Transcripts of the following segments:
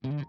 Boom!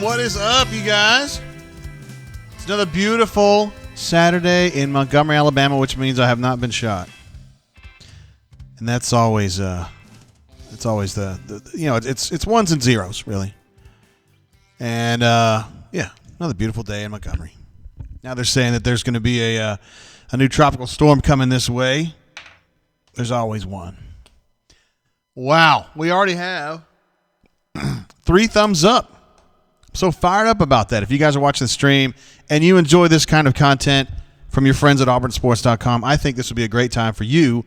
What is up, you guys? It's Another beautiful Saturday in Montgomery, Alabama, which means I have not been shot. And that's always it's ones and zeros, really. And yeah, another beautiful day in Montgomery. Now they're saying that there's going to be a new tropical storm coming this way. There's always one. Wow, we already have 3 thumbs up. I'm so fired up about that. If you guys are watching the stream and you enjoy this kind of content from your friends at auburnsports.com, I think this would be a great time for you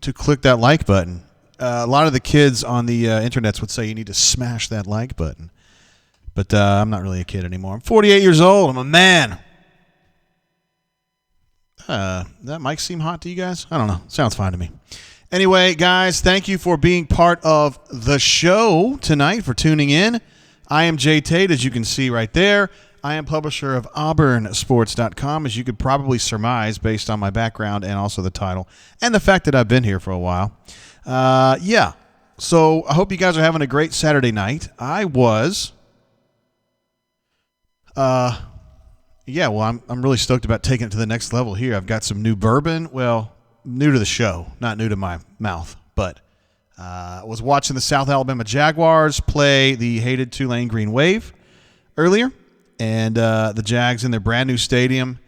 to click that like button. A lot of the kids on the internets would say you need to smash that like button. But I'm not really a kid anymore. I'm 48 years old. I'm a man. That mic seem hot to you guys? I don't know. Sounds fine to me. Anyway, guys, thank you for being part of the show tonight, for tuning in. I am Jay Tate, as you can see right there. I am publisher of auburnsports.com, as you could probably surmise based on my background and also the title and the fact that I've been here for a while. Yeah, so I hope you guys are having a great Saturday night. I was. Yeah, well, I'm really stoked about taking it to the next level here. I've got some new bourbon. Well, new to the show, not new to my mouth, but was watching the South Alabama Jaguars play the hated Tulane Green Wave earlier, and the Jags in their brand new stadium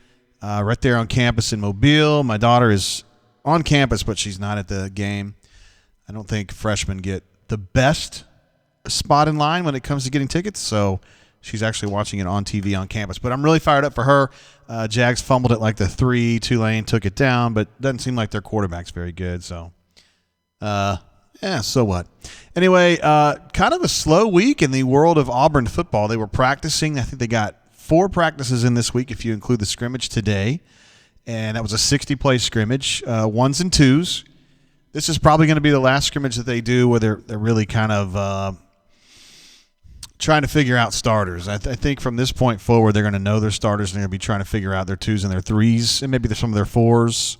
right there on campus in Mobile. My daughter is on campus, but she's not at the game. I don't think freshmen get the best spot in line when it comes to getting tickets, so she's actually watching it on TV on campus. But I'm really fired up for her. Jags fumbled it like the 3. Tulane took it down, but doesn't seem like their quarterback's very good, so yeah, so what? Anyway, kind of a slow week in the world of Auburn football. They were practicing. I think they got 4 practices in this week if you include the scrimmage today. And that was a 60-play scrimmage, 1s and 2s. This is probably going to be the last scrimmage that they do where they're really kind of trying to figure out starters. I think from this point forward they're going to know their starters and they're going to be trying to figure out their 2s and their 3s and maybe some of their 4s.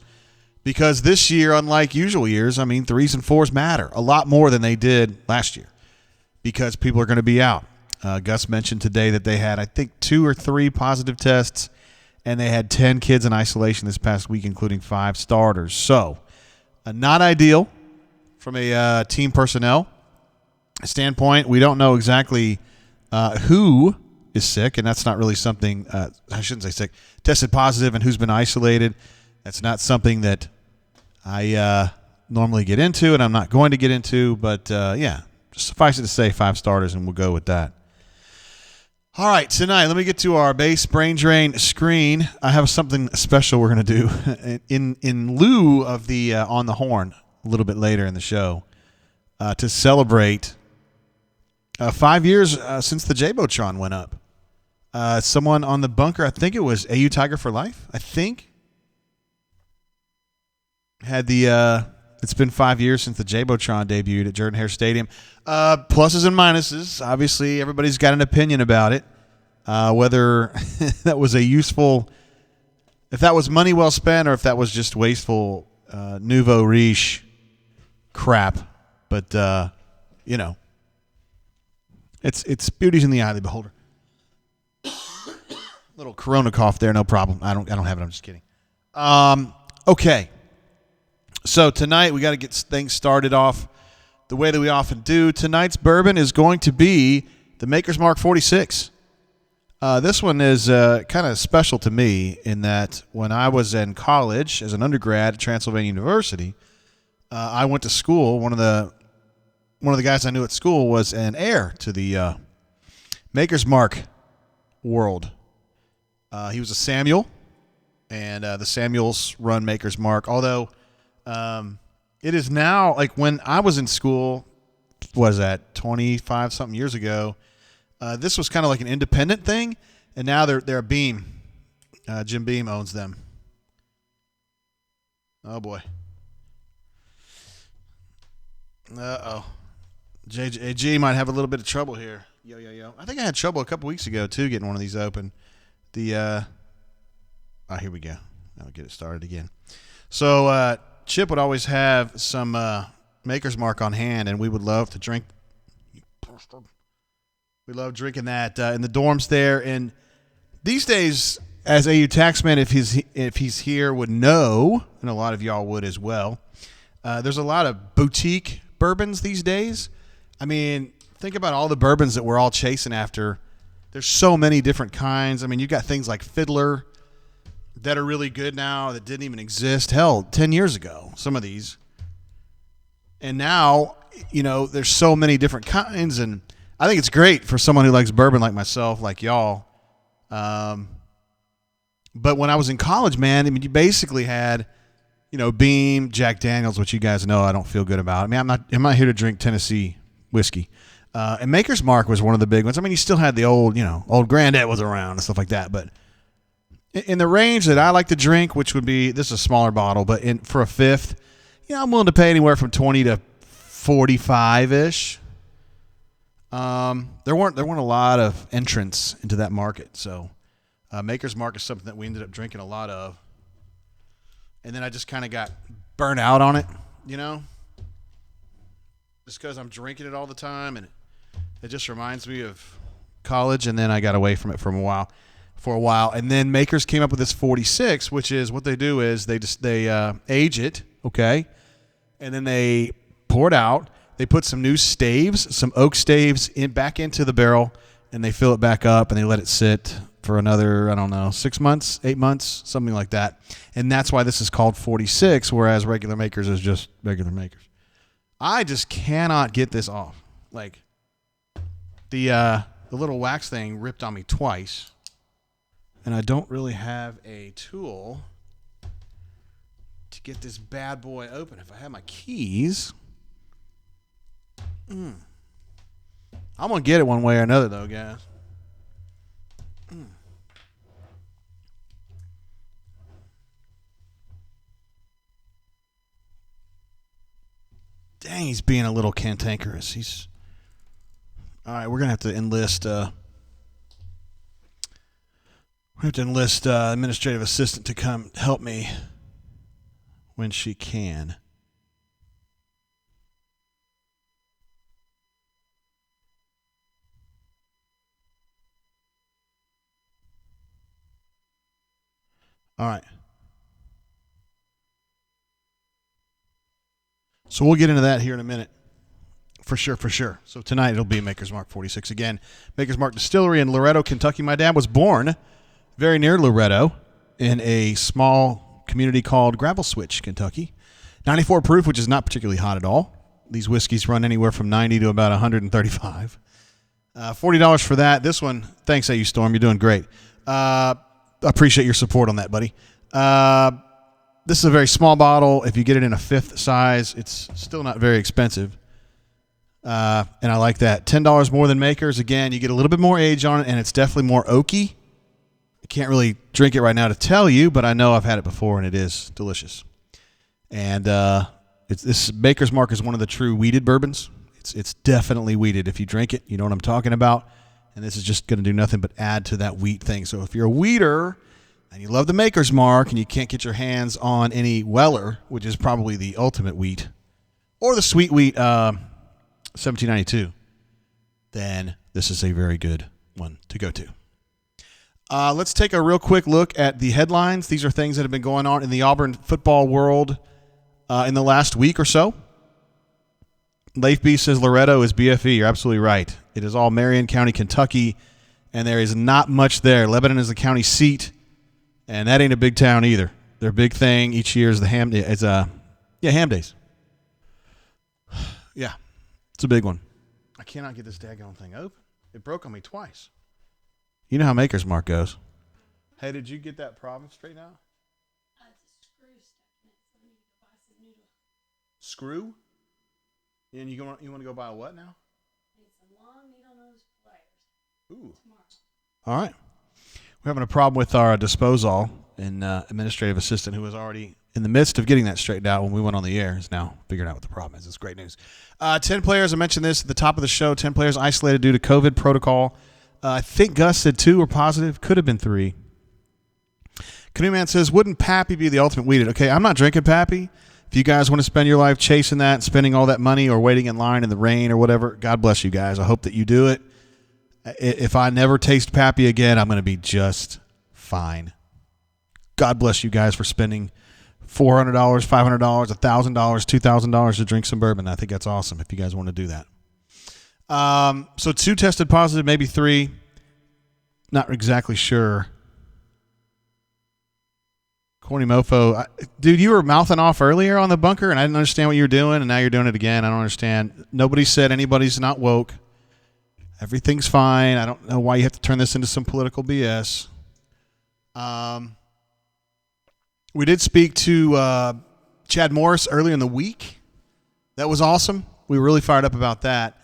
Because this year, unlike usual years, 3s and 4s matter a lot more than they did last year because people are going to be out. Gus mentioned today that they had, I think, 2 or 3 positive tests, and they had 10 kids in isolation this past week, including 5 starters. So, not ideal from a team personnel standpoint. We don't know exactly who is sick, and that's not really something, I shouldn't say sick, tested positive and who's been isolated. That's not something that I normally get into, and I'm not going to get into, but yeah, just suffice it to say 5 starters, and we'll go with that. All right, tonight, let me get to our base brain drain screen. I have something special we're going to do in lieu of the On the Horn a little bit later in the show to celebrate 5 years since the Jumbotron went up. Someone on the bunker, I think it was AU Tiger for Life, I think, had the it's been 5 years since the Jumbotron debuted at Jordan-Hare Stadium. Pluses and minuses. Obviously, everybody's got an opinion about it. Whether that was if that was money well spent or if that was just wasteful nouveau riche crap. But it's beauty's in the eye of the beholder. Little Corona cough there, no problem. I don't have it. I'm just kidding. Okay. So tonight we got to get things started off the way that we often do. Tonight's bourbon is going to be the Maker's Mark 46. This one is kind of special to me in that when I was in college as an undergrad at Transylvania University, I went to school. One of the guys I knew at school was an heir to the Maker's Mark world. He was a Samuel, and the Samuels run Maker's Mark, although it is now, like when I was in school, what is that, 25-something years ago, this was kind of like an independent thing, and now they're a Beam. Jim Beam owns them. Oh, boy. Uh-oh. JG might have a little bit of trouble here. Yo. I think I had trouble a couple weeks ago, too, getting one of these open. Here we go. I'll get it started again. So, Chip would always have some Maker's Mark on hand, and we would love to drink. We love drinking that in the dorms there. And these days, as AU Taxman, if he's here, would know, and a lot of y'all would as well. There's a lot of boutique bourbons these days. I mean, think about all the bourbons that we're all chasing after. There's so many different kinds. I mean, you've got things like Fiddler that are really good now that didn't even exist. Hell, 10 years ago, some of these. And now, there's so many different kinds, and I think it's great for someone who likes bourbon like myself, like y'all. But when I was in college, man, I mean, you basically had, Beam, Jack Daniels, which you guys know I don't feel good about. I mean, I'm not here to drink Tennessee whiskey. And Maker's Mark was one of the big ones. I mean, you still had the old Granddad was around and stuff like that. But in the range that I like to drink, which would be, this is a smaller bottle, but for a fifth, I'm willing to pay anywhere from 20 to 45-ish. There weren't a lot of entrants into that market. So Maker's Mark is something that we ended up drinking a lot of. And then I just kind of got burnt out on it, just because I'm drinking it all the time, and it just reminds me of college. And then I got away from it for a while. And then Makers came up with this 46, which is what they do is they age it, okay, and then they pour it out. They put some new staves, some oak staves back into the barrel, and they fill it back up, and they let it sit for another, 6 months, 8 months, something like that. And that's why this is called 46, whereas regular Makers is just regular Makers. I just cannot get this off. Like, the little wax thing ripped on me twice, and I don't really have a tool to get this bad boy open. If I had my keys... I'm going to get it one way or another, though, guys. Dang, he's being a little cantankerous. All right, we're going to have to enlist... administrative assistant to come help me when she can. All right. So we'll get into that here in a minute. For sure. So tonight it'll be Maker's Mark 46 again. Maker's Mark Distillery in Loretto, Kentucky. My dad was born very near Loretto in a small community called Gravel Switch, Kentucky. 94 proof, which is not particularly hot at all. These whiskeys run anywhere from 90 to about 135. $40 for that. This one, thanks AU Storm. You're doing great. I appreciate your support on that, buddy. This is a very small bottle. If you get it in a fifth size, it's still not very expensive. And I like that. $10 more than Makers. Again, you get a little bit more age on it, and it's definitely more oaky. I can't really drink it right now to tell you, but I know I've had it before, and it is delicious. And this Maker's Mark is one of the true wheated bourbons. It's definitely wheated. If you drink it, you know what I'm talking about. And this is just going to do nothing but add to that wheat thing. So if you're a wheater and you love the Maker's Mark and you can't get your hands on any Weller, which is probably the ultimate wheat, or the sweet wheat 1792, then this is a very good one to go to. Let's take a real quick look at the headlines. These are things that have been going on in the Auburn football world in the last week or so. Leif B says Loretto is BFE. You're absolutely right. It is all Marion County, Kentucky, and there is not much there. Lebanon is the county seat, and that ain't a big town either. Their big thing each year is the Ham Days. Ham Days. Yeah, it's a big one. I cannot get this daggone thing open. It broke on me twice. You know how Maker's Mark goes. Hey, did you get that problem straightened out? It's a screw stuck in it, so I need to buy some new. Screw? And you want to go buy a what now? Need some long needle nose pliers. Ooh. Tomorrow. All right. We're having a problem with our disposal, and administrative assistant, who was already in the midst of getting that straightened out when we went on the air, is now figuring out what the problem is. It's great news. 10 players, I mentioned this at the top of the show, 10 players isolated due to COVID protocol. I think Gus said 2 were positive. Could have been 3. Canoe Man says, wouldn't Pappy be the ultimate weeded? Okay, I'm not drinking Pappy. If you guys want to spend your life chasing that, spending all that money or waiting in line in the rain or whatever, God bless you guys. I hope that you do it. If I never taste Pappy again, I'm going to be just fine. God bless you guys for spending $400, $500, $1,000, $2,000 to drink some bourbon. I think that's awesome if you guys want to do that. So 2 tested positive, maybe 3. Not exactly sure. Corny mofo. Dude, you were mouthing off earlier on the bunker, and I didn't understand what you were doing, and now you're doing it again. I don't understand. Nobody said anybody's not woke. Everything's fine. I don't know why you have to turn this into some political BS. We did speak to Chad Morris earlier in the week. That was awesome. We were really fired up about that.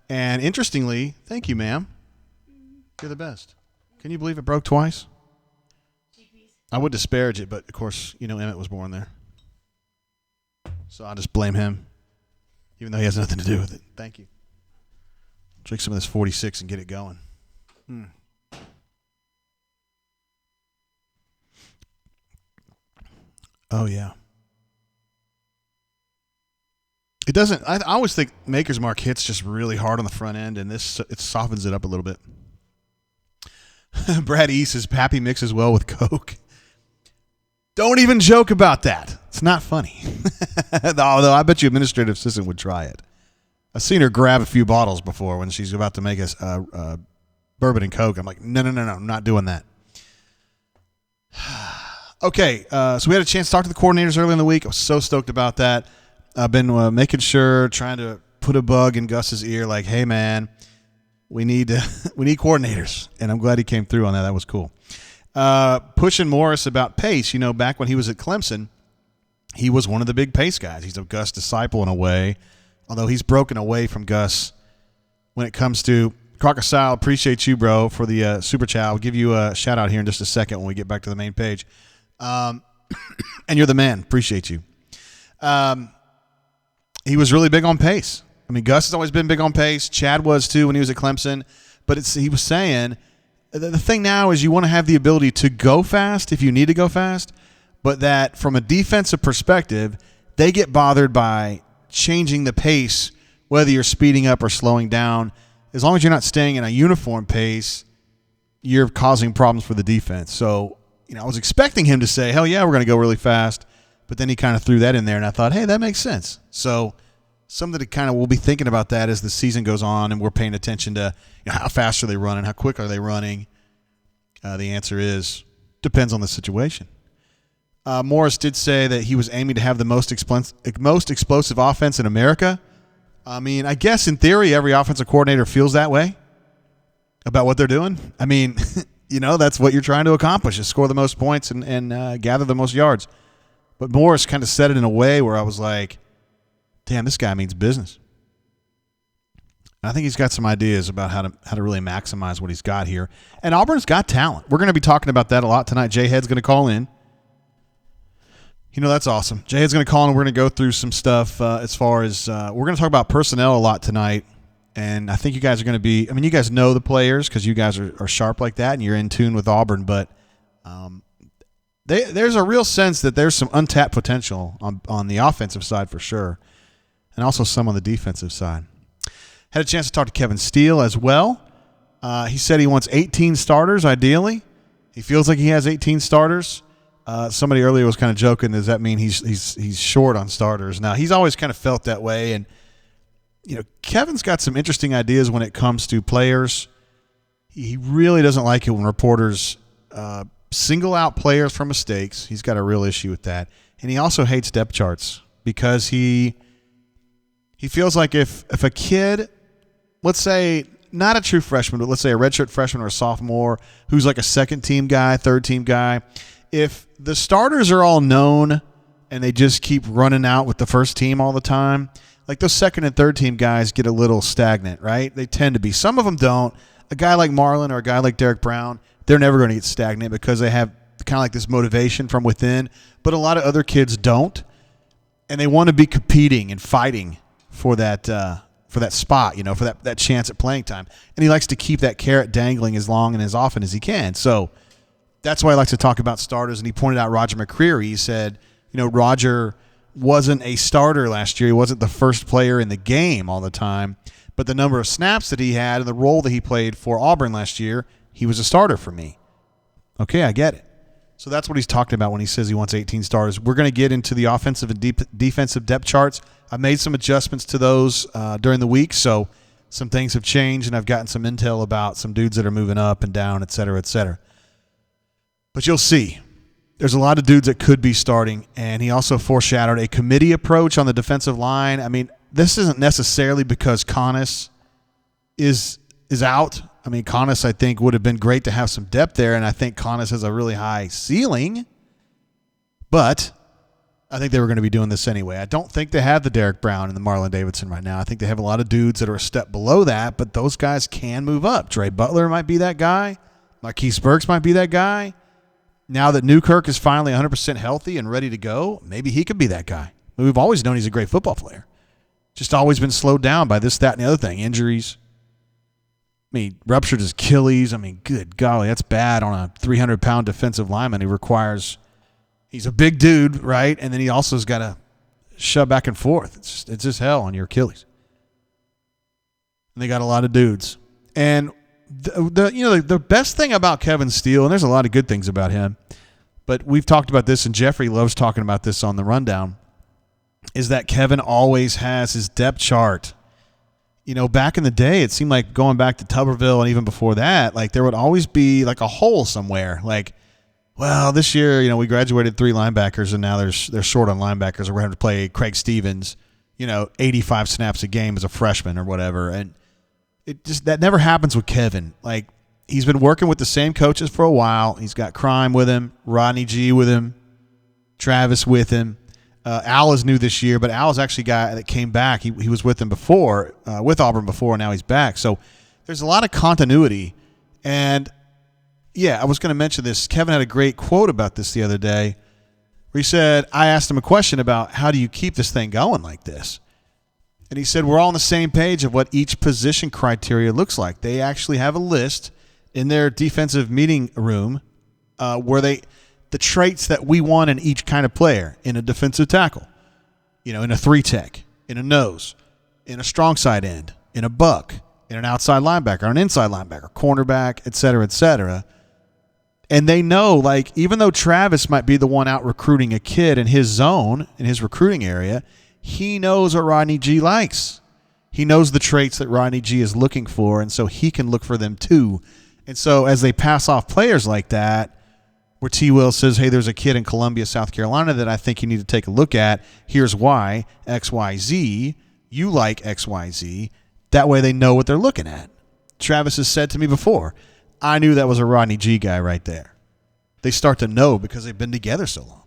And interestingly, thank you, ma'am. You're the best. Can you believe it broke twice? I would disparage it, but of course, Emmett was born there. So I'll just blame him, even though he has nothing to do with it. Thank you. Drink some of this 46 and get it going. Oh, yeah. It doesn't. I always think Maker's Mark hits just really hard on the front end, and it softens it up a little bit. Brad E says Pappy mixes well with Coke. Don't even joke about that. It's not funny. Although I bet you administrative assistant would try it. I've seen her grab a few bottles before when she's about to make us bourbon and Coke. I'm like, no, I'm not doing that. Okay, so we had a chance to talk to the coordinators early in the week. I was so stoked about that. I've been making sure, trying to put a bug in Gus's ear, like, hey, man, we need coordinators. And I'm glad he came through on that. That was cool. Pushing Morris about pace. Back when he was at Clemson, he was one of the big pace guys. He's a Gus disciple in a way, although he's broken away from Gus when it comes to Crocodile. Appreciate you, bro, for the super chat. I'll give you a shout out here in just a second when we get back to the main page. And you're the man. Appreciate you. He was really big on pace. I mean, Gus has always been big on pace. Chad was too when he was at Clemson. But he was saying the thing now is you want to have the ability to go fast if you need to go fast, but that from a defensive perspective, they get bothered by changing the pace, whether you're speeding up or slowing down. As long as you're not staying in a uniform pace, you're causing problems for the defense. So, I was expecting him to say, hell yeah, we're going to go really fast. But then he kind of threw that in there, and I thought, hey, that makes sense. So something to kind of we'll be thinking about that as the season goes on, and we're paying attention to how fast are they running, how quick are they running. The answer is depends on the situation. Morris did say that he was aiming to have the most explosive offense in America. I mean, I guess in theory every offensive coordinator feels that way about what they're doing. I mean, that's what you're trying to accomplish is score the most points and gather the most yards. But Morris kind of said it in a way where I was like, damn, this guy means business. And I think he's got some ideas about how to really maximize what he's got here. And Auburn's got talent. We're going to be talking about that a lot tonight. Jay Head's going to call in. That's awesome. Jay Head's going to call in. We're going to go through some stuff as far as we're going to talk about personnel a lot tonight. And I think you guys are going to be – you guys know the players because you guys are sharp like that and you're in tune with Auburn. But there's a real sense that there's some untapped potential on the offensive side for sure, and also some on the defensive side. Had a chance to talk to Kevin Steele as well. He said he wants 18 starters ideally. He feels like he has 18 starters. Somebody earlier was kind of joking. Does that mean he's short on starters? Now, he's always kind of felt that way, and Kevin's got some interesting ideas when it comes to players. He really doesn't like it when reporters single out players for mistakes. He's got a real issue with that. And he also hates depth charts because he feels like if a kid, let's say not a true freshman, but let's say a redshirt freshman or a sophomore who's like a second-team guy, third-team guy, if the starters are all known and they just keep running out with the first team all the time, like those second and third-team guys get a little stagnant, right? They tend to be. Some of them don't. A guy like Marlon or a guy like Derek Brown, they're never going to get stagnant because they have kind of like this motivation from within. But a lot of other kids don't, and they want to be competing and fighting for that spot, for that chance at playing time. And he likes to keep that carrot dangling as long and as often as he can. So that's why I like to talk about starters. And he pointed out Roger McCreary. He said, Roger wasn't a starter last year. He wasn't the first player in the game all the time. But the number of snaps that he had and the role that he played for Auburn last year, he was a starter for me. Okay, I get it. So that's what he's talking about when he says he wants 18 starters. We're going to get into the offensive and defensive depth charts. I made some adjustments to those during the week, so some things have changed, and I've gotten some intel about some dudes that are moving up and down, et cetera, et cetera. But you'll see. There's a lot of dudes that could be starting, and he also foreshadowed a committee approach on the defensive line. I mean, this isn't necessarily because Connis is out. I mean, Connis, I think, would have been great to have some depth there, and I think Connis has a really high ceiling. But I think they were going to be doing this anyway. I don't think they have the Derek Brown and the Marlon Davidson right now. I think they have a lot of dudes that are a step below that, but those guys can move up. Dre Butler might be that guy. Marquise Burks might be that guy. Now that Newkirk is finally 100% healthy and ready to go, maybe he could be that guy. We've always known he's a great football player. Just always been slowed down by this, that, and the other thing. Injuries. I mean, ruptured his Achilles. I mein, good golly, that's bad on a 300-pound defensive lineman. He's a big dude, right? And then he also has got to shove back and forth. It's just hell on your Achilles. And they got a lot of dudes. And the best thing about Kevin Steele, and there's a lot of good things about him, but we've talked about this, and Jeffrey loves talking about this on the rundown, is that Kevin always has his depth chart. Back in the day, it seemed like going back to Tuberville and even before that, like there would always be like a hole somewhere. Like, well, this year, we graduated 3 linebackers, and now they're short on linebackers. Or we're having to play Craig Stevens, 85 snaps a game as a freshman or whatever. And that never happens with Kevin. Like, he's been working with the same coaches for a while. He's got Crime with him, Rodney G with him, Travis with him. Al is new this year, but Al is actually a guy that came back. He was with him before, with Auburn before, and now he's back. So there's a lot of continuity. And, yeah, I was going to mention this. Kevin had a great quote about this the other day where he said, I asked him a question about how do you keep this thing going like this? And he said, we're all on the same page of what each position criteria looks like. They actually have a list in their defensive meeting room where the traits that we want in each kind of player, in a defensive tackle, in a 3-tech, in a nose, in a strong side end, in a buck, in an outside linebacker, an inside linebacker, cornerback, et cetera, and they know, like, even though Travis might be the one out recruiting a kid in his zone, in his recruiting area, he knows what Rodney G likes. He knows the traits that Rodney G is looking for, and so he can look for them too. And so as they pass off players like that, where T. Will says, hey, there's a kid in Columbia, South Carolina that I think you need to take a look at. Here's why, X, Y, Z. You like X, Y, Z. That way they know what they're looking at. Travis has said to me before, I knew that was a Rodney G guy right there. They start to know because they've been together so long.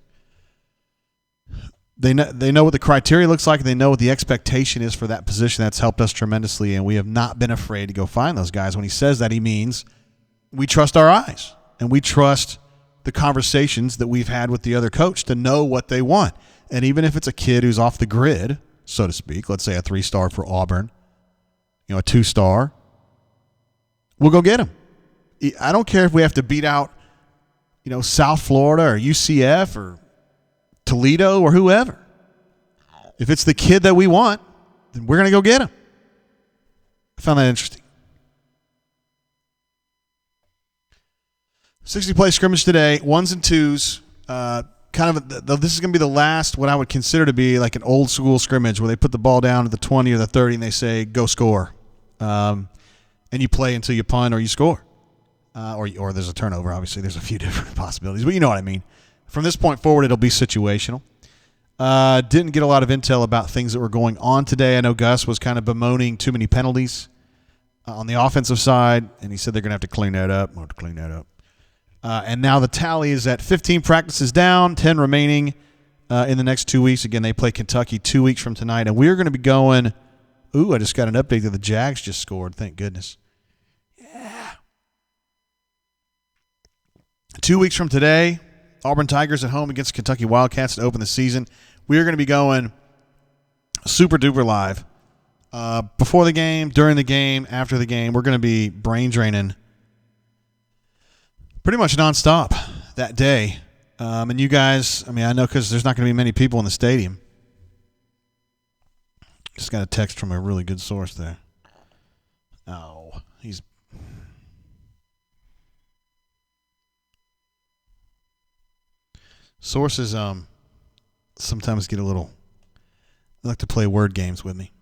They know what the criteria looks like, and they know what the expectation is for that position. That's helped us tremendously, and we have not been afraid to go find those guys. When he says that, he means we trust our eyes, and we trust the conversations that we've had with the other coach to know what they want. And even if it's a kid who's off the grid, so to speak, let's say a 3-star for Auburn, a 2-star, we'll go get him. I don't care if we have to beat out, South Florida or UCF or Toledo or whoever. If it's the kid that we want, then we're going to go get him. I found that interesting. 60-play scrimmage today, 1s and 2s. This is going to be the last, what I would consider to be like an old school scrimmage where they put the ball down at the 20 or the 30 and they say, go score. And you play until you punt or you score. Or there's a turnover, obviously. There's a few different possibilities, but you know what I mean. From this point forward, it'll be situational. Didn't get a lot of intel about things that were going on today. I know Gus was kind of bemoaning too many penalties on the offensive side, and he said they're going to have to clean that up. We'll have to clean that up. And now the tally is at 15 practices down, 10 remaining in the next 2 weeks. Again, they play Kentucky 2 weeks from tonight, and we're going to be going – I just got an update that the Jags just scored. Thank goodness. Yeah. 2 weeks from today, Auburn Tigers at home against Kentucky Wildcats to open the season. We are going to be going super duper live before the game, during the game, after the game. We're going to be brain draining pretty much nonstop that day. And you guys, I know because there's not going to be many people in the stadium. Just got a text from a really good source there. Oh, he's Sources sometimes get a little. They like to play word games with me.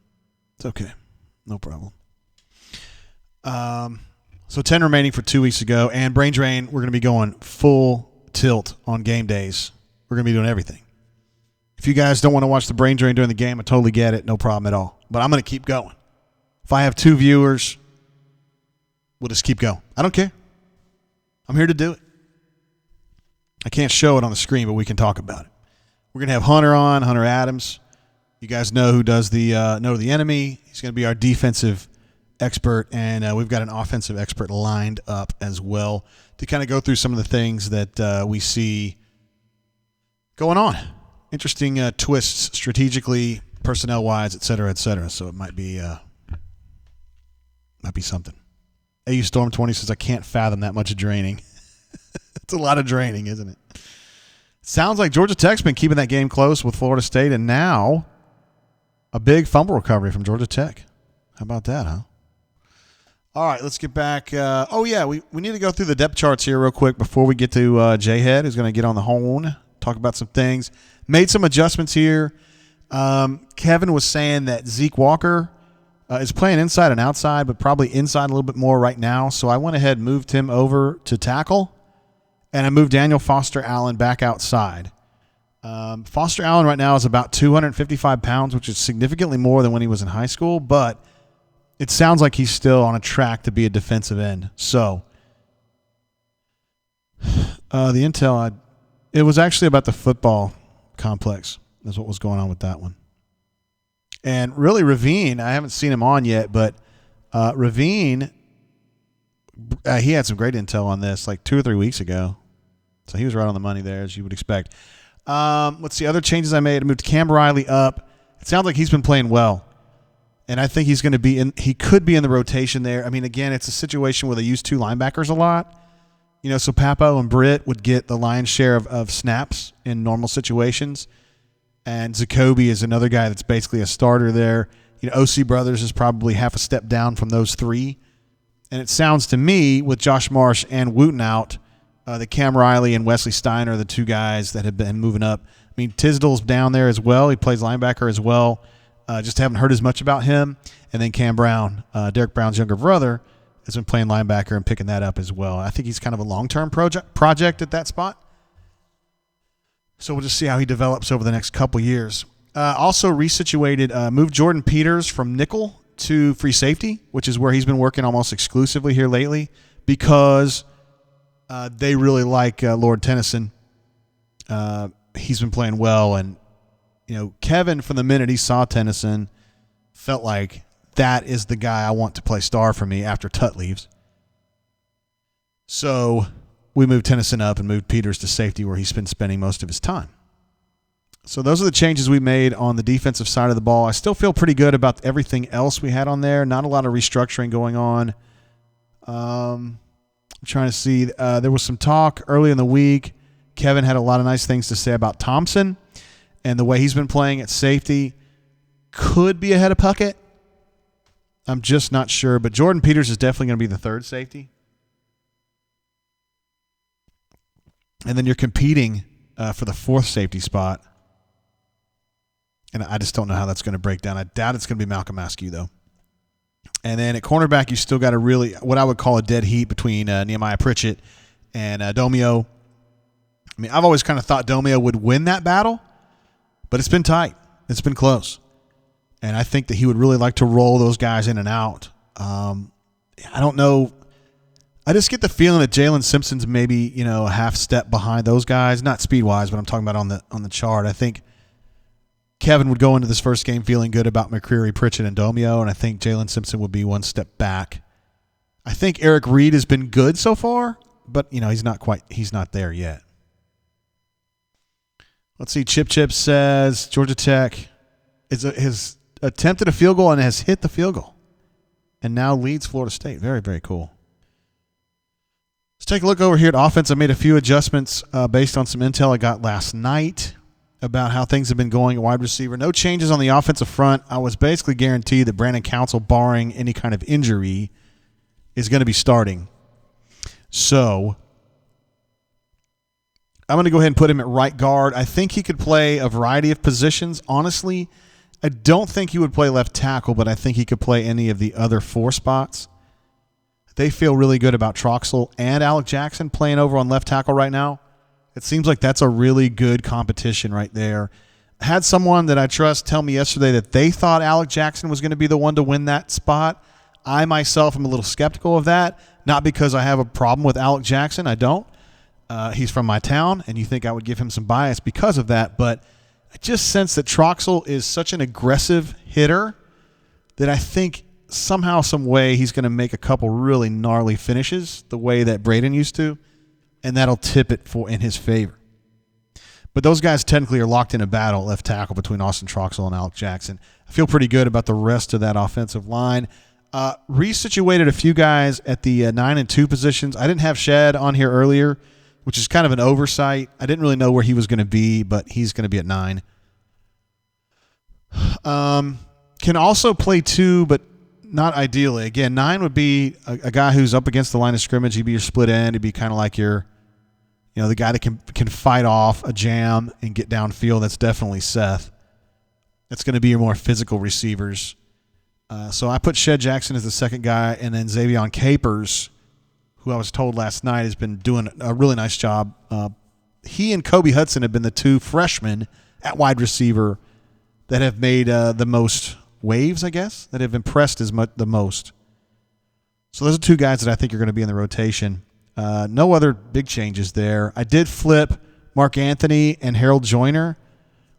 It's okay, no problem. So 10 remaining for 2 weeks ago, and Brain Drain. We're going to be going full tilt on game days. We're going to be doing everything. If you guys don't want to watch the Brain Drain during the game, I totally get it. No problem at all. But I'm going to keep going. If I have 2 viewers, we'll just keep going. I don't care. I'm here to do it. I can't show it on the screen, but we can talk about it. We're going to have Hunter on, Hunter Adams. You guys know who does the Know the Enemy. He's going to be our defensive expert, and we've got an offensive expert lined up as well to kind of go through some of the things that we see going on. Interesting twists strategically, personnel-wise, et cetera, et cetera. So it might be something. AU Storm 20 says, I can't fathom that much draining. It's a lot of draining, isn't it? Sounds like Georgia Tech's been keeping that game close with Florida State, and now a big fumble recovery from Georgia Tech. How about that, huh? All right, let's get back. We need to go through the depth charts here real quick before we get to J-Head, who's going to get on the horn, talk about some things. Made some adjustments here. Kevin was saying that Zeke Walker is playing inside and outside, but probably inside a little bit more right now. So I went ahead and moved him over to tackle, and I moved Daniel Foster Allen back outside. Foster Allen right now is about 255 pounds, which is significantly more than when he was in high school, but it sounds like he's still on a track to be a defensive end. So the intel, it was actually about the football complex is what was going on with that one. And really, Ravine, I haven't seen him on yet, but Ravine, he had some great intel on this like 2 or 3 weeks ago. So he was right on the money there, as you would expect. Let's see, other changes I made. I moved Cam Riley up. It sounds like he's been playing well. And I think he's going to be in. He could be in the rotation there. I mean, again, it's a situation where they use 2 linebackers a lot. You know, so Papo and Britt would get the lion's share of snaps in normal situations. And Zacoby is another guy that's basically a starter there. You know, O.C. Brothers is probably half a step down from those 3. And it sounds to me, with Josh Marsh and Wooten out, that Cam Riley and Wesley Steiner are the 2 guys that have been moving up. I mean, Tisdale's down there as well. He plays linebacker as well. Just haven't heard as much about him. And then Cam Brown, Derek Brown's younger brother, has been playing linebacker and picking that up as well. I think he's kind of a long-term project at that spot. So we'll just see how he develops over the next couple years. Also resituated, moved Jordan Peters from nickel to free safety, which is where he's been working almost exclusively here lately, because they really like Lord Tennyson. He's been playing well, and you know, Kevin, from the minute he saw Tennyson, felt like that is the guy I want to play star for me after Tut leaves. So we moved Tennyson up and moved Peters to safety, where he's been spending most of his time. So those are the changes we made on the defensive side of the ball. I still feel pretty good about everything else we had on there. Not a lot of restructuring going on. I'm trying to see. There was some talk early in the week. Kevin had a lot of nice things to say about Thompson and the way he's been playing at safety. Could be ahead of Puckett. I'm just not sure. But Jordan Peters is definitely going to be the 3rd safety. And then you're competing for the 4th safety spot. And I just don't know how that's going to break down. I doubt it's going to be Malcolm Askew, though. And then at cornerback, you still got a really, what I would call a dead heat between Nehemiah Pritchett and Domio. I mean, I've always kind of thought Domio would win that battle, but it's been tight. It's been close. And I think that he would really like to roll those guys in and out. I don't know. I just get the feeling that Jalen Simpson's maybe, a half step behind those guys. Not speed-wise, but I'm talking about on the chart. I think Kevin would go into this first game feeling good about McCreary, Pritchett, and Domio, and I think Jalen Simpson would be one step back. I think Eric Reed has been good so far, but, he's not there yet. Let's see. Chip says Georgia Tech has attempted a field goal and has hit the field goal and now leads Florida State. Very, very cool. Let's take a look over here at offense. I made a few adjustments based on some intel I got last night about how things have been going at wide receiver. No changes on the offensive front. I was basically guaranteed that Brandon Council, barring any kind of injury, is going to be starting. So I'm going to go ahead and put him at right guard. I think he could play a variety of positions. Honestly, I don't think he would play left tackle, but I think he could play any of the other 4 spots. They feel really good about Troxel and Alec Jackson playing over on left tackle right now. It seems like that's a really good competition right there. I had someone that I trust tell me yesterday that they thought Alec Jackson was going to be the one to win that spot. I myself am a little skeptical of that, not because I have a problem with Alec Jackson. I don't. He's from my town, and you think I would give him some bias because of that, but I just sense that Troxel is such an aggressive hitter that I think somehow, some way, he's going to make a couple really gnarly finishes the way that Braden used to, and that'll tip it in his favor. But those guys technically are locked in a battle at left tackle between Austin Troxel and Alec Jackson. I feel pretty good about the rest of that offensive line. Resituated a few guys at the 9 and 2 positions. I didn't have Shed on here earlier, which is kind of an oversight. I didn't really know where he was going to be, but he's going to be at 9. Can also play 2, but not ideally. Again, 9 would be a guy who's up against the line of scrimmage. He'd be your split end. He'd be kind of like your, the guy that can fight off a jam and get downfield. That's definitely Seth. That's going to be your more physical receivers. So I put Shed Jackson as the second guy, and then Xavion Capers, who I was told last night has been doing a really nice job. He and Kobe Hudson have been the 2 freshmen at wide receiver that have made the most waves, I guess, that have impressed the most. So those are 2 guys that I think are going to be in the rotation. No other big changes there. I did flip Mark Anthony and Harold Joyner,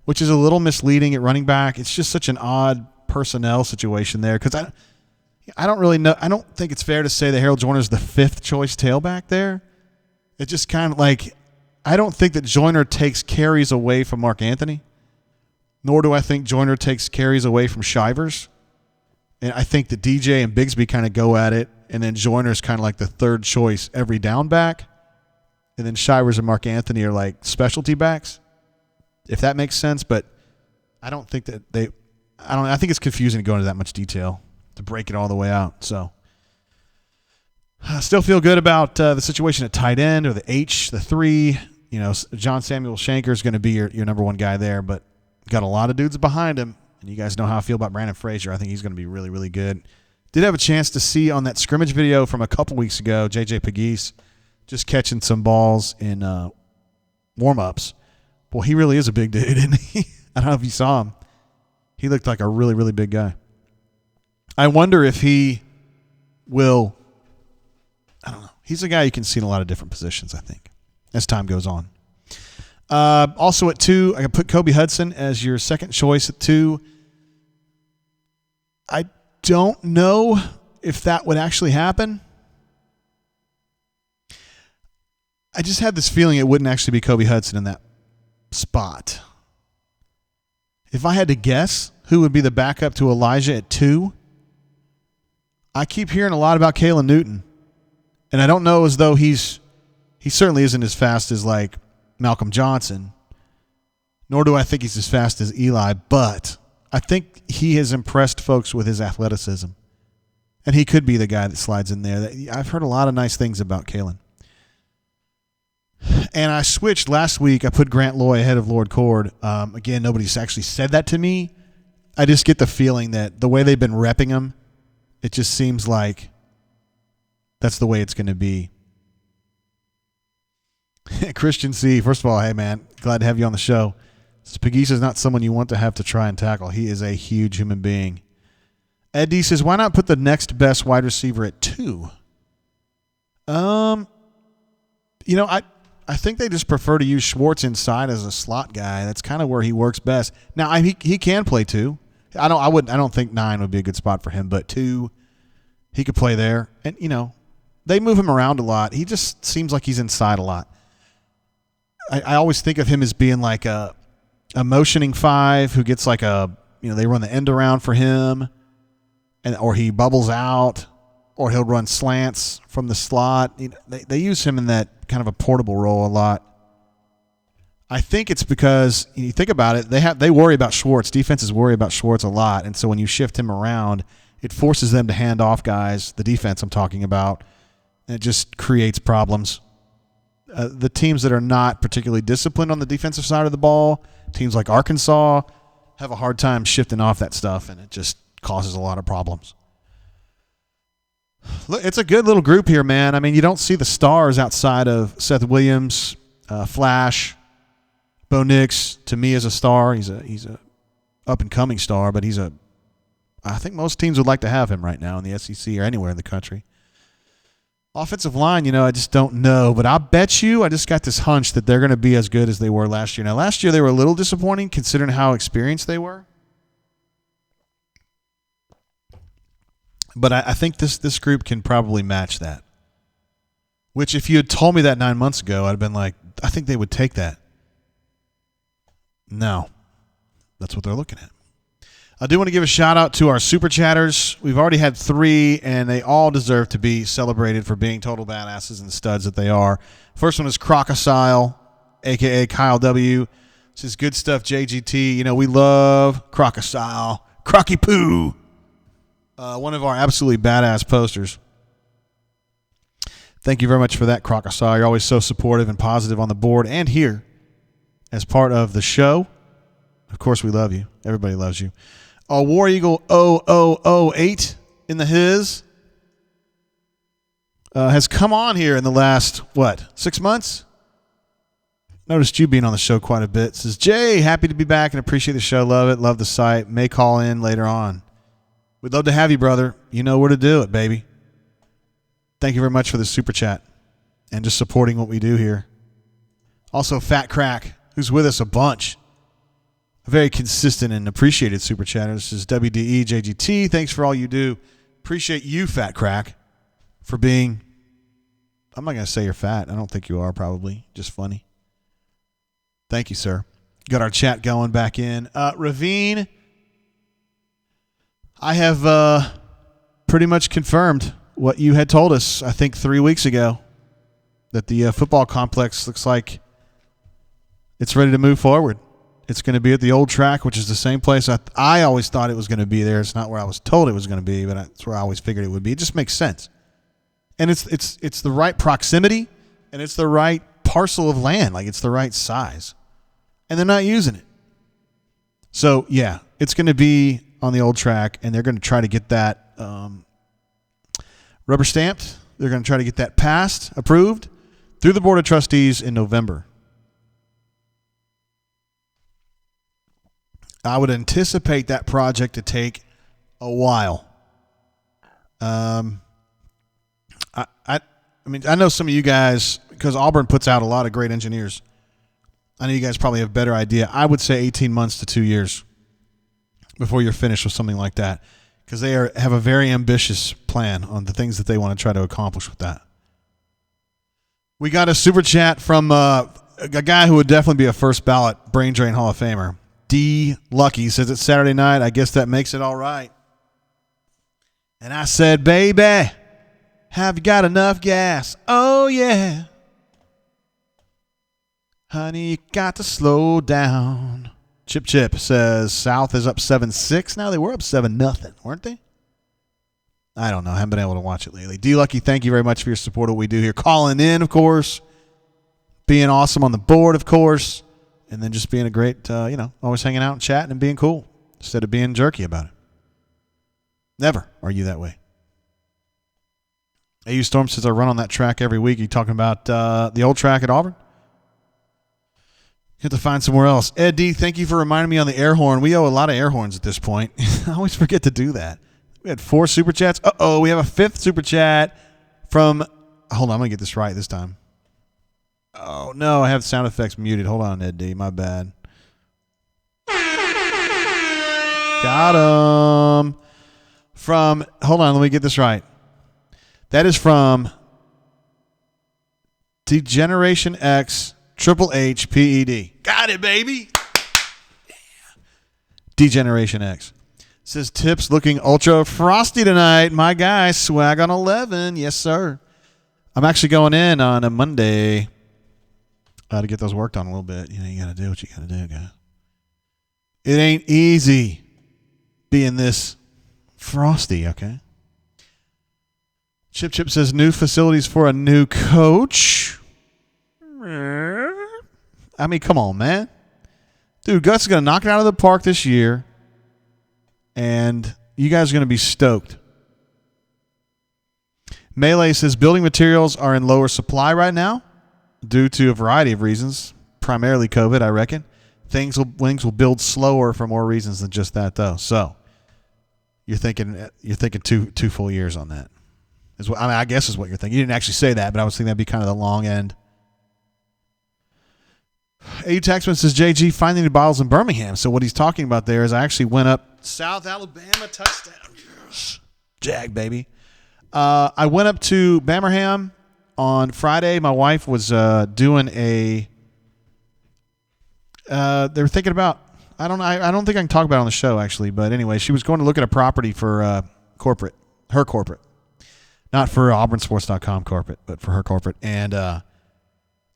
which is a little misleading at running back. It's just such an odd personnel situation there because I don't really know. I don't think it's fair to say that Harold Joyner is the 5th choice tailback there. It's just kind of like I don't think that Joyner takes carries away from Mark Anthony, nor do I think Joyner takes carries away from Shivers. And I think that DJ and Bigsby kind of go at it, and then Joyner is kind of like the 3rd choice every down back, and then Shivers and Mark Anthony are like specialty backs, if that makes sense. But I don't think that I think it's confusing to go into that much detail to break it all the way out. So I still feel good about the situation at tight end or the H, the 3. John Samuel Shanker is going to be your number 1 guy there, but got a lot of dudes behind him. And you guys know how I feel about Brandon Frazier. I think he's going to be really, really good. Did have a chance to see on that scrimmage video from a couple weeks ago, J.J. Pegues just catching some balls in warm-ups. Boy, he really is a big dude, isn't he? I don't know if you saw him. He looked like a really, really big guy. I wonder if he will – I don't know. He's a guy you can see in a lot of different positions, I think, as time goes on. Also at 2, I can put Kobe Hudson as your second choice at 2. I don't know if that would actually happen. I just had this feeling it wouldn't actually be Kobe Hudson in that spot. If I had to guess who would be the backup to Elijah at 2, I keep hearing a lot about Kalen Newton. And I don't know as though he certainly isn't as fast as like Malcolm Johnson, nor do I think he's as fast as Eli, but I think he has impressed folks with his athleticism. And he could be the guy that slides in there. I've heard a lot of nice things about Kalen. And I switched last week. I put Grant Loy ahead of Lord Cord. Again, nobody's actually said that to me. I just get the feeling that the way they've been repping him, it just seems like that's the way it's going to be. Christian C., first of all, hey, man, glad to have you on the show. Pegues is not someone you want to have to try and tackle. He is a huge human being. Ed D says, why not put the next best wide receiver at 2? I think they just prefer to use Schwartz inside as a slot guy. That's kind of where he works best. Now, he can play 2. I don't think 9 would be a good spot for him, but 2, he could play there. And, they move him around a lot. He just seems like he's inside a lot. I always think of him as being like a motioning 5 who gets like they run the end around for him, or he bubbles out, or he'll run slants from the slot. They use him in that kind of a portable role a lot. I think it's because you think about it, they worry about Schwartz. Defenses worry about Schwartz a lot, and so when you shift him around, it forces them to hand off guys, the defense I'm talking about, and it just creates problems. the teams that are not particularly disciplined on the defensive side of the ball, teams like Arkansas, have a hard time shifting off that stuff, and it just causes a lot of problems. Look, it's a good little group here, man. I mean, you don't see the stars outside of Seth Williams, Flash, Bo Nix. To me, is a star. He's a up and coming star, but I think most teams would like to have him right now in the SEC or anywhere in the country. Offensive line, I just don't know, but I bet you, I just got this hunch that they're going to be as good as they were last year. Now, last year they were a little disappointing considering how experienced they were. But I think this group can probably match that. Which, if you had told me that 9 months ago, I'd have been like, I think they would take that. No, that's what they're looking at. I do want to give a shout out to our super chatters. We've already had 3, and they all deserve to be celebrated for being total badasses and studs that they are. First one is Crocosile, a.k.a. Kyle W. This is good stuff, JGT. We love Crocosile. Crocky Poo. One of our absolutely badass posters. Thank you very much for that, Crocosile. You're always so supportive and positive on the board and here as part of the show. Of course, we love you. Everybody loves you. War Eagle 0008 in the his has come on here in the last, 6 months? Noticed you being on the show quite a bit. Says, Jay, happy to be back and appreciate the show. Love it. Love the site. May call in later on. We'd love to have you, brother. You know where to do it, baby. Thank you very much for the super chat and just supporting what we do here. Also, Fat Crack, who's with us a bunch. A very consistent and appreciated super chatter. This is WDE JGT. Thanks for all you do. Appreciate you, Fat Crack, for being, I'm not going to say you're fat. I don't think you are, probably. Just funny. Thank you, sir. Got our chat going back in. Ravine, I have pretty much confirmed what you had told us, I think, 3 weeks ago, that the football complex looks like it's ready to move forward. It's going to be at the old track, which is the same place I always thought it was going to be there. It's not where I was told it was going to be, but that's where I always figured it would be. It just makes sense. And it's the right proximity, and it's the right parcel of land. Like, it's the right size. And they're not using it. So, yeah, it's going to be on the old track, and they're going to try to get that rubber stamped. They're going to try to get that passed, approved, through the Board of Trustees in November. I would anticipate that project to take a while. I mean, I know some of you guys, because Auburn puts out a lot of great engineers. I know you guys probably have a better idea. I would say 18 months to 2 years before you're finished with something like that, because they have a very ambitious plan on the things that they want to try to accomplish with that. We got a super chat from a guy who would definitely be a first ballot Brain Drain Hall of Famer. D. Lucky says it's Saturday night. I guess that makes it all right. And I said, baby, have you got enough gas? Oh, yeah. Honey, you got to slow down. Chip says South is up 7-6 now. They were up 7-0, weren't they? I don't know. I haven't been able to watch it lately. D. Lucky, thank you very much for your support of what we do here. Calling in, of course. Being awesome on the board, of course. And then just being a great, always hanging out and chatting and being cool instead of being jerky about it. Never are you that way. AU Storm says I run on that track every week. Are you talking about the old track at Auburn? You have to find somewhere else. Ed D, thank you for reminding me on the air horn. We owe a lot of air horns at this point. I always forget to do that. We had 4 super chats. Uh-oh, we have a 5th super chat from, hold on, I'm going to get this right this time. Oh, no, I have sound effects muted. Hold on, Ed D. My bad. Got him. Hold on, let me get this right. That is from Degeneration X Triple H PED. Got it, baby. Degeneration X. Says Tips looking ultra frosty tonight. My guy, swag on 11. Yes, sir. I'm actually going in on a Monday. To get those worked on a little bit. You got to do what you got to do, guys. It ain't easy being this frosty, okay? Chip says new facilities for a new coach. I mean, come on, man. Dude, Gus is going to knock it out of the park this year, and you guys are going to be stoked. Melee says building materials are in lower supply right now due to a variety of reasons, primarily COVID, I reckon. Wings will build slower for more reasons than just that, though. So you're thinking two full years on that. I guess is what you're thinking. You didn't actually say that, but I was thinking that'd be kind of the long end. AU Taxman says JG finding the bottles in Birmingham. So what he's talking about there is I actually went up South Alabama touchdown. Yes. Jag, baby. I went up to Birmingham on Friday. My wife was doing a. They were thinking about. I don't think I can talk about it on the show actually, but anyway, she was going to look at a property for her corporate, not for AuburnSports.com corporate, but for her corporate. And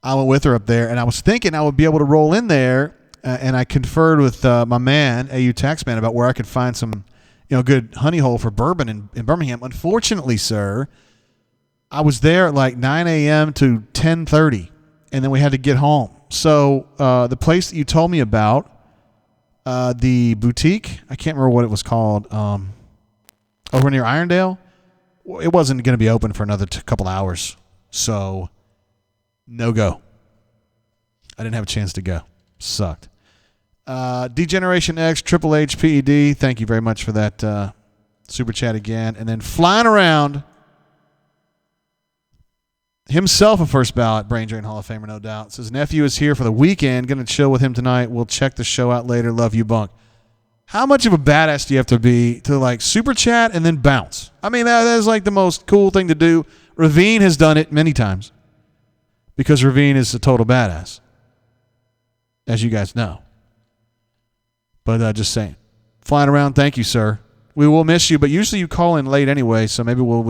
I went with her up there, and I was thinking I would be able to roll in there, and I conferred with my man, AU Taxman, about where I could find some, good honey hole for bourbon in Birmingham. Unfortunately, sir, I was there at like 9 a.m. to 10:30, and then we had to get home. So the place that you told me about, the boutique, I can't remember what it was called, over near Irondale, it wasn't going to be open for another couple hours. So no go. I didn't have a chance to go. Sucked. Degeneration X, Triple H, PED, thank you very much for that super chat again. And then flying around, himself a first ballot Brain Drain Hall of Famer, no doubt. Says nephew is here for the weekend. Going to chill with him tonight. We'll check the show out later. Love you, Bunk. How much of a badass do you have to be to like super chat and then bounce? I mean, that is like the most cool thing to do. Ravine has done it many times because Ravine is a total badass, as you guys know. But just saying, flying around. Thank you, sir. We will miss you, but usually you call in late anyway, so maybe we'll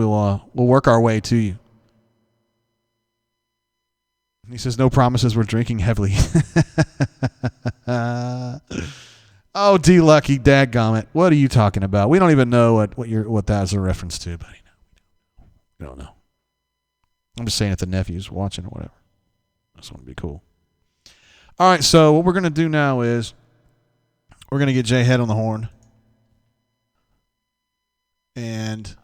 work our way to you. He says no promises. We're drinking heavily. Oh, D Lucky, dadgummit. What are you talking about? We don't even know what that's a reference to, buddy. No, we don't know. I'm just saying if the nephew's watching or whatever. This one would be cool. All right, so what we're going to do now is we're going to get Jay Head on the horn. And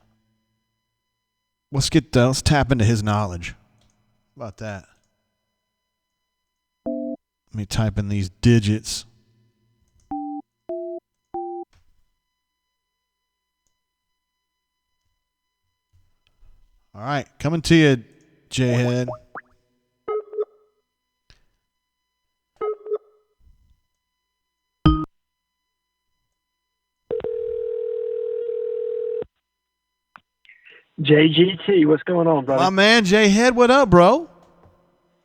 let's tap into his knowledge. How about that? Let me type in these digits. All right, coming to you, Jay Head. JGT, what's going on, brother? My man, Jay Head, what up, bro?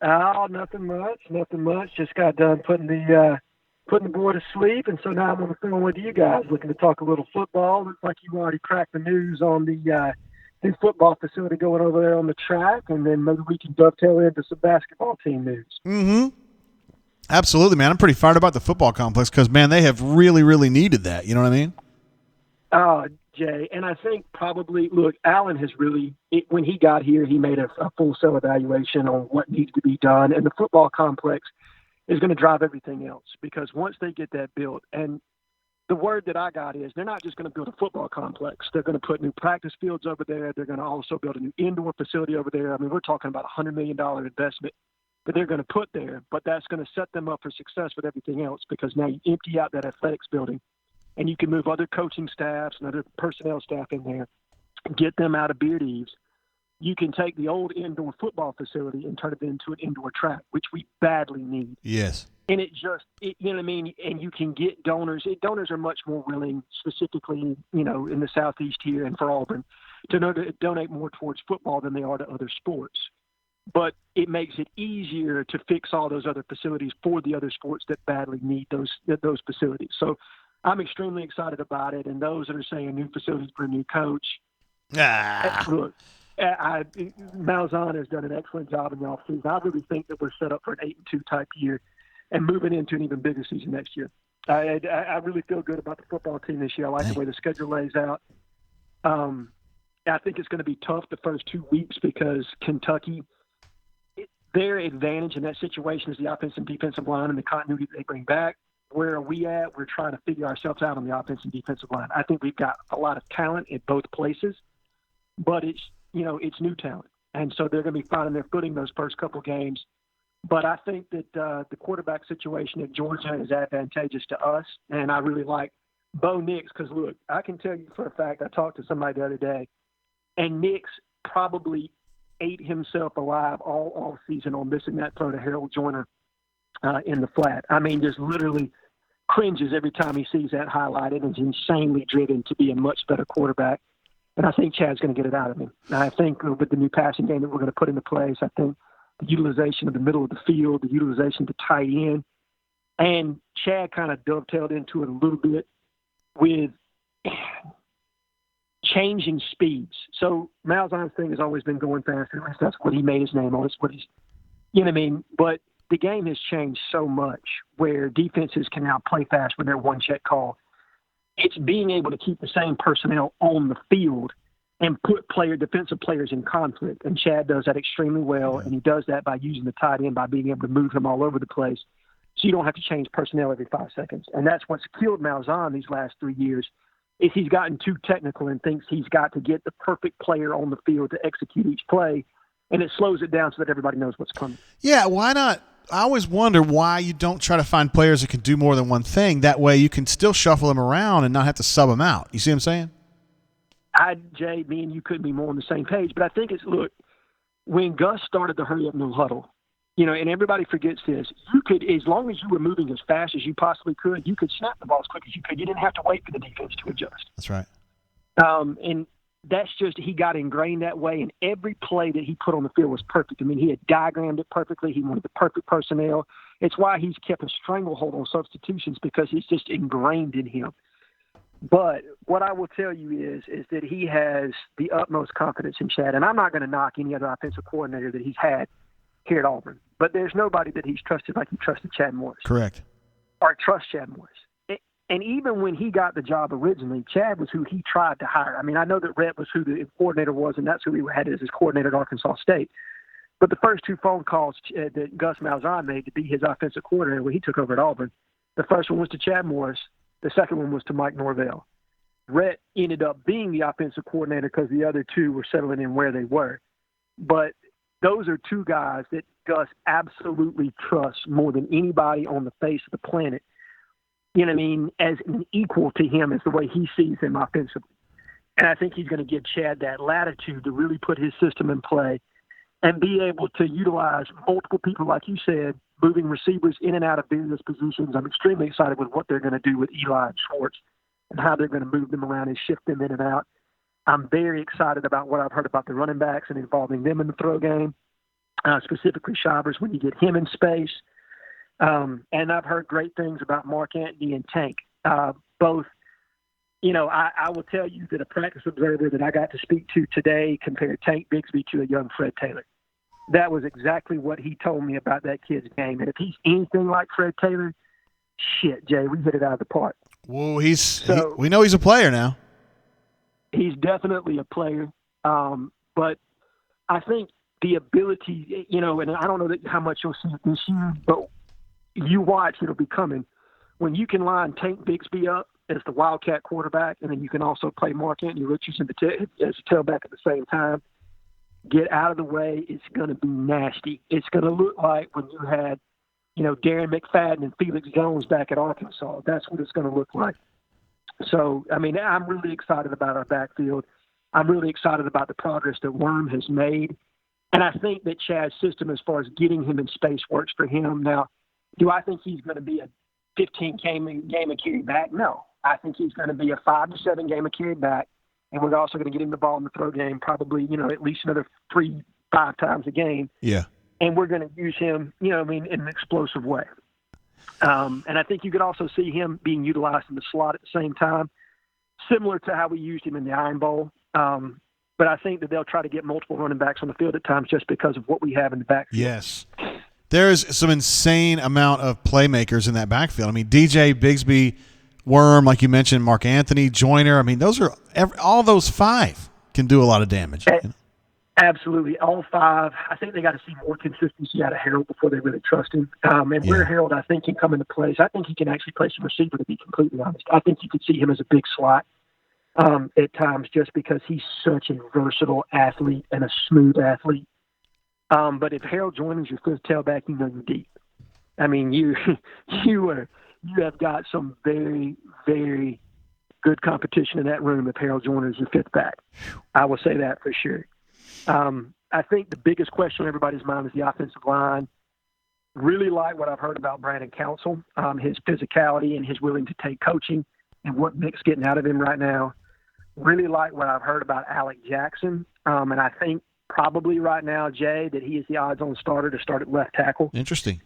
Oh, nothing much. Just got done putting the boy to sleep, and so now I'm on the phone with you guys, looking to talk a little football. Looks like you already cracked the news on the new football facility going over there on the track, and then maybe we can dovetail into some basketball team news. Mm-hmm. Absolutely, man. I'm pretty fired about the football complex because, man, they have really, really needed that. You know what I mean? Oh, Jay, and I think probably, look, Allen has really, when he got here, he made a full-scale evaluation on what needs to be done, and the football complex is going to drive everything else because once they get that built, and the word that I got is they're not just going to build a football complex. They're going to put new practice fields over there. They're going to also build a new indoor facility over there. I mean, we're talking about a $100 million investment that they're going to put there, but that's going to set them up for success with everything else because now you empty out that athletics building and you can move other coaching staffs and other personnel staff in there, get them out of Beard Eves. You can take the old indoor football facility and turn it into an indoor track, which we badly need. Yes. And you know what I mean? And you can get donors. Donors are much more willing, specifically, in the Southeast here and for Auburn, to donate more towards football than they are to other sports. But it makes it easier to fix all those other facilities for the other sports that badly need those facilities. So I'm extremely excited about it. And those that are saying new facilities for a new coach, look, Malzahn has done an excellent job in the offseason. I really think that we're set up for an 8-2 type year and moving into an even bigger season next year. I really feel good about the football team this year. I like the way the schedule lays out. I think it's going to be tough the first 2 weeks because Kentucky, their advantage in that situation is the offensive and defensive line and the continuity they bring back. Where are we at? We're trying to figure ourselves out on the offensive and defensive line. I think we've got a lot of talent at both places, but it's new talent. And so they're going to be finding their footing those first couple games. But I think that the quarterback situation at Georgia is advantageous to us, and I really like Bo Nix because, look, I can tell you for a fact, I talked to somebody the other day, and Nix probably ate himself alive all season on missing that throw to Harold Joyner in the flat. I mean, just literally cringes every time he sees that highlighted and is insanely driven to be a much better quarterback. And I think Chad's going to get it out of him. And I think with the new passing game that we're going to put into place, I think the utilization of the middle of the field, the utilization of the tight end, and Chad kind of dovetailed into it a little bit with changing speeds. So Malzahn's thing has always been going faster. At least that's what he made his name on. It's what he's, you know what I mean? But the game has changed so much where defenses can now play fast with their one-check call. It's being able to keep the same personnel on the field and put defensive players in conflict. And Chad does that extremely well, and he does that by using the tight end, by being able to move him all over the place. So you don't have to change personnel every 5 seconds. And that's what's killed Malzahn these last 3 years, is he's gotten too technical and thinks he's got to get the perfect player on the field to execute each play, and it slows it down so that everybody knows what's coming. Yeah, why not? I always wonder why you don't try to find players that can do more than one thing. That way you can still shuffle them around and not have to sub them out. You see what I'm saying? Jay, me and you couldn't be more on the same page. But I think look, when Gus started the hurry up no huddle, and everybody forgets this, you could, as long as you were moving as fast as you possibly could, you could snap the ball as quick as you could. You didn't have to wait for the defense to adjust. That's right. And that's just, he got ingrained that way, and every play that he put on the field was perfect. I mean, he had diagrammed it perfectly. He wanted the perfect personnel. It's why he's kept a stranglehold on substitutions, because it's just ingrained in him. But what I will tell you is that he has the utmost confidence in Chad, and I'm not going to knock any other offensive coordinator that he's had here at Auburn, but there's nobody that he's trusted like he trusted Chad Morris. Correct. Or trust Chad Morris. And even when he got the job originally, Chad was who he tried to hire. I mean, I know that Rhett was who the coordinator was, and that's who he had as his coordinator at Arkansas State. But the first 2 phone calls that Gus Malzahn made to be his offensive coordinator when he took over at Auburn, the first one was to Chad Morris. The second one was to Mike Norvell. Rhett ended up being the offensive coordinator because the other 2 were settling in where they were. But those are 2 guys that Gus absolutely trusts more than anybody on the face of the planet. You know what I mean? As an equal to him, is the way he sees him offensively. And I think he's going to give Chad that latitude to really put his system in play and be able to utilize multiple people, like you said, moving receivers in and out of various positions. I'm extremely excited with what they're going to do with Eli and Schwartz and how they're going to move them around and shift them in and out. I'm very excited about what I've heard about the running backs and involving them in the throw game, specifically Shivers when you get him in space. And I've heard great things about Mark Antony and Tank. Both, I will tell you that a practice observer that I got to speak to today compared Tank Bigsby to a young Fred Taylor. That was exactly what he told me about that kid's game. And if he's anything like Fred Taylor, shit, Jay, we hit it out of the park. Well, we know he's a player now. He's definitely a player. But I think the ability, and I don't know how much you'll see it this year, but you watch, it'll be coming. When you can line Tank Bigsby up as the Wildcat quarterback, and then you can also play Mark Antony Richardson as a tailback at the same time, get out of the way, it's going to be nasty. It's going to look like when you had, Darren McFadden and Felix Jones back at Arkansas. That's what it's going to look like. So, I mean, I'm really excited about our backfield. I'm really excited about the progress that Worm has made. And I think that Chad's system, as far as getting him in space, works for him. Now, do I think he's going to be a 15 game a carry back? No. I think he's going to be a 5 to 7 game a carry back, and we're also going to get him the ball in the throw game probably, at least another 3-5 times a game. Yeah. And we're going to use him, in an explosive way. And I think you could also see him being utilized in the slot at the same time, similar to how we used him in the Iron Bowl. But I think that they'll try to get multiple running backs on the field at times just because of what we have in the backfield. Yes. There is some insane amount of playmakers in that backfield. I mean, DJ, Bigsby, Worm, like you mentioned, Mark Antony, Joyner. I mean, all those 5 can do a lot of damage. Absolutely. All five. I think they got to see more consistency out of Harold before they really trust him. And where Harold, I think, can come into place, I think he can actually play some receiver, to be completely honest. I think you could see him as a big slot at times just because he's such a versatile athlete and a smooth athlete. But if Harold Joyner's your fifth tailback, you know you're deep. I mean, you have got some very, very good competition in that room if Harold Joyner's your fifth back. I will say that for sure. I think the biggest question on everybody's mind is the offensive line. Really like what I've heard about Brandon Council, his physicality and his willing to take coaching and what Nick's getting out of him right now. Really like what I've heard about Alec Jackson. And I think probably right now, Jay, that he is the odds-on starter to start at left tackle. Interesting.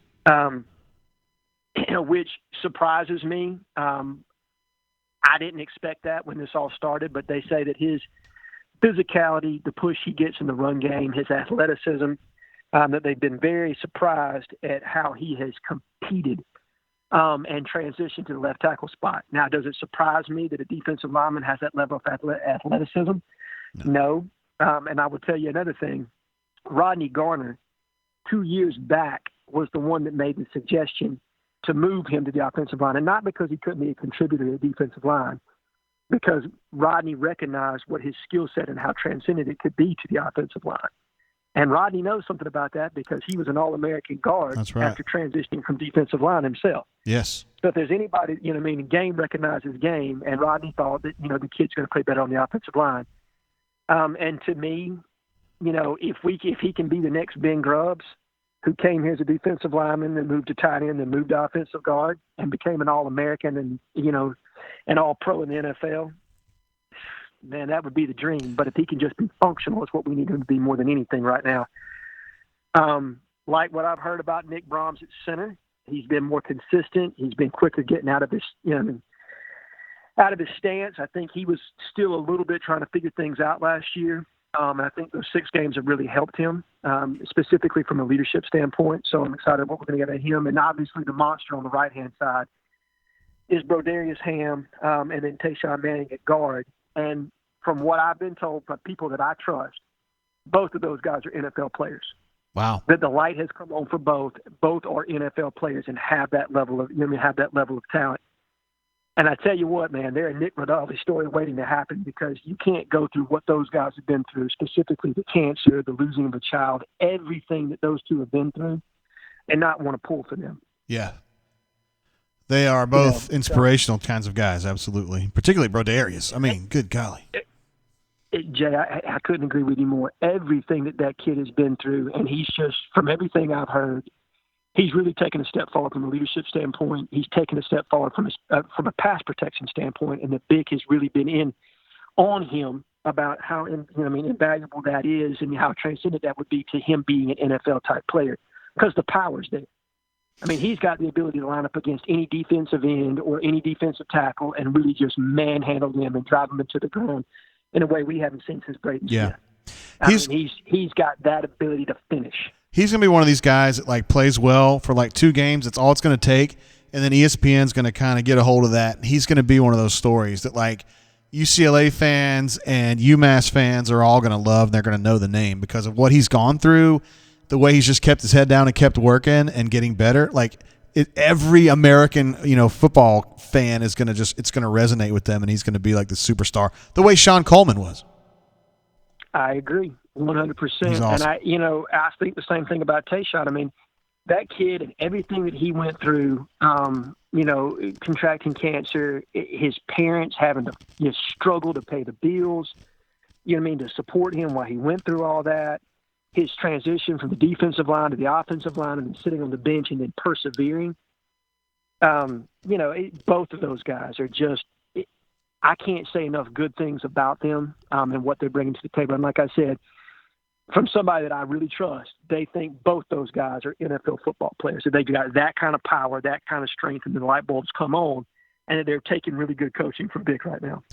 Which surprises me. I didn't expect that when this all started, but they say that his physicality, the push he gets in the run game, his athleticism, that they've been very surprised at how he has competed and transitioned to the left tackle spot. Now, does it surprise me that a defensive lineman has that level of athleticism? No. And I will tell you another thing. Rodney Garner, 2 years back, was the one that made the suggestion to move him to the offensive line, and not because he couldn't be a contributor to the defensive line, because Rodney recognized what his skill set and how transcendent it could be to the offensive line. And Rodney knows something about that because he was an All-American guard after transitioning from defensive line himself. Yes. So if there's anybody, game recognizes game, and Rodney thought that, the kid's going to play better on the offensive line. And to me, if he can be the next Ben Grubbs, who came here as a defensive lineman and moved to tight end and moved to offensive guard and became an All-American and, an All-Pro in the NFL, man, that would be the dream. But if he can just be functional, it's what we need him to be more than anything right now. Like what I've heard about Nick Brahms at center, he's been more consistent. He's been quicker getting out of his, out of his stance. I think he was still a little bit trying to figure things out last year. And I think those 6 games have really helped him, specifically from a leadership standpoint. So I'm excited what we're going to get at him. And obviously the monster on the right-hand side is Brodarius Ham, and then Tayshaun Manning at guard. And from what I've been told by people that I trust, both of those guys are NFL players. Wow. That the light has come on for both. Both are NFL players and have that level of, talent. And I tell you what, man, they're a Nick Rodolphe story waiting to happen, because you can't go through what those guys have been through, specifically the cancer, the losing of a child, everything that those two have been through, and not want to pull for them. Yeah. They are both inspirational kinds of guys, absolutely. Particularly Brodarius. I mean, good golly. Jay, I couldn't agree with you more. Everything that kid has been through, and he's just, from everything I've heard, he's really taken a step forward from a leadership standpoint. He's taken a step forward from a pass protection standpoint, and the big has really been on him about how invaluable that is and how transcendent that would be to him being an NFL-type player, because the power's there. I mean, he's got the ability to line up against any defensive end or any defensive tackle and really just manhandle them and drive them into the ground in a way we haven't seen since Braden Smith. He's got that ability to finish. He's going to be one of these guys that plays well for 2 games. That's all it's going to take. And then ESPN's going to kind of get a hold of that. He's going to be one of those stories that UCLA fans and UMass fans are all going to love, and they're going to know the name because of what he's gone through, the way he's just kept his head down and kept working and getting better. Every American, football fan is going to it's going to resonate with them, and he's going to be like the superstar, the way Sean Coleman was. I agree 100%. He's awesome. And I think the same thing about Tayshaun. I mean, that kid and everything that he went through, contracting cancer, his parents having to struggle to pay the bills, to support him while he went through all that, his transition from the defensive line to the offensive line and then sitting on the bench and then persevering. Both of those guys are just, I can't say enough good things about them and what they're bringing to the table. And like I said, from somebody that I really trust, they think both those guys are NFL football players. So they've got that kind of power, that kind of strength, and the light bulbs come on, and they're taking really good coaching from Vic right now.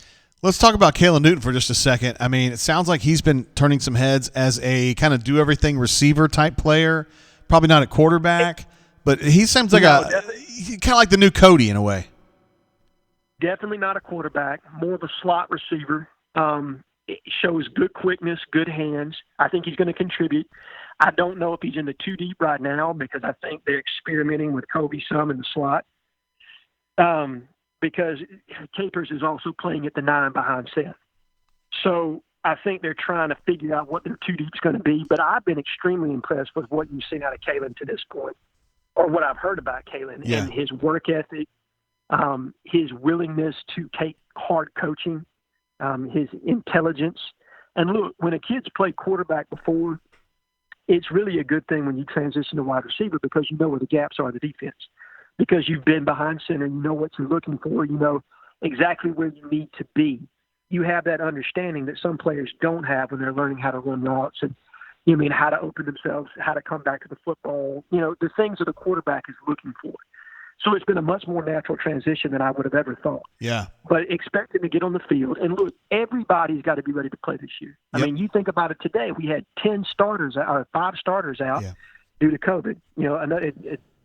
Let's talk about Kalen Newton for just a second. I mean, it sounds like he's been turning some heads as a kind of do-everything receiver-type player, probably not a quarterback, but he seems like kind of like the new Cody in a way. Definitely not a quarterback, more of a slot receiver. it shows good quickness, good hands. I think he's going to contribute. I don't know if he's in the 2 deep right now because I think they're experimenting with Kobe some in the slot. Because Capers is also playing at the 9 behind Seth. So I think they're trying to figure out what their 2 deep is going to be. But I've been extremely impressed with what you've seen out of Kalen to this point, or what I've heard about Kalen and his work ethic, his willingness to take hard coaching, his intelligence. And look, when a kid's played quarterback before, it's really a good thing when you transition to wide receiver because you know where the gaps are in the defense. Because you've been behind center, you know what you're looking for, you know exactly where you need to be. You have that understanding that some players don't have when they're learning how to run routes and how to open themselves, how to come back to the football, the things that a quarterback is looking for. So it's been a much more natural transition than I would have ever thought. Yeah. But expect him to get on the field. And look, everybody's got to be ready to play this year. I mean, you think about it today. We had 5 starters out due to COVID. Another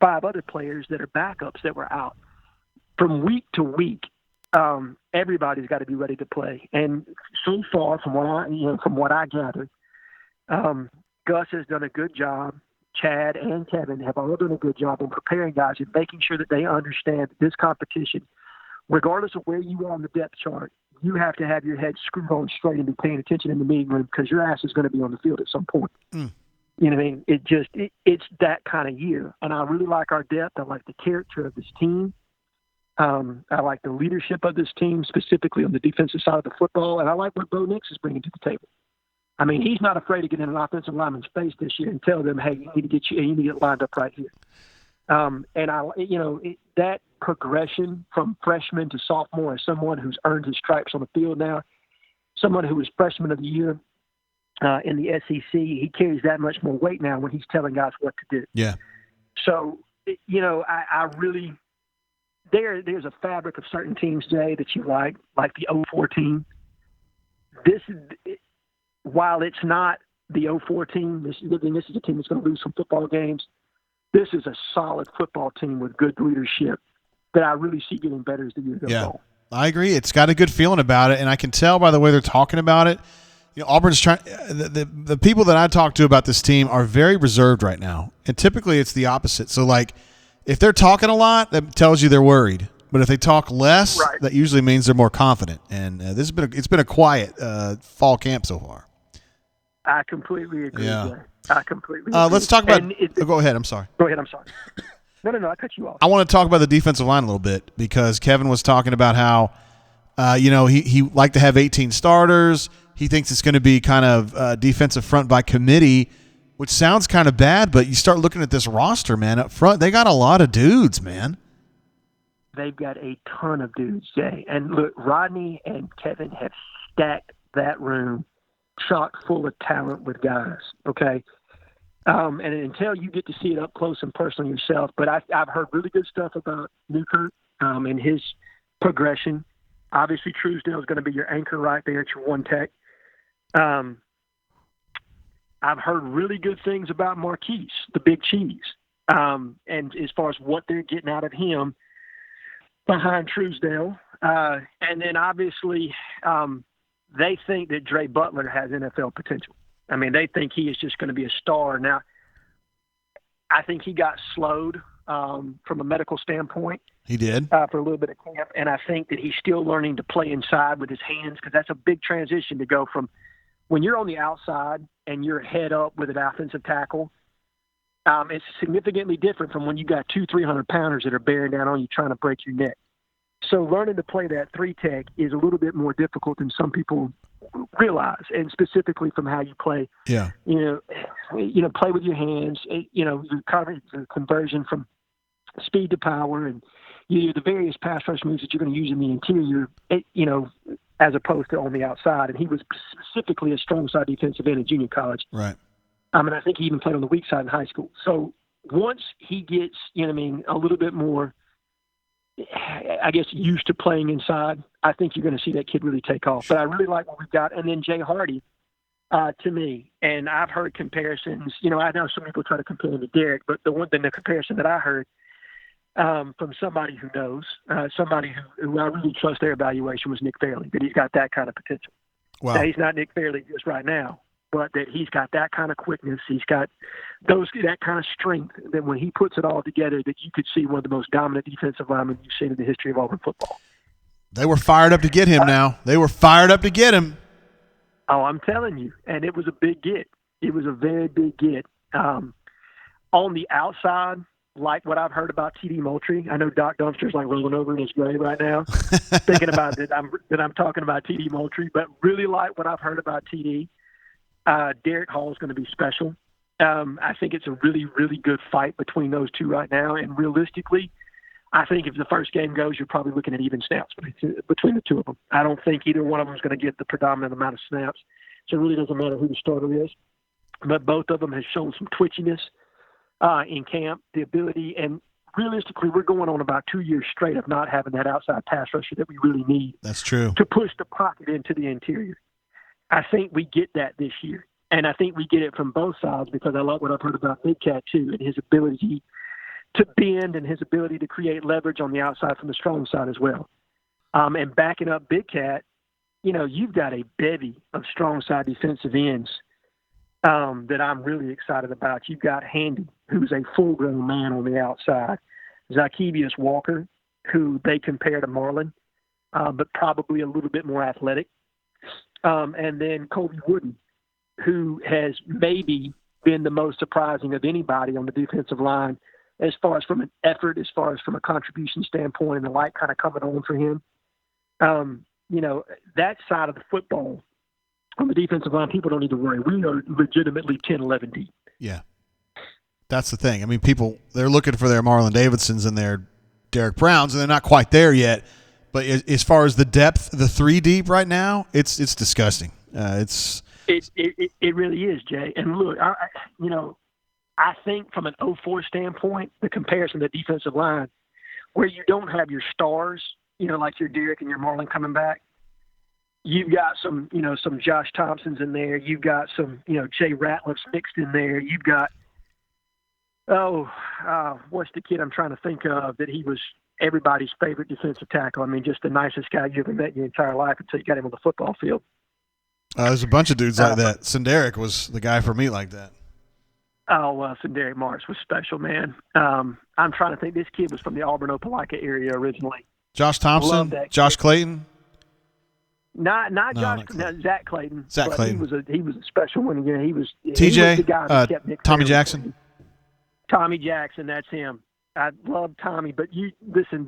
5 other players that are backups that were out. From week to week, everybody's got to be ready to play. And so far, from what I gathered, Gus has done a good job. Chad and Kevin have all done a good job in preparing guys and making sure that they understand this competition, regardless of where you are on the depth chart, you have to have your head screwed on straight and be paying attention in the meeting room because your ass is going to be on the field at some point. You know what I mean? It's that kind of year. And I really like our depth. I like the character of this team. I like the leadership of this team, specifically on the defensive side of the football. And I like what Bo Nix is bringing to the table. I mean, he's not afraid to get in an offensive lineman's face this year and tell them, "Hey, you need to get lined up right here." That progression from freshman to sophomore as someone who's earned his stripes on the field now, someone who was freshman of the year in the SEC, he carries that much more weight now when he's telling guys what to do. Yeah. So, I really there's a fabric of certain teams, Jay, that you like the 04 team. While it's not the 04 team, this is a team that's going to lose some football games. This is a solid football team with good leadership that I really see getting better as the year goes on. I agree. It's got a good feeling about it, and I can tell by the way they're talking about it. Auburn's trying. The people that I talk to about this team are very reserved right now, and typically it's the opposite. So, if they're talking a lot, that tells you they're worried. But if they talk less, that usually means they're more confident. And it's been a quiet fall camp so far. I completely agree. Yeah. I completely agree. Let's talk about go ahead. I'm sorry. Go ahead. I'm sorry. No, I cut you off. I want to talk about the defensive line a little bit because Kevin was talking about how, he liked to have 18 starters. He thinks it's going to be kind of defensive front by committee, which sounds kind of bad, but you start looking at this roster, man, up front, they got a lot of dudes, man. They've got a ton of dudes, Jay. And look, Rodney and Kevin have stacked that room chock full of talent with guys, okay? And until you get to see it up close and personal yourself, but I've heard really good stuff about Newkirk and his progression. Obviously, Truesdale is going to be your anchor right there at your one tech. I've heard really good things about Marquise, the big cheese, and as far as what they're getting out of him behind Truesdale. And then obviously they think that Dre Butler has NFL potential. I mean, they think he is just going to be a star. Now, I think he got slowed from a medical standpoint. He did. For a little bit of camp. And I think that he's still learning to play inside with his hands because that's a big transition to go from when you're on the outside and you're head up with an offensive tackle. It's significantly different from when you got 200-300 pounders that are bearing down on you trying to break your neck. So learning to play that 3-tech is a little bit more difficult than some people realize, and specifically from how you play. Yeah. Play with your hands. Your conversion from speed to power, and the various pass rush moves that you're going to use in the interior. As opposed to on the outside. And he was specifically a strong side defensive end in junior college. Right. And I think he even played on the weak side in high school. So once he gets, a little bit more, I guess, used to playing inside, I think you're going to see that kid really take off. But I really like what we've got. And then Jay Hardy, to me, and I've heard comparisons. I know some people try to compare him to Derek, but the comparison that I heard from somebody who knows, somebody who I really trust their evaluation was Nick Fairley, that he's got that kind of potential. Wow. Now, he's not Nick Fairley just right now, but that he's got that kind of quickness. He's got that kind of strength that when he puts it all together, that you could see one of the most dominant defensive linemen you've seen in the history of Auburn football. They were fired up to get him now. They were fired up to get him. Oh, I'm telling you. And it was a big get. It was a very big get. On the outside, like what I've heard about T.D. Moultrie, I know Doc Dumpster's like rolling over in his grave right now, thinking about that I'm talking about T.D. Moultrie, but really like what I've heard about T.D. Derek Hall is going to be special. I think it's a really, really good fight between those two right now. And realistically, I think if the first game goes, you're probably looking at even snaps between the two of them. I don't think either one of them is going to get the predominant amount of snaps. So it really doesn't matter who the starter is. But both of them have shown some twitchiness in camp, the ability. And realistically, we're going on about 2 years straight of not having that outside pass rusher that we really need. That's true. To push the pocket into the interior. I think we get that this year. And I think we get it from both sides because I love what I've heard about Big Cat, too, and his ability to bend and his ability to create leverage on the outside from the strong side as well. And backing up Big Cat, you've got a bevy of strong side defensive ends that I'm really excited about. You've got Handy, who's a full-grown man on the outside. Zykevius Walker, who they compare to Marlon, but probably a little bit more athletic. And then Kobe Wooden, who has maybe been the most surprising of anybody on the defensive line as far as from an effort, as far as from a contribution standpoint, and the light kind of coming on for him. That side of the football on the defensive line, people don't need to worry. We are legitimately 10, 11 deep. Yeah. That's the thing. I mean, they're looking for their Marlon Davidsons and their Derek Browns, and they're not quite there yet. But as far as the depth, the 3 deep right now, it's disgusting. It really is, Jay. And look, I think from an 0-4 standpoint, the comparison to the defensive line, where you don't have your stars, like your Derek and your Marlon coming back, you've got some Josh Thompsons in there. You've got some, Jay Ratliffs mixed in there. You've got, what's the kid I'm trying to think of that he was everybody's favorite defensive tackle? I mean, just the nicest guy you ever met in your entire life until you got him on the football field. There's a bunch of dudes like that. Senderic was the guy for me like that. Senderic Marks was special, man. I'm trying to think. This kid was from the Auburn, Opelika area originally. Josh Thompson? Josh Clayton? Not Josh. Zach Clayton. Zach Clayton. He was a special one. Yeah, he was TJ. the guy that kept Nick Tommy Fairley Jackson. playing. Tommy Jackson. That's him. I love Tommy, but you listen.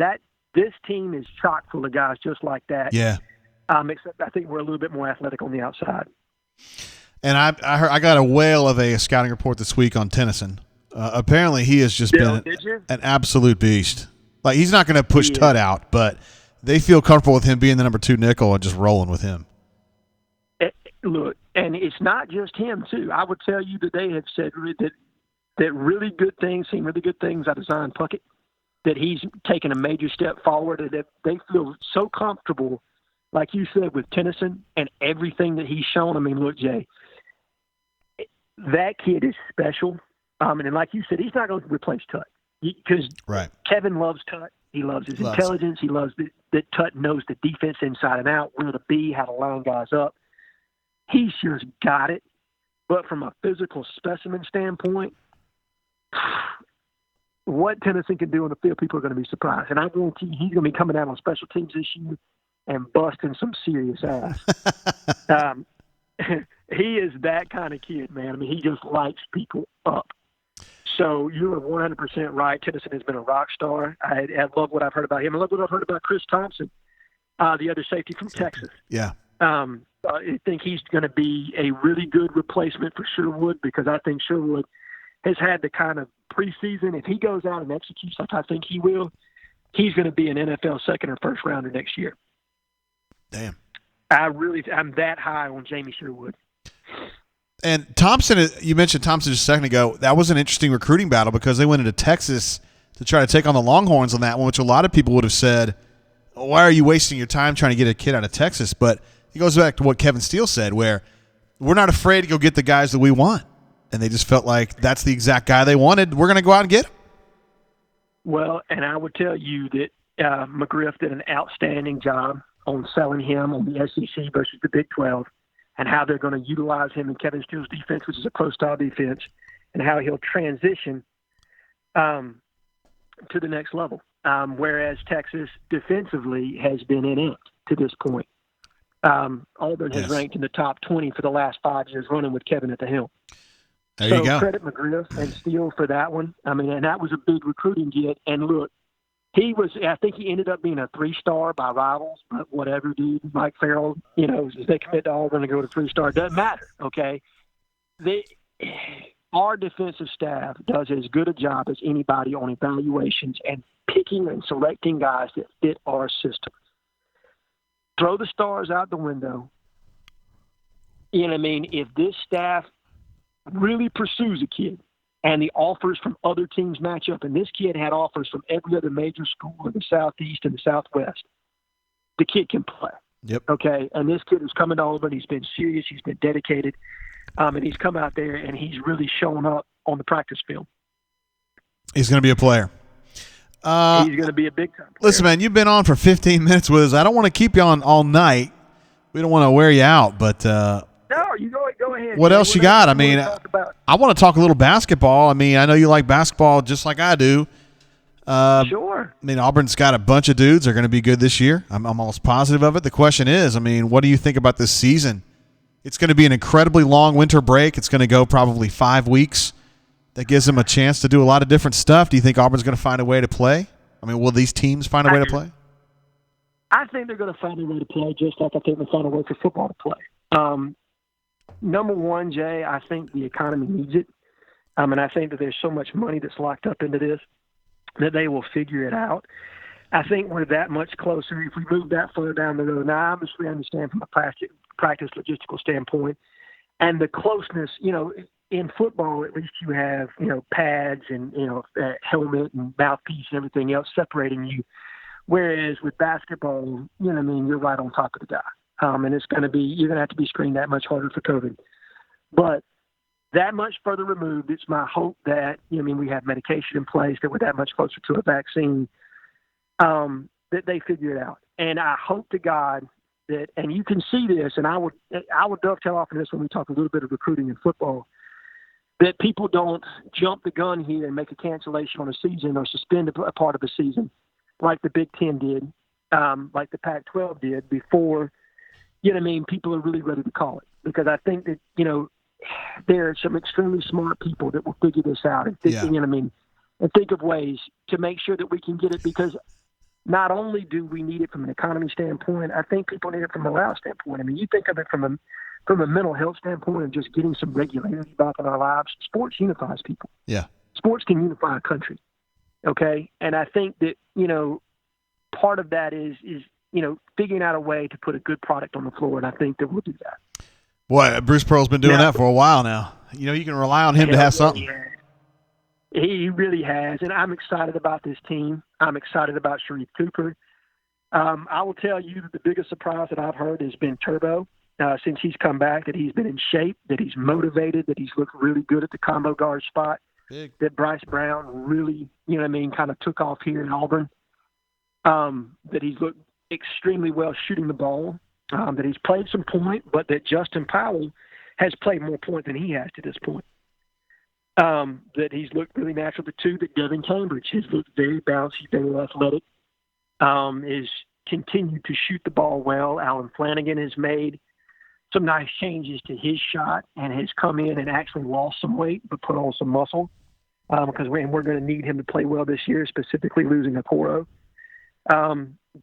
This team is chock full of guys just like that. Yeah. Except I think we're a little bit more athletic on the outside. And I heard I got a whale of a scouting report this week on Tennyson. Apparently, he has just been an absolute beast. Like, he's not going to push Tut out, but they feel comfortable with him being the number 2 nickel and just rolling with him. Look, and it's not just him, too. I would tell you that they have said that really good things, seen really good things out of Zion Puckett, that he's taken a major step forward, and that they feel so comfortable, like you said, with Tennyson and everything that he's shown. I mean, look, Jay, that kid is special. And like you said, he's not going to replace Tut because Kevin loves Tut. He loves his intelligence. He loves that Tut knows the defense inside and out, where to be, how to line guys up. He's just got it. But from a physical specimen standpoint, what Tennyson can do on the field, people are going to be surprised. And I guarantee you he's going to be coming out on special teams this year and busting some serious ass. He is that kind of kid, man. I mean, he just lights people up. So you're 100% right. Tennyson has been a rock star. I love what I've heard about him. I love what I've heard about Chris Thompson, the other safety from Texas. Yeah. I think he's going to be a really good replacement for Sherwood because I think Sherwood has had the kind of preseason. If he goes out and executes like I think he will, he's going to be an NFL second or first rounder next year. Damn. I'm that high on Jamie Sherwood. And Thompson, you mentioned Thompson just a second ago. That was an interesting recruiting battle because they went into Texas to try to take on the Longhorns on that one, which a lot of people would have said, why are you wasting your time trying to get a kid out of Texas? But it goes back to what Kevin Steele said, where we're not afraid to go get the guys that we want. And they just felt like that's the exact guy they wanted. We're going to go out and get him. Well, and I would tell you that McGriff did an outstanding job on selling him on the SEC versus the Big 12. and how they're going to utilize him in Kevin Steele's defense, which is a pro-style defense, and how he'll transition to the next level. Whereas Texas defensively has been inept to this point. Auburn has ranked in the top 20 for the last 5 years running with Kevin at the helm. There you go. Credit McGriff and Steele for that one. I mean, and that was a big recruiting get. And look, I think he ended up being a 3-star by Rivals, but whatever, dude. Mike Farrell, as they commit to Auburn to go to 3-star, it doesn't matter, okay? Our defensive staff does as good a job as anybody on evaluations and picking and selecting guys that fit our system. Throw the stars out the window. You know what I mean? If this staff really pursues a kid and the offers from other teams match up, and this kid had offers from every other major school in the Southeast and the Southwest, the kid can play. Yep. Okay, and this kid is coming to Auburn. He's been serious. He's been dedicated. And he's come out there, and he's really shown up on the practice field. He's going to be a player. He's going to be a big-time player. Listen, man, you've been on for 15 minutes with us. I don't want to keep you on all night. We don't want to wear you out, but no, you go ahead. What else you got? I mean, I want to talk a little basketball. I mean, I know you like basketball just like I do. Sure. I mean, Auburn's got a bunch of dudes that are going to be good this year. I'm almost positive of it. The question is, I mean, what do you think about this season? It's going to be an incredibly long winter break. It's going to go probably 5 weeks. That gives them a chance to do a lot of different stuff. Do you think Auburn's going to find a way to play? I mean, will these teams find a way to play? I think they're going to find a way to play, just like I think they'll find a way for football to play. Number one, Jay, I think the economy needs it. And I think that there's so much money that's locked up into this that they will figure it out. I think we're that much closer if we move that further down the road. Now, obviously, I understand from a practice logistical standpoint and the closeness, in football, at least you have, pads and, helmet and mouthpiece and everything else separating you. Whereas with basketball, you're right on top of the guy. And it's going to be, you're going to have to be screened that much harder for COVID. But that much further removed, it's my hope that, we have medication in place, that we're that much closer to a vaccine, that they figure it out. And I hope to God that, and you can see this, and I would dovetail off of this when we talk a little bit of recruiting in football, that people don't jump the gun here and make a cancellation on a season or suspend a part of a season like the Big Ten did, like the Pac-12 did before, people are really ready to call it. Because I think that, there are some extremely smart people that will figure this out and think of ways to make sure that we can get it, because not only do we need it from an economy standpoint, I think people need it from a morale standpoint. I mean, you think of it from a mental health standpoint and just getting some regularity back in our lives. Sports unifies people. Yeah. Sports can unify a country. Okay. And I think that, part of that is figuring out a way to put a good product on the floor. And I think that we'll do that. Boy, Bruce Pearl's been doing that for a while now. You can rely on him to have something. He really has, and I'm excited about this team. I'm excited about Sharif Cooper. I will tell you that the biggest surprise that I've heard has been Turbo. Since he's come back, that he's been in shape, that he's motivated, that he's looked really good at the combo guard spot, that Bryce Brown really, kind of took off here in Auburn, that he's looked extremely well shooting the ball, that he's played some point, but that Justin Powell has played more point than he has to this point. That he's looked really natural to two, that Devin Cambridge has looked very bouncy, very athletic, is continued to shoot the ball well. Alan Flanagan has made some nice changes to his shot and has come in and actually lost some weight but put on some muscle, because we're going to need him to play well this year, specifically losing a Okoro.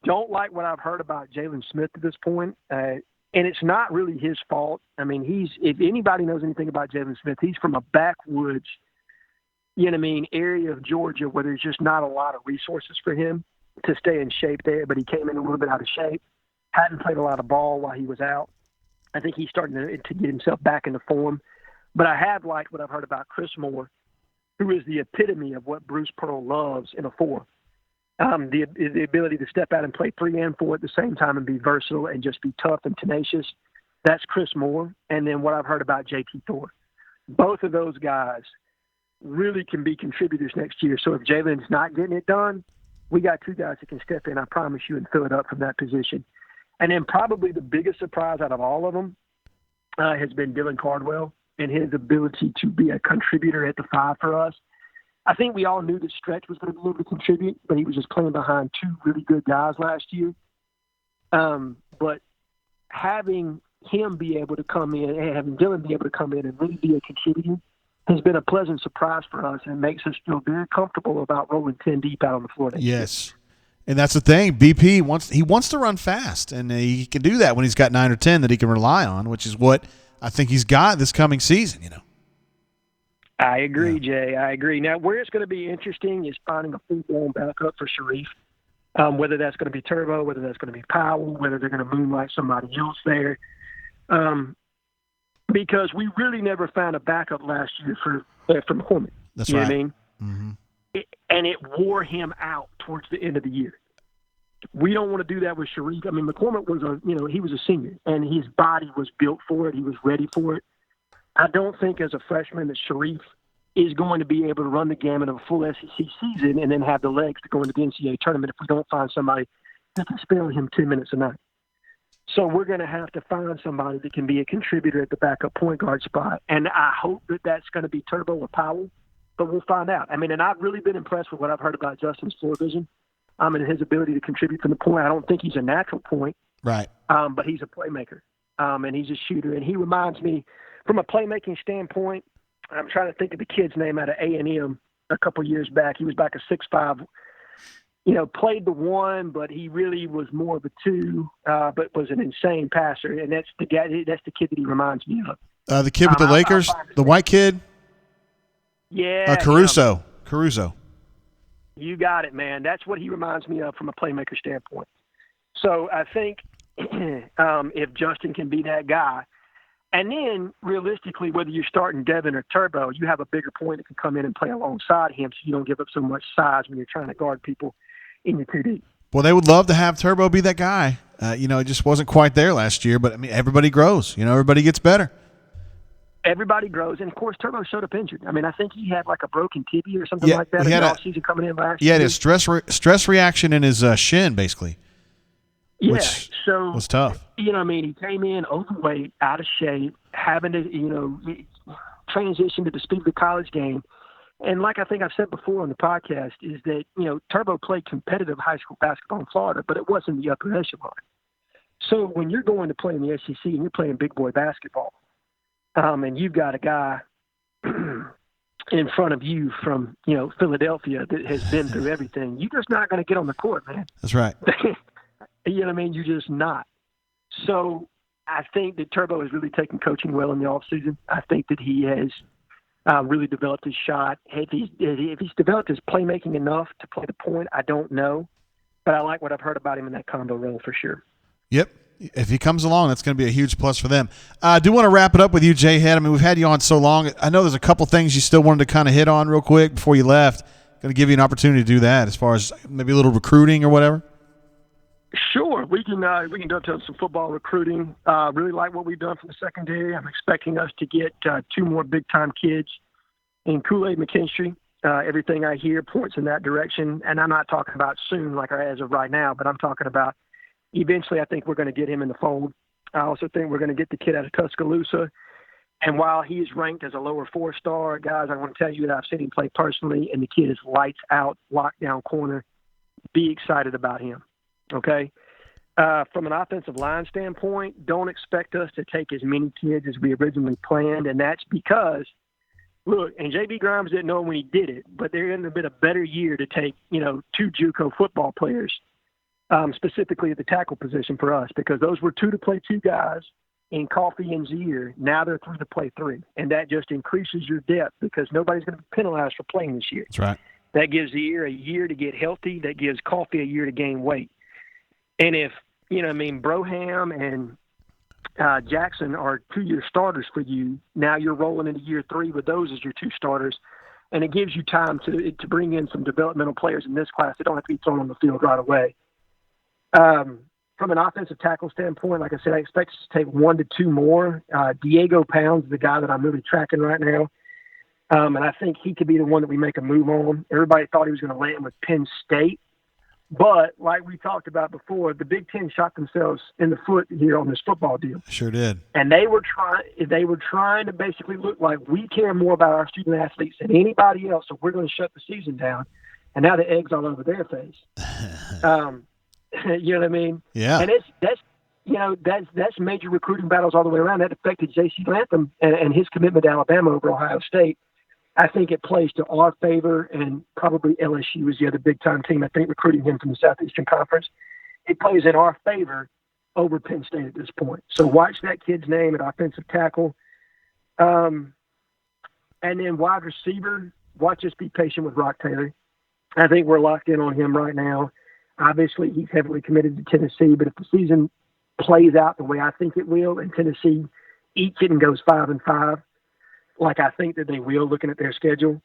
Don't like what I've heard about Jalen Smith at this point, and it's not really his fault. I mean, if anybody knows anything about Jalen Smith, he's from a backwoods, area of Georgia where there's just not a lot of resources for him to stay in shape there, but he came in a little bit out of shape, hadn't played a lot of ball while he was out. I think he's starting to get himself back into form. But I have liked what I've heard about Chris Moore, who is the epitome of what Bruce Pearl loves in a four. The ability to step out and play 3 and 4 at the same time and be versatile and just be tough and tenacious. That's Chris Moore. And then what I've heard about JT Thor. Both of those guys really can be contributors next year. So if Jalen's not getting it done, we got 2 guys that can step in, I promise you, and fill it up from that position. And then probably the biggest surprise out of all of them has been Dylan Cardwell and his ability to be a contributor at the 5 for us. I think we all knew that Stretch was going to be able to contribute, but he was just playing behind 2 really good guys last year. But having him be able to come in and having Dylan be able to come in and really be a contributor has been a pleasant surprise for us, and makes us feel very comfortable about rolling 10 deep out on the floor next year. Yes. And that's the thing. BP wants to run fast, and he can do that when he's got 9 or 10 that he can rely on, which is what I think he's got this coming season, I agree, Jay. I agree. Now, where it's going to be interesting is finding a full-blown backup for Sharif, whether that's going to be Turbo, whether that's going to be Powell, whether they're going to moonlight somebody else there. Because we really never found a backup last year for McCormick. That's you right. Know what I mean? Mm-hmm. And it wore him out towards the end of the year. We don't want to do that with Sharif. I mean, McCormick was he was a senior, and his body was built for it. He was ready for it. I don't think as a freshman that Sharif is going to be able to run the gamut of a full SEC season and then have the legs to go into the NCAA tournament if we don't find somebody that can spare him 10 minutes a night. So we're going to have to find somebody that can be a contributor at the backup point guard spot. And I hope that that's going to be Turbo or Powell, but we'll find out. I mean, and I've really been impressed with what I've heard about Justin's floor vision. And his ability to contribute from the point. I don't think he's a natural point. Right. But he's a playmaker. And he's a shooter. And he reminds me, from a playmaking standpoint, I'm trying to think of the kid's name out of A&M a couple years back. He was back a 6'5", played the 1, but he really was more of a 2, but was an insane passer. And that's the guy. That's the kid that he reminds me of. The kid with the Lakers, the white kid? Yeah. Caruso. You got it, man. That's what he reminds me of from a playmaker standpoint. So I think if Justin can be that guy, and then realistically, whether you're starting Devin or Turbo, you have a bigger point that can come in and play alongside him so you don't give up so much size when you're trying to guard people in your 2D. Well, they would love to have Turbo be that guy. It just wasn't quite there last year, but, I mean, everybody grows. Everybody gets better. Everybody grows, and of course, Turbo showed up injured. I mean, I think he had like a broken tibia or something like that in the offseason coming in last year. He had a stress reaction in his shin, basically. Yeah, which so was tough. He came in overweight, out of shape, having to, transition to the speed of the college game. And like I think I've said before on the podcast, is that, Turbo played competitive high school basketball in Florida, but it wasn't the upper echelon. So when you're going to play in the SEC and you're playing big boy basketball, and you've got a guy in front of you from, Philadelphia that has been through everything, you're just not going to get on the court, man. That's right. You know what I mean? You're just not. So I think that Turbo has really taken coaching well in the offseason. I think that he has really developed his shot. If he's developed his playmaking enough to play the point, I don't know. But I like what I've heard about him in that combo role for sure. Yep. If he comes along, that's going to be a huge plus for them. I do want to wrap it up with you, Jay Head. I mean, we've had you on so long. I know there's a couple things you still wanted to kind of hit on real quick before you left. Going to give you an opportunity to do that as far as maybe a little recruiting or whatever. Sure. We can dovetail some football recruiting. Really like what we've done from the secondary. I'm expecting us to get 2 more big-time kids in Kool-Aid McKinstry. Everything I hear points in that direction. And I'm not talking about soon like as of right now, but I'm talking about eventually I think we're going to get him in the fold. I also think we're going to get the kid out of Tuscaloosa. And while he's ranked as a lower 4-star, guys, I want to tell you that I've seen him play personally, and the kid is lights out, lockdown corner. Be excited about him, okay? From an offensive line standpoint, don't expect us to take as many kids as we originally planned, and that's because, look, and J.B. Grimes didn't know when he did it, but there hadn't been a better year to take, 2 JUCO football players, specifically at the tackle position for us, because those were 2 to play 2 guys in Coffee and Zier. Now they're 3 to play 3, and that just increases your depth because nobody's going to be penalized for playing this year. That's right. That gives Zier a year to get healthy. That gives Coffee a year to gain weight. And if, Broham and Jackson are 2-year starters for you, now you're rolling into year 3 with those as your 2 starters, and it gives you time to bring in some developmental players in this class that don't have to be thrown on the field right away. From an offensive tackle standpoint, like I said, I expect us to take 1 to 2 more. Diego Pounds is the guy that I'm really tracking right now. And I think he could be the one that we make a move on. Everybody thought he was going to land with Penn State. But like we talked about before, the Big Ten shot themselves in the foot here on this football deal. Sure did. And they were trying to basically look like we care more about our student athletes than anybody else, so we're going to shut the season down. And now the egg's all over their face. You know what I mean? Yeah. And that's major recruiting battles all the way around. That affected J.C. Latham and his commitment to Alabama over Ohio State. I think it plays to our favor, and probably LSU is the other big-time team, I think, recruiting him from the Southeastern Conference. It plays in our favor over Penn State at this point. So watch that kid's name at offensive tackle. And then wide receiver, watch us be patient with Rock Taylor. I think we're locked in on him right now. Obviously, he's heavily committed to Tennessee, but if the season plays out the way I think it will, and Tennessee eats it and goes 5-5, like I think that they will, looking at their schedule,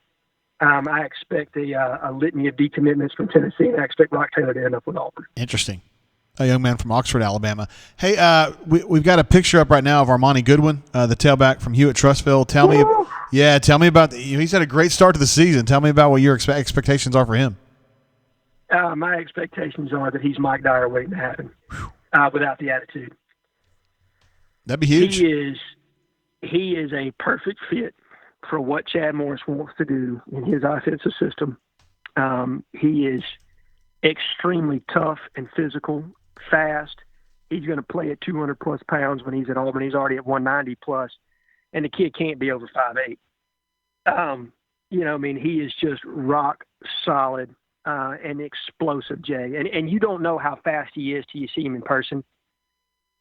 I expect a litany of decommitments from Tennessee, and I expect Rock Taylor to end up with Auburn. Interesting. A young man from Oxford, Alabama. Hey, we've got a picture up right now of Armani Goodwin, the tailback from Hewitt-Trussville. Tell me about he's had a great start to the season. Tell me about what your expectations are for him. My expectations are that he's Mike Dyer waiting to happen without the attitude. That'd be huge. He is a perfect fit for what Chad Morris wants to do in his offensive system. He is extremely tough and physical, fast. He's going to play at 200-plus pounds when he's at Auburn. He's already at 190-plus, and the kid can't be over 5'8". He is just rock solid and explosive, Jay. And you don't know how fast he is till you see him in person.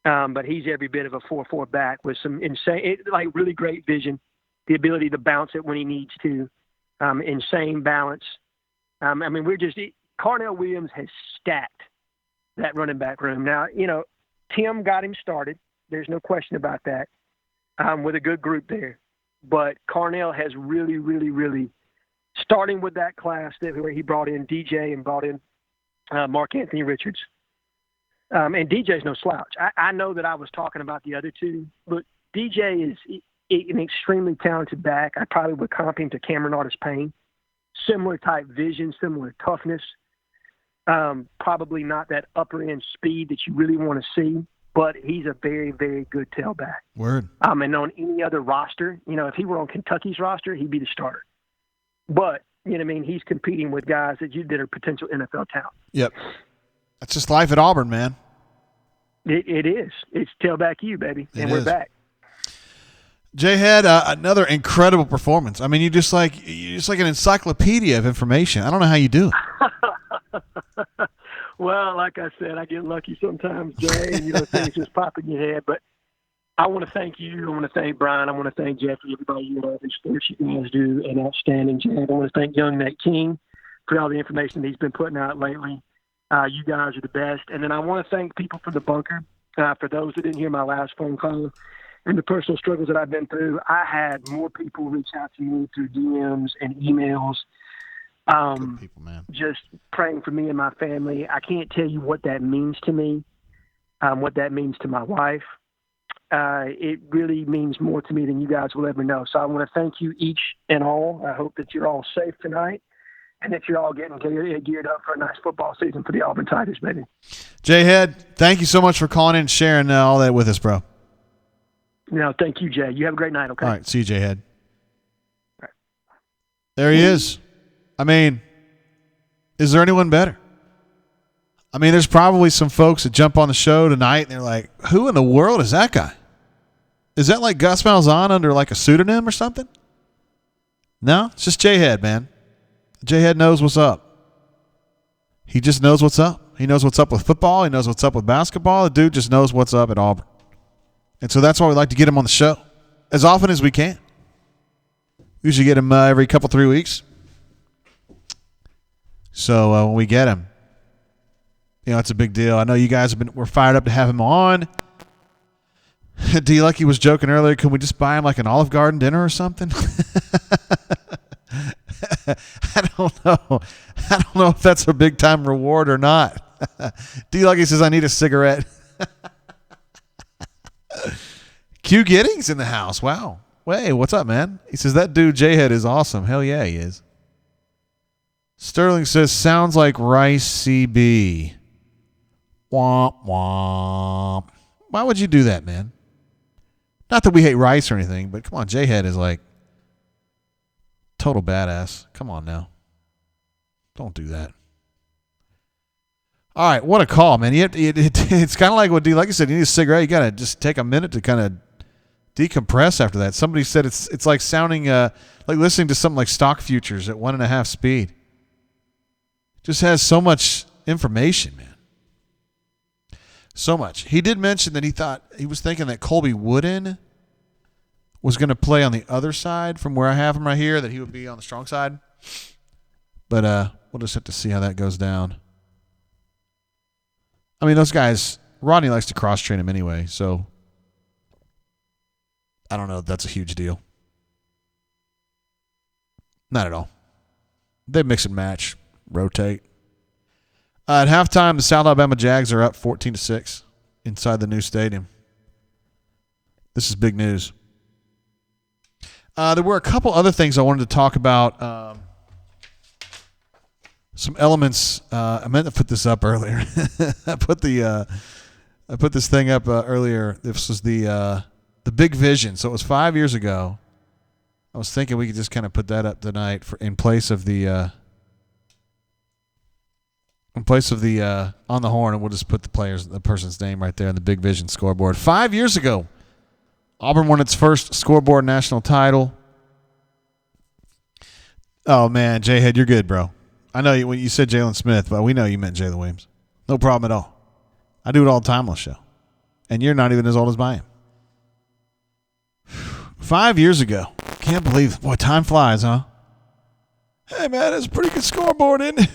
But he's every bit of a 4.4 back with some insane, really great vision, the ability to bounce it when he needs to, insane balance. Carnell Williams has stacked that running back room. Now, Tim got him started. There's no question about that, with a good group there. But Carnell has really, really, really, starting with that class where he brought in DJ and brought in Mark Anthony Richards. And DJ's no slouch. I know that I was talking about the other two, but DJ is an extremely talented back. I probably would comp him to Cameron Artis-Payne. Similar type vision, similar toughness. Probably not that upper end speed that you really want to see, but he's a very, very good tailback. Word. And on any other roster, if he were on Kentucky's roster, he'd be the starter. But, he's competing with guys that are potential NFL talent. Yep. That's just life at Auburn, man. It is. It's tailback you, baby, and we're back. Jay had another incredible performance. I mean, you're just like an encyclopedia of information. I don't know how you do it. Well, like I said, I get lucky sometimes, Jay, and things just pop in your head. But I want to thank you. I want to thank Brian. I want to thank Jeffrey, everybody here at these sports. You guys do an outstanding job. I want to thank young Nate King for all the information that he's been putting out lately. You guys are the best. And then I want to thank people for the bunker. For those that didn't hear my last phone call and the personal struggles that I've been through, I had more people reach out to me through DMs and emails. Good people, man. Just praying for me and my family. I can't tell you what that means to me, what that means to my wife. It really means more to me than you guys will ever know. So I want to thank you each and all. I hope that you're all safe tonight and that you're all getting geared up for a nice football season for the Auburn Tigers, baby. Jay Head, thank you so much for calling in and sharing all that with us, bro. No, thank you, Jay. You have a great night, okay? All right, see you, Jay Head. Right. There he is. I mean, is there anyone better? I mean, there's probably some folks that jump on the show tonight and they're like, who in the world is that guy? Is that like Gus Malzahn under like a pseudonym or something? No, it's just Jay Head, man. Jay Head knows what's up. He just knows what's up. He knows what's up with football. He knows what's up with basketball. The dude just knows what's up at Auburn. And so that's why we like to get him on the show as often as we can. We usually get him every 3 weeks. So when we get him, it's a big deal. I know you guys we're fired up to have him on. D Lucky was joking earlier, can we just buy him like an Olive Garden dinner or something? I don't know. I don't know if that's a big time reward or not. D Lucky says I need a cigarette. Q Giddings in the house. Wow. Hey, what's up, man? He says that dude J-Head is awesome. Hell yeah, he is. Sterling says, sounds like Rice CB. Womp womp. Why would you do that, man? Not that we hate Rice or anything, but come on, J-Head is like total badass. Come on now. Don't do that. All right, what a call, man. It's kind of like what like you said, you need a cigarette. You got to just take a minute to kind of decompress after that. Somebody said it's like sounding like listening to something like stock futures at 1.5 speed. Just has so much information, man. So much. He did mention that he was thinking that Colby Wooden was going to play on the other side from where I have him right here, that he would be on the strong side. But we'll just have to see how that goes down. I mean, those guys, Rodney likes to cross-train him anyway, so I don't know if that's a huge deal. Not at all. They mix and match, rotate. At halftime, the South Alabama Jags are up 14-6 inside the new stadium. This is big news. There were a couple other things I wanted to talk about. Some elements. I meant to put this up earlier. I put this thing up earlier. This was the big vision. So it was 5 years ago. I was thinking we could just kind of put that up tonight in place of the on the horn, and we'll just put the person's name right there on the big vision scoreboard. 5 years ago, Auburn won its first scoreboard national title. Oh man, J-Head, you're good, bro. I know when you said Jalen Smith, but we know you meant Jalen Williams. No problem at all. I do it all the time on the show. And you're not even as old as I am. 5 years ago. Can't believe it. Boy, time flies, huh? Hey, man, it's a pretty good scoreboard, isn't it?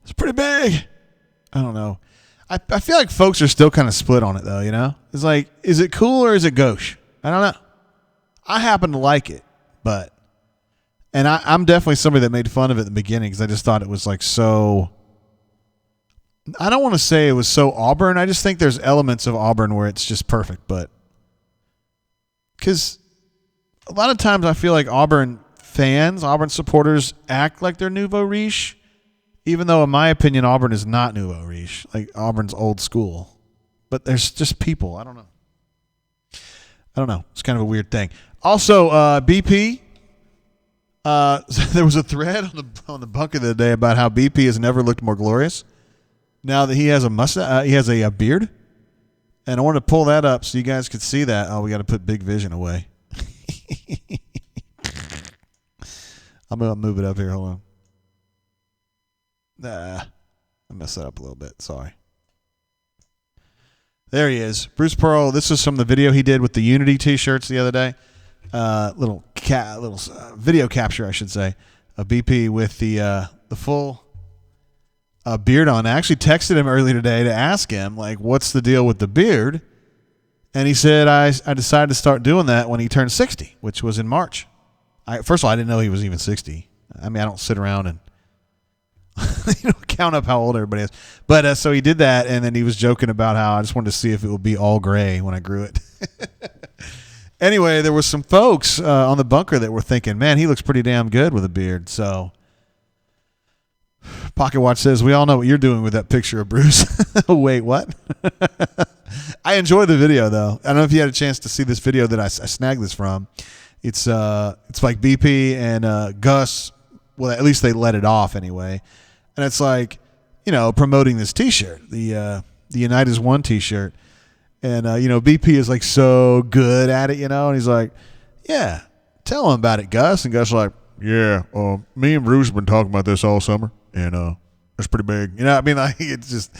It's pretty big. I don't know. I feel like folks are still kind of split on it, though, you know? It's like, is it cool or is it gauche? I don't know. I happen to like it, but... And I'm definitely somebody that made fun of it in the beginning because I just thought it was like so. I don't want to say it was so Auburn. I just think there's elements of Auburn where it's just perfect. But because a lot of times I feel like Auburn fans, Auburn supporters act like they're nouveau riche, even though in my opinion Auburn is not nouveau riche. Like Auburn's old school. But there's just people. I don't know. It's kind of a weird thing. Also, BP. There was a thread on the bunker the other day about how BP has never looked more glorious. Now that he has a mustache, he has a beard, and I wanted to pull that up so you guys could see that. Oh, we got to put Big Vision away. I'm gonna move it up here. Hold on. I messed that up a little bit. Sorry. There he is, Bruce Pearl. This is from the video he did with the Unity T-shirts the other day. Little video capture, I should say, of BP with the full beard on. I actually texted him earlier today to ask him, like, what's the deal with the beard? And he said, I decided to start doing that when he turned 60, which was in March. First of all, I didn't know he was even 60. I mean, I don't sit around and count up how old everybody is. But so he did that, and then he was joking about how I just wanted to see if it would be all gray when I grew it. Anyway, there was some folks on the bunker that were thinking, man, he looks pretty damn good with a beard. So Pocket Watch says, we all know what you're doing with that picture of Bruce. Wait, what? I enjoy the video, though. I don't know if you had a chance to see this video that I snagged this from. It's like BP and Gus. Well, at least they let it off anyway. And it's like, promoting this T-shirt, the Unite as One T-shirt. And, BP is like so good at it, and he's like, yeah, tell him about it, Gus. And Gus is like, yeah, me and Bruce have been talking about this all summer, and it's pretty big. Like, it's just,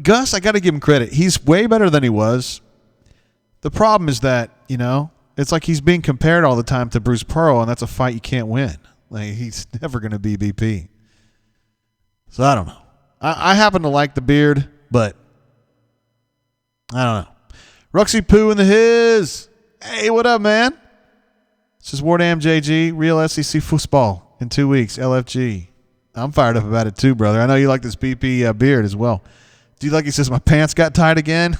Gus, I got to give him credit. He's way better than he was. The problem is that, it's like he's being compared all the time to Bruce Pearl, and that's a fight you can't win. Like, he's never going to be BP. So I don't know. I happen to like the beard, but I don't know. Ruxy Poo in the his. Hey, what up, man? This is Wardam JG, real SEC football in 2 weeks, LFG. I'm fired up about it too, brother. I know you like this BP beard as well. Do you like he says, my pants got tight again?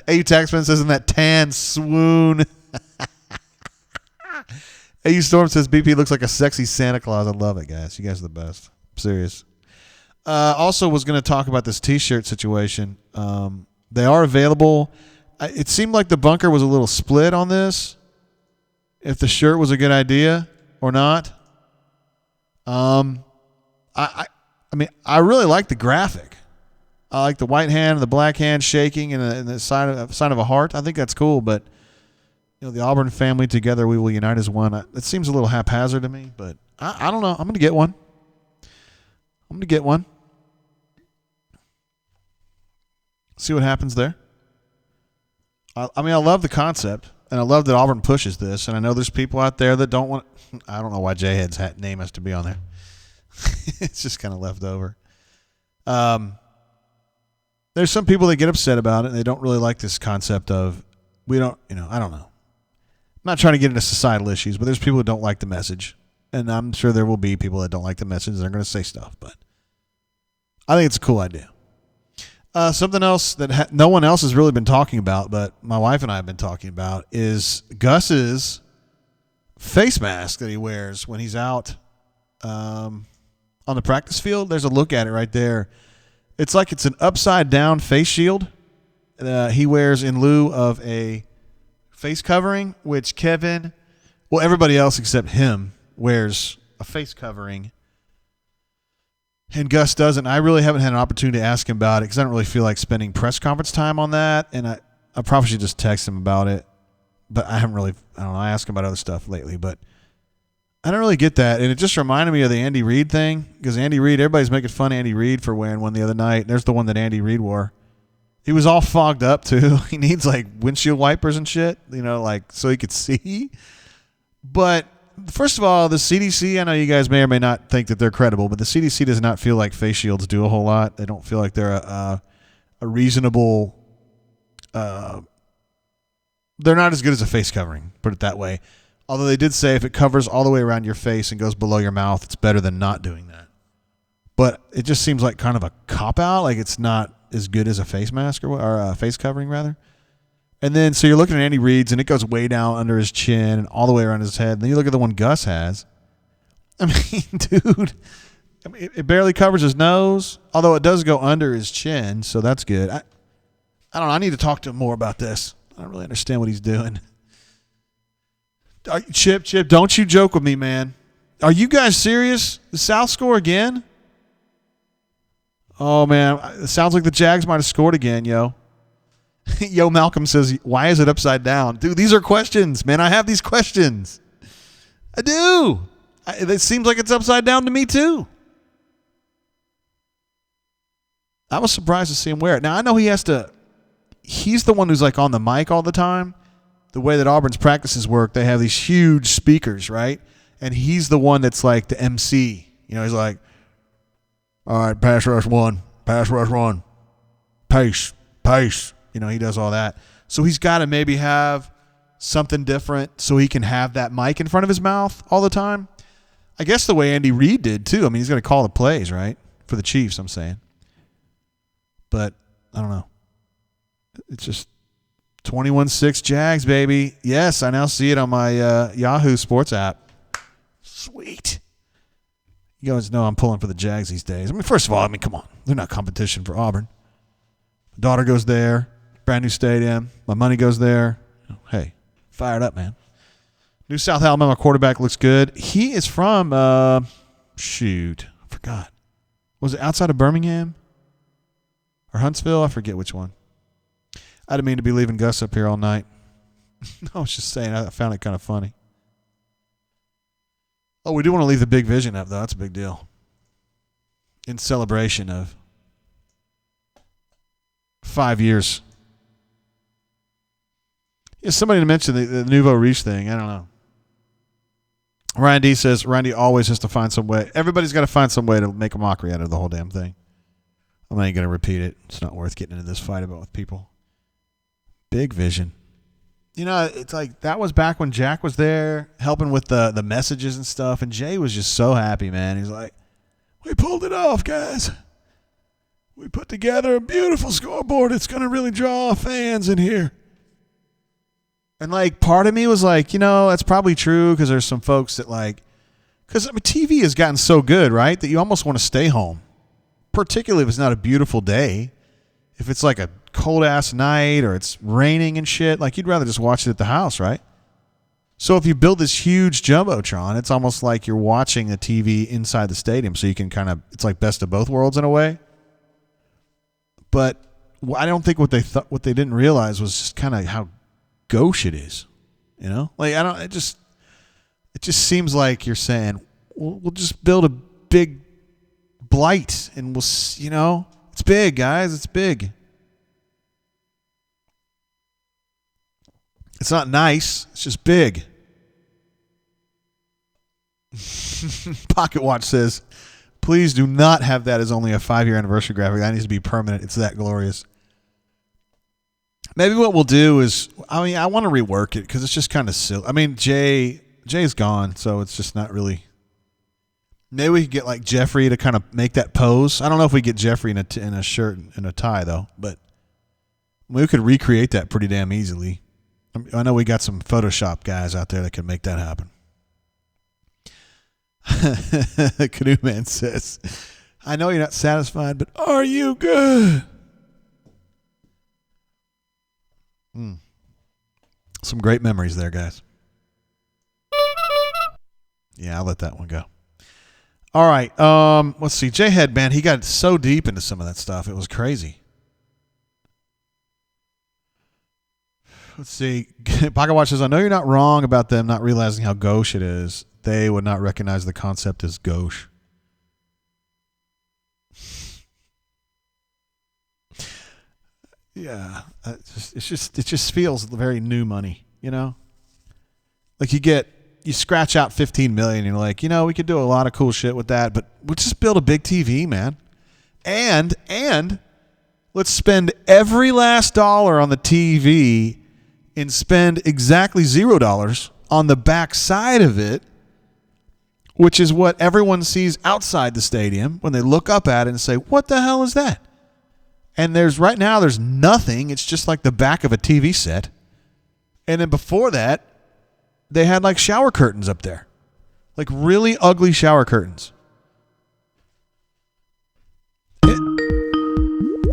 AU Taxman says, in that tan swoon. AU Storm says BP looks like a sexy Santa Claus. I love it, guys. You guys are the best. I'm serious. Also was going to talk about this T-shirt situation. They are available. It seemed like the bunker was a little split on this, if the shirt was a good idea or not. I mean, I really like the graphic. I like the white hand and the black hand shaking and the sign of a heart. I think that's cool, but the Auburn family together, we will unite as one. It seems a little haphazard to me, but I don't know. I'm going to get one. See what happens there. I mean, I love the concept, and I love that Auburn pushes this, and I know there's people out there that don't want – I don't know why J-Head's name has to be on there. It's just kind of left over. There's some people that get upset about it, and they don't really like this concept of I don't know. I'm not trying to get into societal issues, but there's people who don't like the message, and I'm sure there will be people that don't like the message, and they're going to say stuff, but I think it's a cool idea. Something else that no one else has really been talking about, but my wife and I have been talking about, is Gus's face mask that he wears when he's out on the practice field. There's a look at it right there. It's like it's an upside-down face shield he wears in lieu of a face covering, which everybody else except him wears a face covering. And Gus doesn't. I really haven't had an opportunity to ask him about it because I don't really feel like spending press conference time on that. And I probably should just text him about it. But I don't know. I ask him about other stuff lately. But I don't really get that. And it just reminded me of the Andy Reid thing. Because Andy Reid, everybody's making fun of Andy Reid for wearing one the other night. There's the one that Andy Reid wore. He was all fogged up, too. He needs, windshield wipers and shit, so he could see. But first of all, the CDC, I know you guys may or may not think that they're credible, but the CDC does not feel like face shields do a whole lot. They don't feel like they're a reasonable they're not as good as a face covering, put it that way. Although they did say if it covers all the way around your face and goes below your mouth, it's better than not doing that. But it just seems like kind of a cop-out, like it's not as good as a face mask or a face covering, rather. And then, so you're looking at Andy Reid's, and it goes way down under his chin and all the way around his head. And then you look at the one Gus has. I mean, dude, it barely covers his nose, although it does go under his chin, so that's good. I don't know. I need to talk to him more about this. I don't really understand what he's doing. Chip, don't you joke with me, man. Are you guys serious? The South score again? Oh, man. It sounds like the Jags might have scored again, yo. Yo, Malcolm says, why is it upside down? Dude, these are questions, man. I have these questions. I do. It seems like it's upside down to me, too. I was surprised to see him wear it. Now, I know he's the one who's on the mic all the time. The way that Auburn's practices work, they have these huge speakers, right? And he's the one that's like the MC. He's like, all right, pass rush one, pace. He does all that. So he's got to maybe have something different so he can have that mic in front of his mouth all the time. I guess the way Andy Reid did, too. I mean, he's going to call the plays, right? For the Chiefs, I'm saying. But I don't know. It's just 21-6 Jags, baby. Yes, I now see it on my Yahoo Sports app. Sweet. You guys know I'm pulling for the Jags these days. I mean, first of all, come on. They're not competition for Auburn. My daughter goes there. Brand new stadium. My money goes there. Hey, fired up, man. New South Alabama quarterback looks good. He is from, I forgot. Was it outside of Birmingham? Or Huntsville? I forget which one. I didn't mean to be leaving Gus up here all night. I was just saying, I found it kind of funny. Oh, we do want to leave the big vision up, though. That's a big deal. In celebration of 5 years. Yeah, somebody mentioned the Nouveau Riche thing. I don't know. Ryan D says Randy always has to find some way. Everybody's got to find some way to make a mockery out of the whole damn thing. I'm not even going to repeat it. It's not worth getting into this fight about with people. Big vision. It's like that was back when Jack was there helping with the messages and stuff, and Jay was just so happy, man. He's like, we pulled it off, guys. We put together a beautiful scoreboard. It's going to really draw fans in here. And like part of me was like, that's probably true because there's some folks that like, because TV has gotten so good, right, that you almost want to stay home, particularly if it's not a beautiful day. If it's like a cold ass night or it's raining and shit, like you'd rather just watch it at the house, right? So if you build this huge Jumbotron, it's almost like you're watching the TV inside the stadium, so you can it's like best of both worlds in a way. But I don't think what they didn't realize was just kind of how gauche it is, Like it just seems like you're saying we'll just build a big blight and we'll, it's big, guys, it's big. It's not nice, it's just big. Pocket Watch says, please do not have that as only a 5-year anniversary graphic. That needs to be permanent. It's that glorious. Maybe what we'll do is, I want to rework it because it's just kind of silly. Jay's gone, so it's just not really. Maybe we could get like Jeffrey to kind of make that pose. I don't know if we get Jeffrey in a shirt and a tie though, but we could recreate that pretty damn easily. I know we got some Photoshop guys out there that can make that happen. Canoe Man says, I know you're not satisfied, but are you good? Some great memories there, guys. Yeah, I'll let that one go. All right. Let's see. J-Head, man, he got so deep into some of that stuff. It was crazy. Let's see. Pocket Watch says, I know you're not wrong about them not realizing how gauche it is. They would not recognize the concept as gauche. Yeah. It just feels very new money, Like you scratch out $15 million, and you're like, we could do a lot of cool shit with that, but we'll just build a big TV, man. And let's spend every last dollar on the TV and spend exactly $0 on the back side of it, which is what everyone sees outside the stadium when they look up at it and say, what the hell is that? And right now there's nothing. It's just like the back of a TV set. And then before that, they had like shower curtains up there. Like really ugly shower curtains.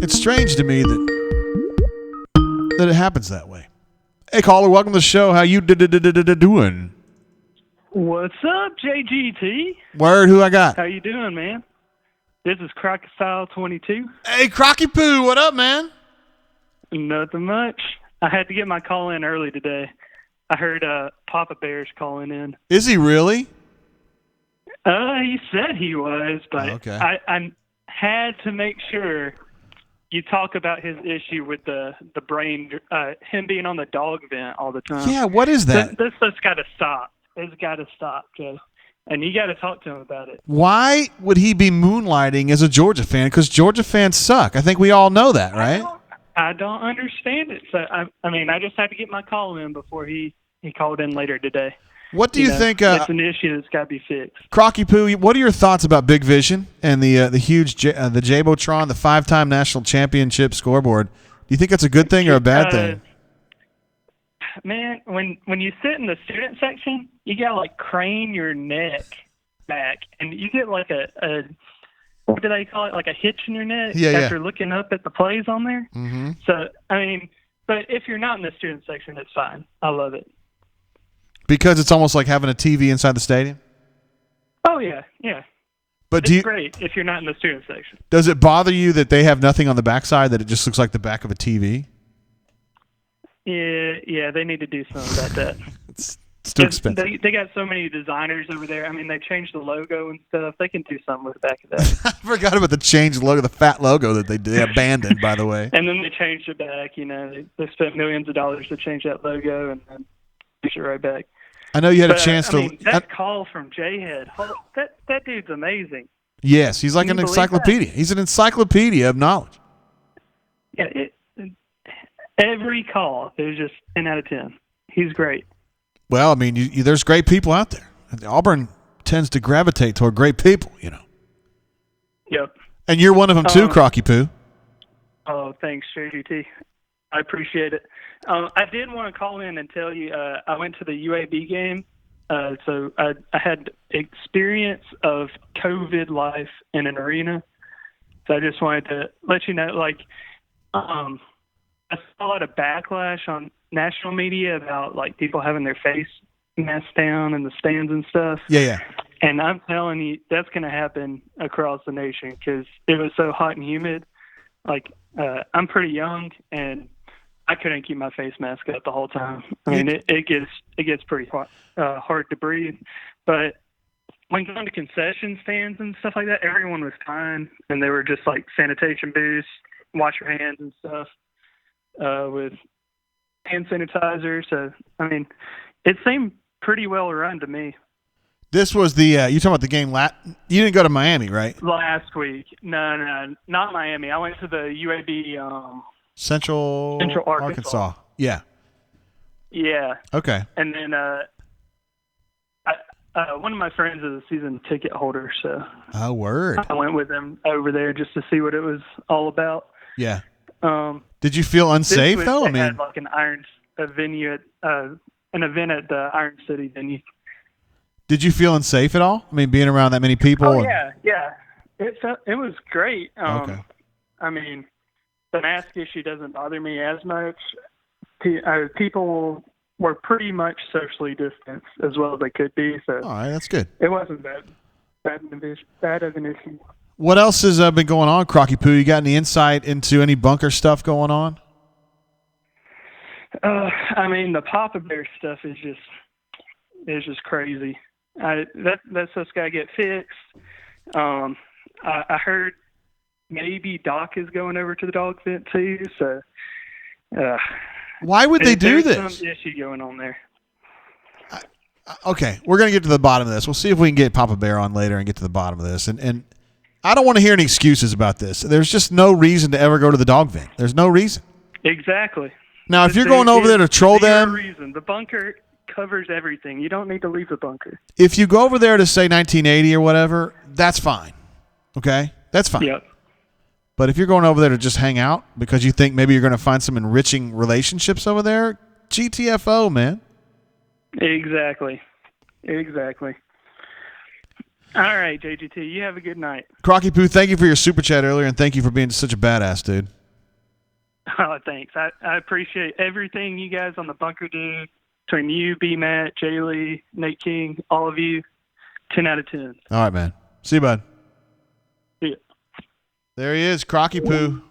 It's strange to me that it happens that way. Hey, caller, welcome to the show. How you doing? What's up, JGT? Word, who I got? How you doing, man? This is Crocodile 22. Hey, Crocky Poo, what up, man? Nothing much. I had to get my call in early today. I heard Papa Bear's calling in. Is he really? He said he was, but okay. I had to make sure you talk about his issue with the brain, him being on the dog vent all the time. Yeah, what is that? This has got to stop. It's got to stop, Joe. And you got to talk to him about it. Why would he be moonlighting as a Georgia fan? Because Georgia fans suck. I think we all know that, right? I don't understand it. So I just had to get my call in before he called in later today. What do you think? It's an issue that's got to be fixed. Crocky Poo, what are your thoughts about Big Vision and the huge the Jumbotron, the 5-time national championship scoreboard? Do you think that's a good thing or a bad thing? Man, when you sit in the student section, you gotta like crane your neck back, and you get like a what do they call it? Like a hitch in your neck after looking up at the plays on there. Mm-hmm. So but if you're not in the student section, it's fine. I love it. Because it's almost like having a TV inside the stadium? Oh, yeah. But it's great if you're not in the student section. Does it bother you that they have nothing on the backside, that it just looks like the back of a TV? Yeah, they need to do something about that. It's too expensive. They got so many designers over there. They changed the logo and stuff. They can do something with the back of that. I forgot about the changed logo, the fat logo that they abandoned, by the way. And then they changed it back. They spent millions of dollars to change that logo and then changed it right back. I know you had a chance to. That call from J-Head, that dude's amazing. Yes, he's like an encyclopedia. He's an encyclopedia of knowledge. Yeah, every call is just 10 out of 10. He's great. Well, there's great people out there. Auburn tends to gravitate toward great people, Yep. And you're one of them too, Crocky Poo. Oh, thanks, JGT. I appreciate it. I did want to call in and tell you I went to the UAB game. So I had experience of COVID life in an arena. So I just wanted to let you know, like, I saw a lot of backlash on national media about, like, people having their face masked down in the stands and stuff. Yeah. And I'm telling you, that's going to happen across the nation because it was so hot and humid. Like, I'm pretty young, and I couldn't keep my face mask up the whole time. I mean, it gets pretty hard to breathe. But when going to concession stands and stuff like that, everyone was fine, and they were just like sanitation booths, wash your hands and stuff with hand sanitizer. So, I mean, it seemed pretty well run to me. This was the you talking about the game you didn't go to Miami, right? Last week. No, not Miami. I went to the UAB Central Arkansas. Yeah. Yeah. Okay. And then one of my friends is a season ticket holder, so Oh, word. I went with him over there just to see what it was all about. Yeah. Did you feel unsafe this though? They had like an event at the Iron City venue. Did you feel unsafe at all? I mean, being around that many people. Oh yeah. It was great. Okay. I mean, the mask issue doesn't bother me as much. People were pretty much socially distanced as well as they could be. So all right, that's good. It wasn't bad of an issue. What else has been going on, Crocky Poo? You got any insight into any bunker stuff going on? I mean, the Papa Bear stuff is just crazy. That stuff's got to get fixed. I heard maybe Doc is going over to the dog vent too. So, why would they do this? There's some issue going on there. Okay, we're going to get to the bottom of this. We'll see if we can get Papa Bear on later and get to the bottom of this. And I don't want to hear any excuses about this. There's just no reason to ever go to the dog vent. There's no reason. Exactly. Now, if you're going over there to troll them, reason. The bunker covers everything. You don't need to leave the bunker. If you go over there to say 1980 or whatever, that's fine. Okay, that's fine. Yep. But if you're going over there to just hang out because you think maybe you're going to find some enriching relationships over there, GTFO, man. Exactly. All right, JGT, you have a good night. Crocky Poo, thank you for your super chat earlier, and thank you for being such a badass, dude. Oh, thanks. I appreciate everything you guys on the bunker do. Between you, B-Matt, Jay Lee, Nate King, all of you, 10 out of 10. All right, man. See you, bud. See ya. There he is, Crocky Poo.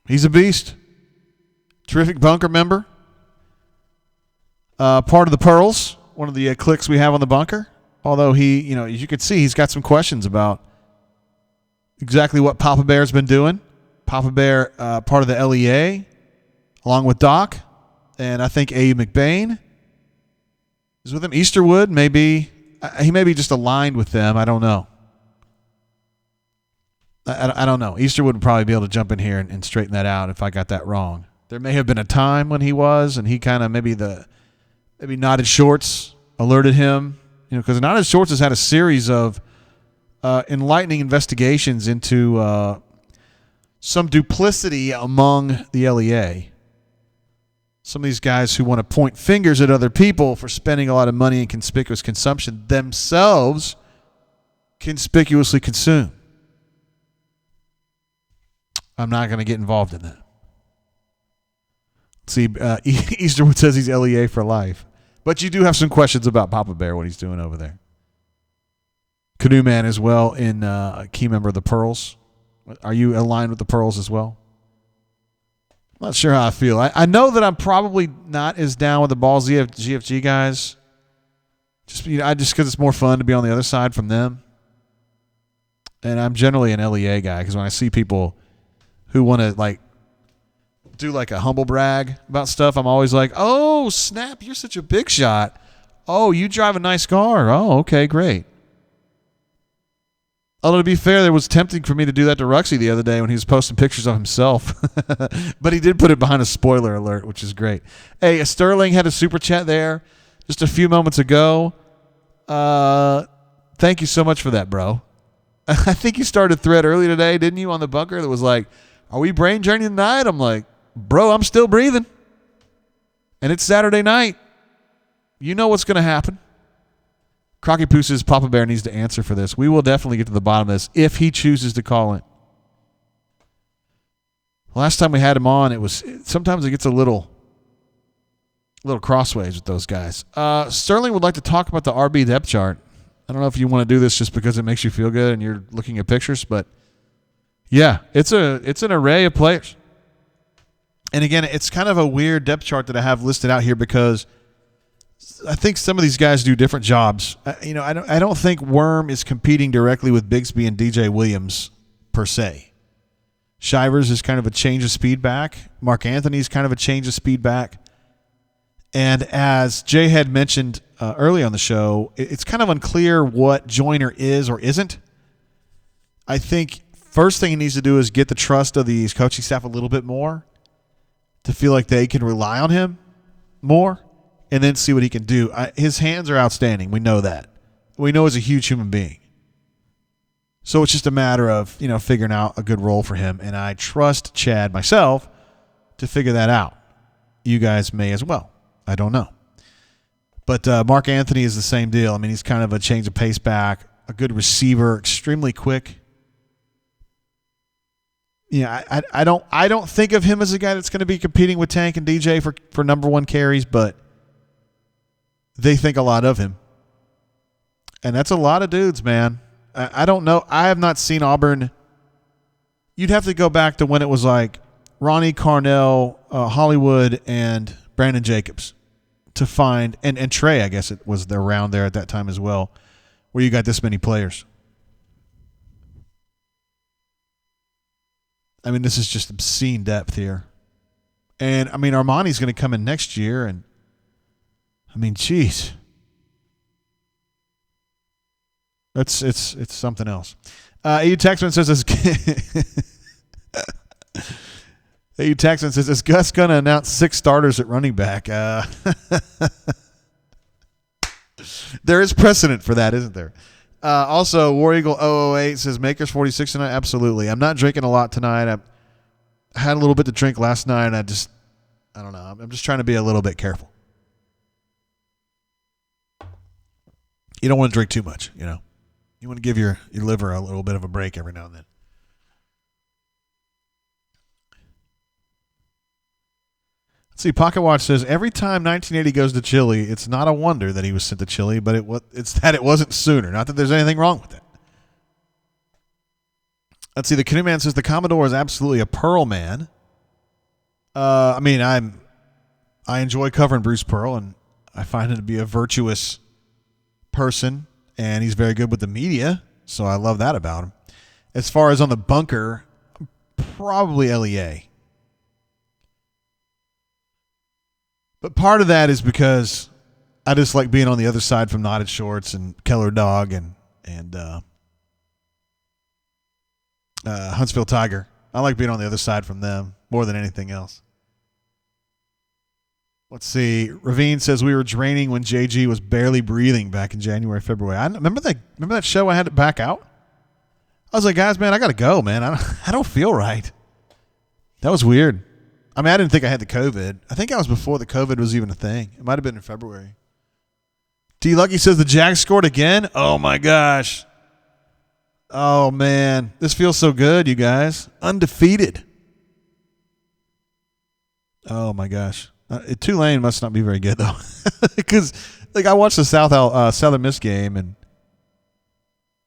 He's a beast. Terrific bunker member. Part of the Pearls, one of the cliques we have on the bunker. Although he, as you can see, he's got some questions about exactly what Papa Bear's been doing. Papa Bear, part of the LEA, along with Doc, and I think A. McBain is with him. Easterwood, maybe. He may be just aligned with them. I don't know. I don't know. Easterwood would probably be able to jump in here and straighten that out if I got that wrong. There may have been a time when he was, and he kind of maybe Knotted Shorts alerted him. Because Knotted Shorts has had a series of enlightening investigations into some duplicity among the LEA. Some of these guys who want to point fingers at other people for spending a lot of money in conspicuous consumption themselves conspicuously consume. I'm not going to get involved in that. Let's see, Easterwood says he's LEA for life. But you do have some questions about Papa Bear, what he's doing over there. Canoe Man as well, in a key member of the Pearls. Are you aligned with the Pearls as well? I'm not sure how I feel. I know that I'm probably not as down with the Balls GFG guys. Just because it's more fun to be on the other side from them. And I'm generally an LEA guy because when I see people who want to do a humble brag about stuff, I'm always like, oh, snap, you're such a big shot. Oh, you drive a nice car. Oh, okay, great. Although, to be fair, it was tempting for me to do that to Ruxy the other day when he was posting pictures of himself. But he did put it behind a spoiler alert, which is great. Hey, Sterling had a super chat there just a few moments ago. Thank you so much for that, bro. I think you started a thread earlier today, didn't you, on the bunker that was like, are we brain journeying tonight? I'm like, bro, I'm still breathing. And it's Saturday night. You know what's going to happen. Crocky Poo says Papa Bear needs to answer for this. We will definitely get to the bottom of this if he chooses to call in. Last time we had him on, sometimes it gets a little crossways with those guys. Sterling would like to talk about the RB depth chart. I don't know if you want to do this just because it makes you feel good and you're looking at pictures, but yeah, it's an array of players. And again, it's kind of a weird depth chart that I have listed out here because I think some of these guys do different jobs. I don't think Worm is competing directly with Bigsby and DJ Williams per se. Shivers is kind of a change of speed back. Mark Anthony is kind of a change of speed back. And as Jay had mentioned early on the show, it's kind of unclear what Joyner is or isn't. I think first thing he needs to do is get the trust of the coaching staff a little bit more to feel like they can rely on him more and then see what he can do. His hands are outstanding. We know that. We know he's a huge human being. So it's just a matter of, figuring out a good role for him. And I trust Chad myself to figure that out. You guys may as well. I don't know. But Mark Anthony is the same deal. I mean, he's kind of a change of pace back, a good receiver, extremely quick. I don't think of him as a guy that's going to be competing with Tank and DJ for number one carries, but they think a lot of him. And that's a lot of dudes, man. I don't know. I have not seen Auburn. You'd have to go back to when it was like Ronnie Carnell, Hollywood, and Brandon Jacobs to find, and Trey, I guess it was around there at that time as well, where you got this many players. I mean, this is just obscene depth here. And, I mean, Armani's going to come in next year, and, I mean, geez. It's something else. AU Taxman says AU Taxman says, is Gus going to announce 6 starters at running back? There is precedent for that, isn't there? Also, War Eagle 008 says, Makers 46 tonight. Absolutely. I'm not drinking a lot tonight. I had a little bit to drink last night, and I don't know. I'm just trying to be a little bit careful. You don't want to drink too much, You want to give your liver a little bit of a break every now and then. Let's see, Pocket Watch says, every time 1980 goes to Chile, it's not a wonder that he was sent to Chile, but it's that it wasn't sooner. Not that there's anything wrong with that. Let's see, the Canoe Man says, the Commodore is absolutely a Pearl man. I mean, I enjoy covering Bruce Pearl, and I find him to be a virtuous person, and he's very good with the media, so I love that about him. As far as on the bunker, probably LEA. But part of that is because I just like being on the other side from Knotted Shorts and Keller Dog and Huntsville Tiger. I like being on the other side from them more than anything else. Let's see. Ravine says we were draining when JG was barely breathing back in January, February. I remember that show I had to back out? I was like, guys, man, I got to go, man. I don't feel right. That was weird. I mean, I didn't think I had the COVID. I think I was before the COVID was even a thing. It might have been in February. T. Lucky says the Jags scored again. Oh, my gosh. Oh, man. This feels so good, you guys. Undefeated. Oh, my gosh. Tulane must not be very good, though. Because, I watched the Southern Miss game, and,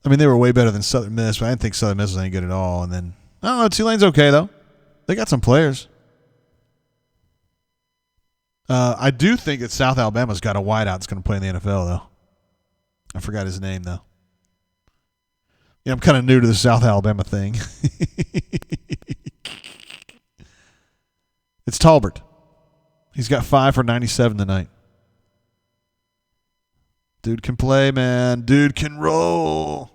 I mean, they were way better than Southern Miss, but I didn't think Southern Miss was any good at all. And then, I don't know, Tulane's okay, though. They got some players. I do think that South Alabama's got a wideout that's going to play in the NFL, though. I forgot his name, though. Yeah, I'm kind of new to the South Alabama thing. It's Talbert. He's got 5 for 97 tonight. Dude can play, man. Dude can roll.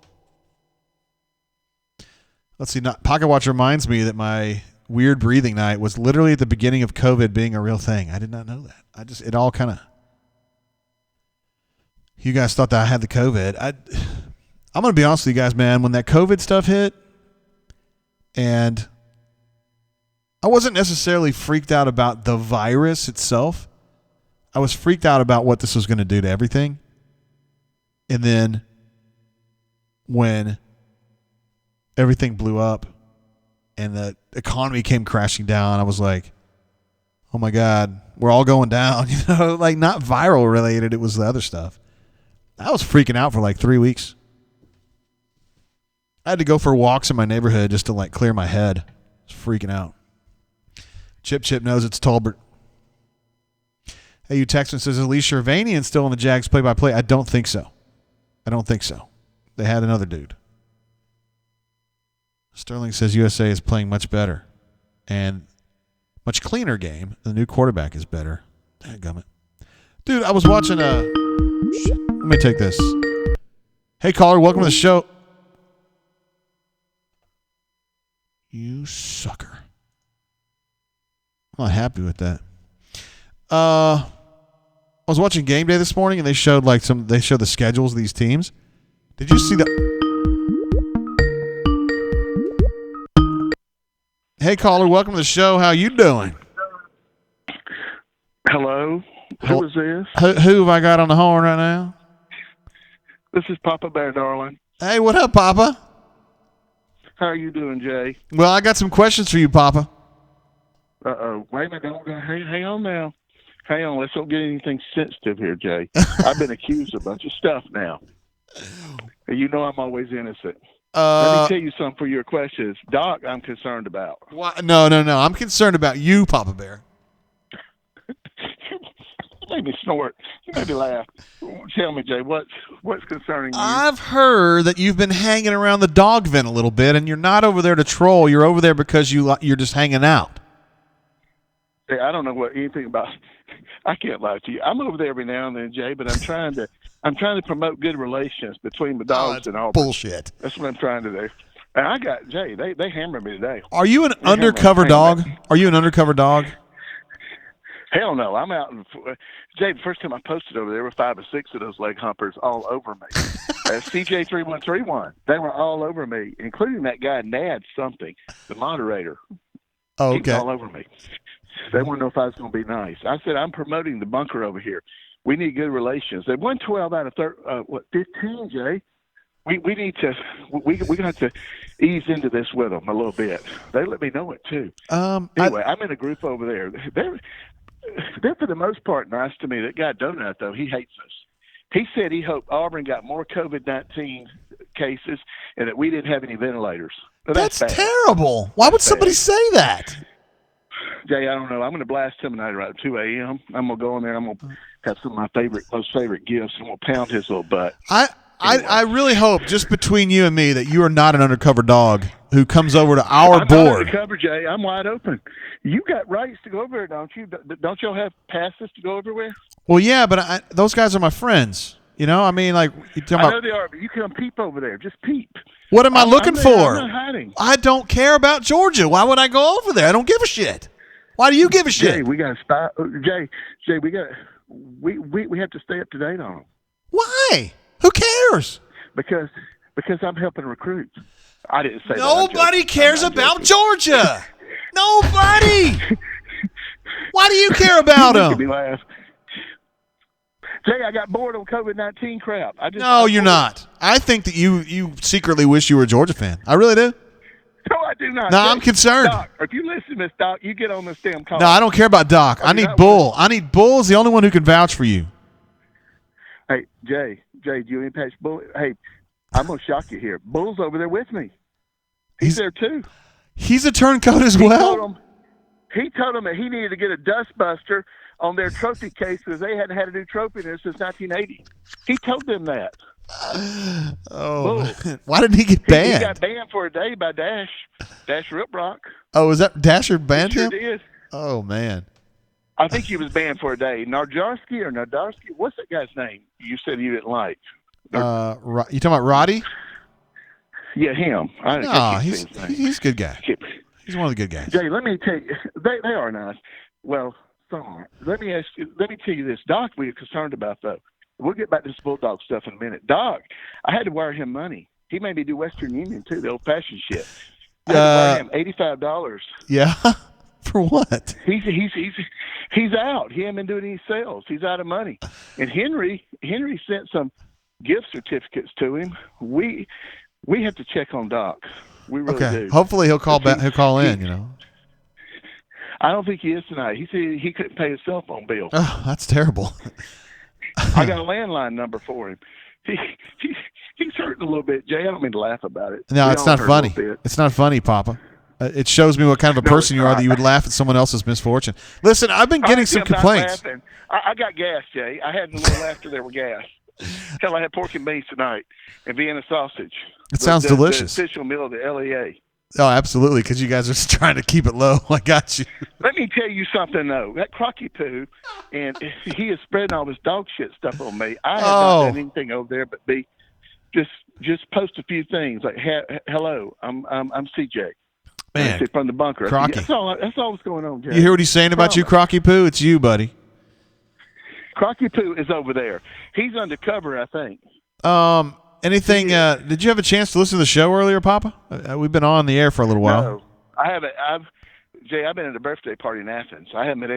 Let's see. Pocket Watch reminds me that my weird breathing night was literally at the beginning of COVID being a real thing. I did not know that. It all kind of. You guys thought that I had the COVID. I'm going to be honest with you guys, man. When that COVID stuff hit, and I wasn't necessarily freaked out about the virus itself. I was freaked out about what this was going to do to everything. And then when everything blew up and the economy came crashing down, I was like, oh my God, we're all going down. Like not viral related. It was the other stuff. I was freaking out for like 3 weeks. I had to go for walks in my neighborhood just to like clear my head. I was freaking out. Chip knows it's Tolbert. Hey, you Texan says, is Lee Shervanian still in the Jags play-by-play? I don't think so. They had another dude. Sterling says USA is playing much better and much cleaner game. The new quarterback is better. Dadgummit. Dude, I was watching Let me take this. Hey, caller, welcome to the show. You sucker. I'm not happy with that. I was watching Game Day this morning, and they showed the schedules of these teams. Did you see the? Hey, caller, welcome to the show. How you doing? Hello. Who is this? Who have I got on the horn right now? This is Papa Bear, darling. Hey, what up, Papa? How are you doing, Jay? Well, I got some questions for you, Papa. Wait a minute. Hang on now. Hang on. Let's don't get anything sensitive here, Jay. I've been accused of a bunch of stuff now. You know I'm always innocent. Let me tell you something for your questions. Doc, I'm concerned about. No. I'm concerned about you, Papa Bear. You made me snort. You made me laugh. Tell me, Jay, what's concerning you? I've heard that you've been hanging around the dog vent a little bit, and you're not over there to troll. You're over there because you're just hanging out. Hey, I don't know anything about. I can't lie to you. I'm over there every now and then, Jay, but I'm trying to promote good relations between the dogs and Auburn. Bullshit. That's what I'm trying to do. And I got Jay. They hammered me today. Are you an undercover dog? Are you an undercover dog? Hell no. I'm out. Jay, the first time I posted over there were 5 or 6 of those leg humpers all over me. CJ3131. They were all over me, including that guy Nad something, the moderator. Oh, He okay. was all over me. They want to know if I was going to be nice. I said, I'm promoting the bunker over here. We need good relations. They won 12 out of 15, Jay. We need to we got to ease into this with them a little bit. They let me know it too. Anyway, I'm in a group over there. They're for the most part nice to me. That guy Donut though, he hates us. He said he hoped Auburn got more COVID-19 cases and that we didn't have any ventilators. So That's terrible. Why would somebody say that? Jay, I don't know. I'm going to blast him tonight around 2 a.m. I'm going to go in there. I'm going to have some of my most favorite gifts, and we'll pound his little butt. I really hope, just between you and me, that you are not an undercover dog who comes over to our I'm board. not undercover, Jay. I'm wide open. You got rights to go over there, don't you? Don't y'all have passes to go everywhere? Well, yeah, but those guys are my friends. You know, I mean, like you talking I know about. they are, but you come peep over there. Just peep. What am I looking for? I'm not hiding. I don't care about Georgia. Why would I go over there? I don't give a shit. Why do you give a shit? Jay, we got to stop. Jay, we have to stay up to date on them. Why? Who cares? Because I'm helping recruit. I didn't say Nobody cares about Georgia. Nobody. Why do you care about You make me them? laugh. Jay, I got bored on COVID-19 crap. No, you're not. I think that you secretly wish you were a Georgia fan. I really do. No, I do not. No, Jay, I'm concerned. Doc, if you listen to this, Doc, you get on this damn call. No, I don't care about Doc. I need Bull. I need Bull's the only one who can vouch for you. Hey, Jay, do you impact Bull? Hey, I'm going to shock you here. Bull's over there with me. He's there too. He's a turncoat as well. He told him that he needed to get a dustbuster on their trophy case because they hadn't had a new trophy there since 1980. He told them that. Oh, why didn't he get banned? He got banned for a day by Dash Riprock. Oh, is that Dasher banned Sure him? did. Oh, man. I think he was banned for a day. Nardarski? What's that guy's name? You said you didn't like. You talking about Roddy? Yeah, him. No, he's a good guy. He's one of the good guys. Jay, let me tell you, they are nice. Well, some aren't. Let me tell you this. Doc, we are concerned about though. We'll get back to this Bulldog stuff in a minute. Doc, I had to wire him money. He made me do Western Union too, the old-fashioned shit. I had to wire him $85. Yeah. For what? He's out. He hasn't been doing any sales. He's out of money. And Henry sent some gift certificates to him. We have to check on Doc. We really do. Hopefully he'll call back. He'll call in. You know. I don't think he is tonight. He said he couldn't pay his cell phone bill. Oh, that's terrible. I got a landline number for him. He's hurting a little bit, Jay. I don't mean to laugh about it. No, it's not funny. It's not funny, Papa. It shows me what kind of a person you are that you would laugh at someone else's misfortune. Listen, I've been getting some complaints. I got gas, Jay. I had a little after there were gas. Hell, I had pork and beans tonight and Vienna sausage. It sounds delicious. The official meal of the LEA. Oh, absolutely, because you guys are just trying to keep it low. I got you. Let me tell you something, though. That Crocky Poo, and he is spreading all this dog shit stuff on me. I have not done anything over there but be just post a few things like, hello, I'm CJ. Man, from the bunker. Crocky. That's all what's going on, Jay. You hear what he's saying about you, Crocky Poo? It's you, buddy. Crocky Poo is over there. He's undercover, I think. Anything? Did you have a chance to listen to the show earlier, Papa? We've been on the air for a little while. No, I haven't. I've been at a birthday party in Athens. I haven't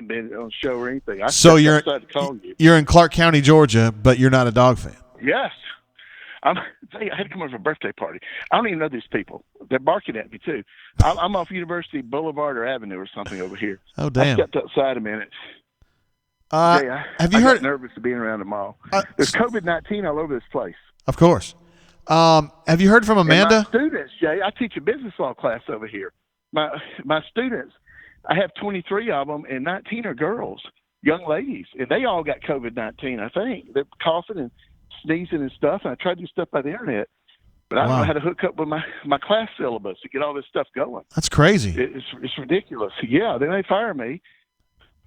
been on the show or anything. So you're in Clark County, Georgia, but you're not a dog fan. Yes. I had to come over for a birthday party. I don't even know these people. They're barking at me, too. I'm off University Boulevard or Avenue or something over here. Oh, damn. I stepped outside a minute. Have you heard? I'm nervous of being around the mall. There's COVID-19 all over this place. Of course. Have you heard from Amanda? And my students, Jay, I teach a business law class over here. My students, I have 23 of them, and 19 are girls, young ladies, and they all got COVID-19, I think. They're coughing and sneezing and stuff, and I tried to do stuff by the internet, but I don't know how to hook up with my class syllabus to get all this stuff going. That's crazy. It's ridiculous. Yeah, then they fire me.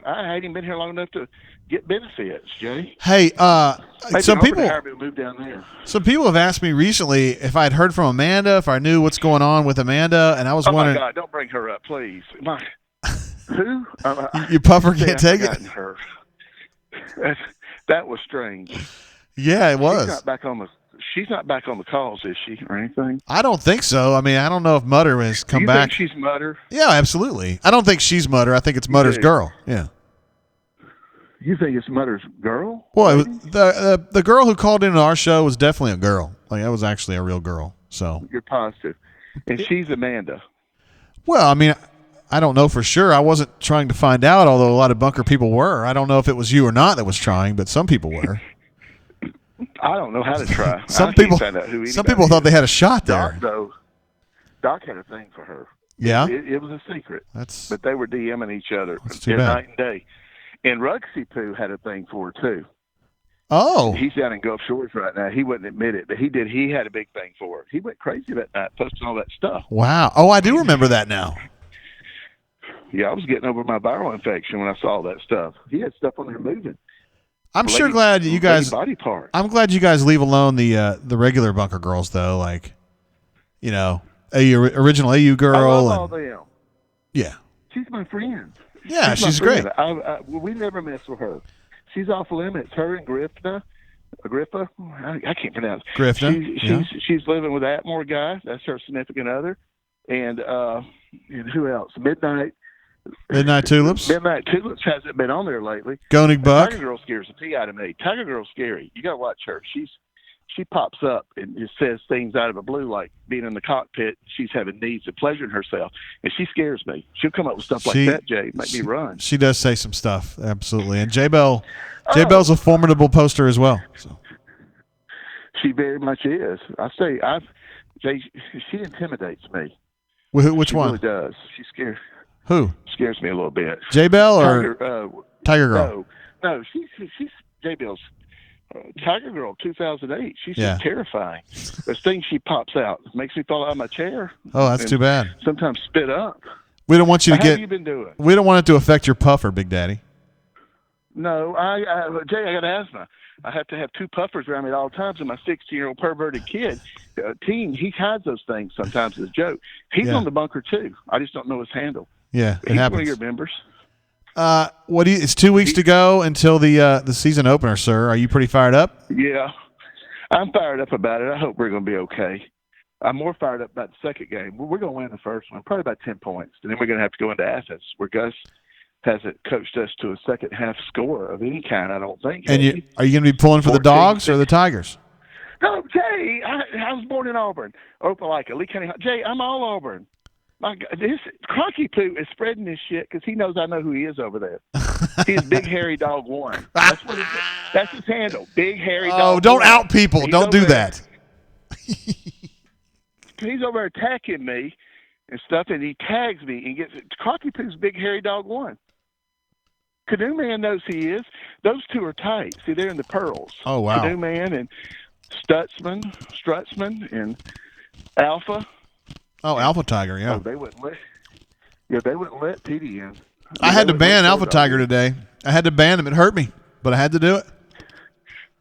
I hadn't been here long enough to get benefits, Jay. Hey, some people move down there. Some people have asked me recently if I'd heard from Amanda, if I knew what's going on with Amanda, and I was wondering. Oh my God! Don't bring her up, please. Who? Your puffer can't take it. Her. That was strange. Yeah, it was. She's not back on the calls, is she, or anything? I don't think so. I mean, I don't know if Mutter has come back. Think she's Mutter? Yeah, absolutely. I don't think she's Mutter. I think it's Mutter's girl. Yeah. You think it's Mutter's girl? Well, the girl who called into our show was definitely a girl. Like, that was actually a real girl. So you're positive, and she's Amanda. Well, I mean, I don't know for sure. I wasn't trying to find out, although a lot of bunker people were. I don't know if it was you or not that was trying, but some people were. I don't know how to try. Some people thought they had a shot there. Doc had a thing for her. Yeah, it was a secret. But they were DMing each other night and day. And Rugsy Poo had a thing for her too. Oh, he's down in Gulf Shores right now. He wouldn't admit it, but he did. He had a big thing for her. He went crazy that night, posting all that stuff. Wow. Oh, I do remember that now. Yeah, I was getting over my viral infection when I saw that stuff. He had stuff on there moving. I'm sure glad you guys. Body part. I'm glad you guys leave alone the regular bunker girls though, like, you know, original AU girl. I love all them. Yeah, she's my friend. Yeah, she's great. We never mess with her. She's off limits. Her and Griffa. I can't pronounce. Griffa. She's living with that Atmore guy. That's her significant other. And who else? Midnight Tulips. Midnight Tulips hasn't been on there lately. Gonig Buck. Tiger Girl scares the pee out of me. Tiger Girl's scary. You got to watch her. She pops up and just says things out of the blue, like being in the cockpit. She's having needs of pleasuring herself, and she scares me. She'll come up with stuff like that, Jay. Make me run. She does say some stuff, absolutely. And J-Bell's a formidable poster as well. So. She very much is. Jay, she intimidates me. Which one? She really does. She scares me a little bit. J-Bell or Tiger Girl? No, she's J-Bell's Tiger Girl 2008. She's just terrifying. There's things she pops out. Makes me fall out of my chair. Oh, that's too bad. Sometimes spit up. We don't want you to How have you been doing? We don't want it to affect your puffer, Big Daddy. No, Jay, I got asthma. I have to have two puffers around me at all times, and my 16-year-old perverted kid, teen, he hides those things sometimes as a joke. He's on the bunker too. I just don't know his handle. Yeah, He's one of your members. It's 2 weeks to go until the season opener, sir. Are you pretty fired up? Yeah, I'm fired up about it. I hope we're going to be okay. I'm more fired up about the second game. We're going to win the first one, probably about 10 points. And then we're going to have to go into Athens, where Gus hasn't coached us to a second-half score of any kind, I don't think. And are you going to be pulling for the Dogs or the Tigers? No, Jay, I was born in Auburn, Opelika, Lee County. Jay, I'm all Auburn. My God, this Crocky Poo is spreading this shit because he knows I know who he is over there. He's Big Hairy Dog 1. That's his handle, Big Hairy Dog 1. Oh, don't out people. Don't do that. He's over there attacking me and stuff, and he tags me and gets Crocky Poo's Big Hairy Dog 1. Canoe Man knows he is. Those two are tight. See, they're in the pearls. Oh, wow. Canoe Man and Strutzman and Alpha. Oh, Alpha Tiger, yeah. Oh, they wouldn't let Petey in. I had to ban Alpha Tiger today. I had to ban him. It hurt me, but I had to do it.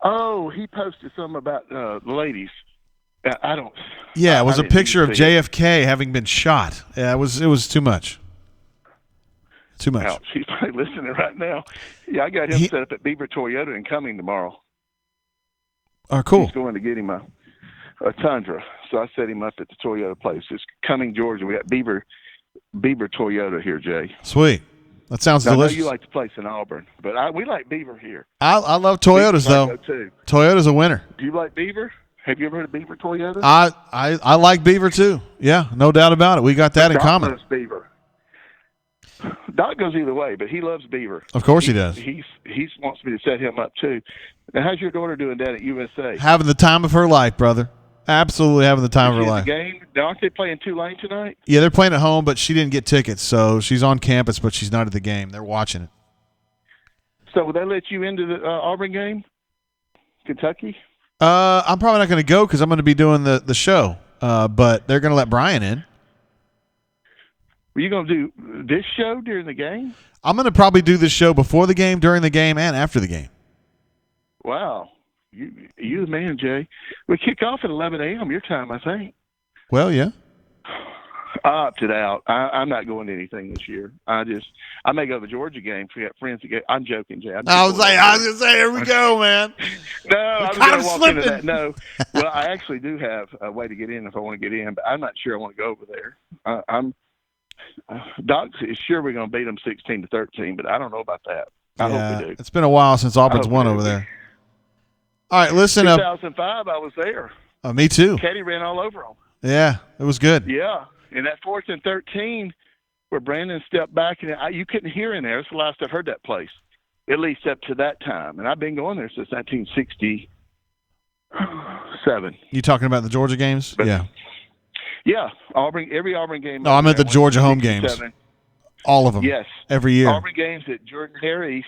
Oh, he posted something about the ladies. I don't. Yeah, it was a picture of JFK JFK having been shot. Yeah, it was too much. Too much. Ouch. He's probably listening right now. Yeah, I got him set up at Beaver Toyota in Cumming tomorrow. Oh, cool. He's going to get him a Tundra. So I set him up at the Toyota place. It's Cumming, Georgia. We got Beaver Toyota here, Jay. Sweet. That sounds now, delicious. I know you like the place in Auburn, but we like Beaver here. I love Toyotas, though. Too. Toyota's a winner. Do you like Beaver? Have you ever heard of Beaver Toyota? I like Beaver, too. Yeah, no doubt about it. We got that in common. Doc loves Beaver. Doc goes either way, but he loves Beaver. Of course he does. He wants me to set him up, too. Now, how's your daughter doing down at USA? Having the time of her life, brother. Absolutely having the time of her life. The game? Aren't they playing Tulane tonight? Yeah, they're playing at home, but she didn't get tickets, so she's on campus, but she's not at the game. They're watching it. So will they let you into the Auburn game? Kentucky? I'm probably not going to go because I'm going to be doing the show, but they're going to let Brian in. Were you going to do this show during the game? I'm going to probably do this show before the game, during the game, and after the game. Wow. You the man, Jay. We kick off at 11 a.m. your time, I think. Well, yeah. I opted out. I'm not going to anything this year. I may go to the Georgia game. We got friends that go. I'm joking, Jay. I was going to say, here we go, man. No, I was going to walk into that. No. Well, I actually do have a way to get in if I want to get in, but I'm not sure I want to go over there. Doc is sure we're going to beat them 16-13, but I don't know about that. I hope we do. It's been a while since Auburn's won over there. All right, listen. 2005, I was there. Me too. Katie ran all over them. Yeah, it was good. Yeah, and that 4th and 13 where Brandon stepped back, and you couldn't hear in there. It's the last I've heard that place, at least up to that time. And I've been going there since 1967. You talking about the Georgia games? But, yeah. Yeah, every Auburn game. No, I meant the Georgia home games. All of them. Yes. Every year. Auburn games at Jordan-Hare East.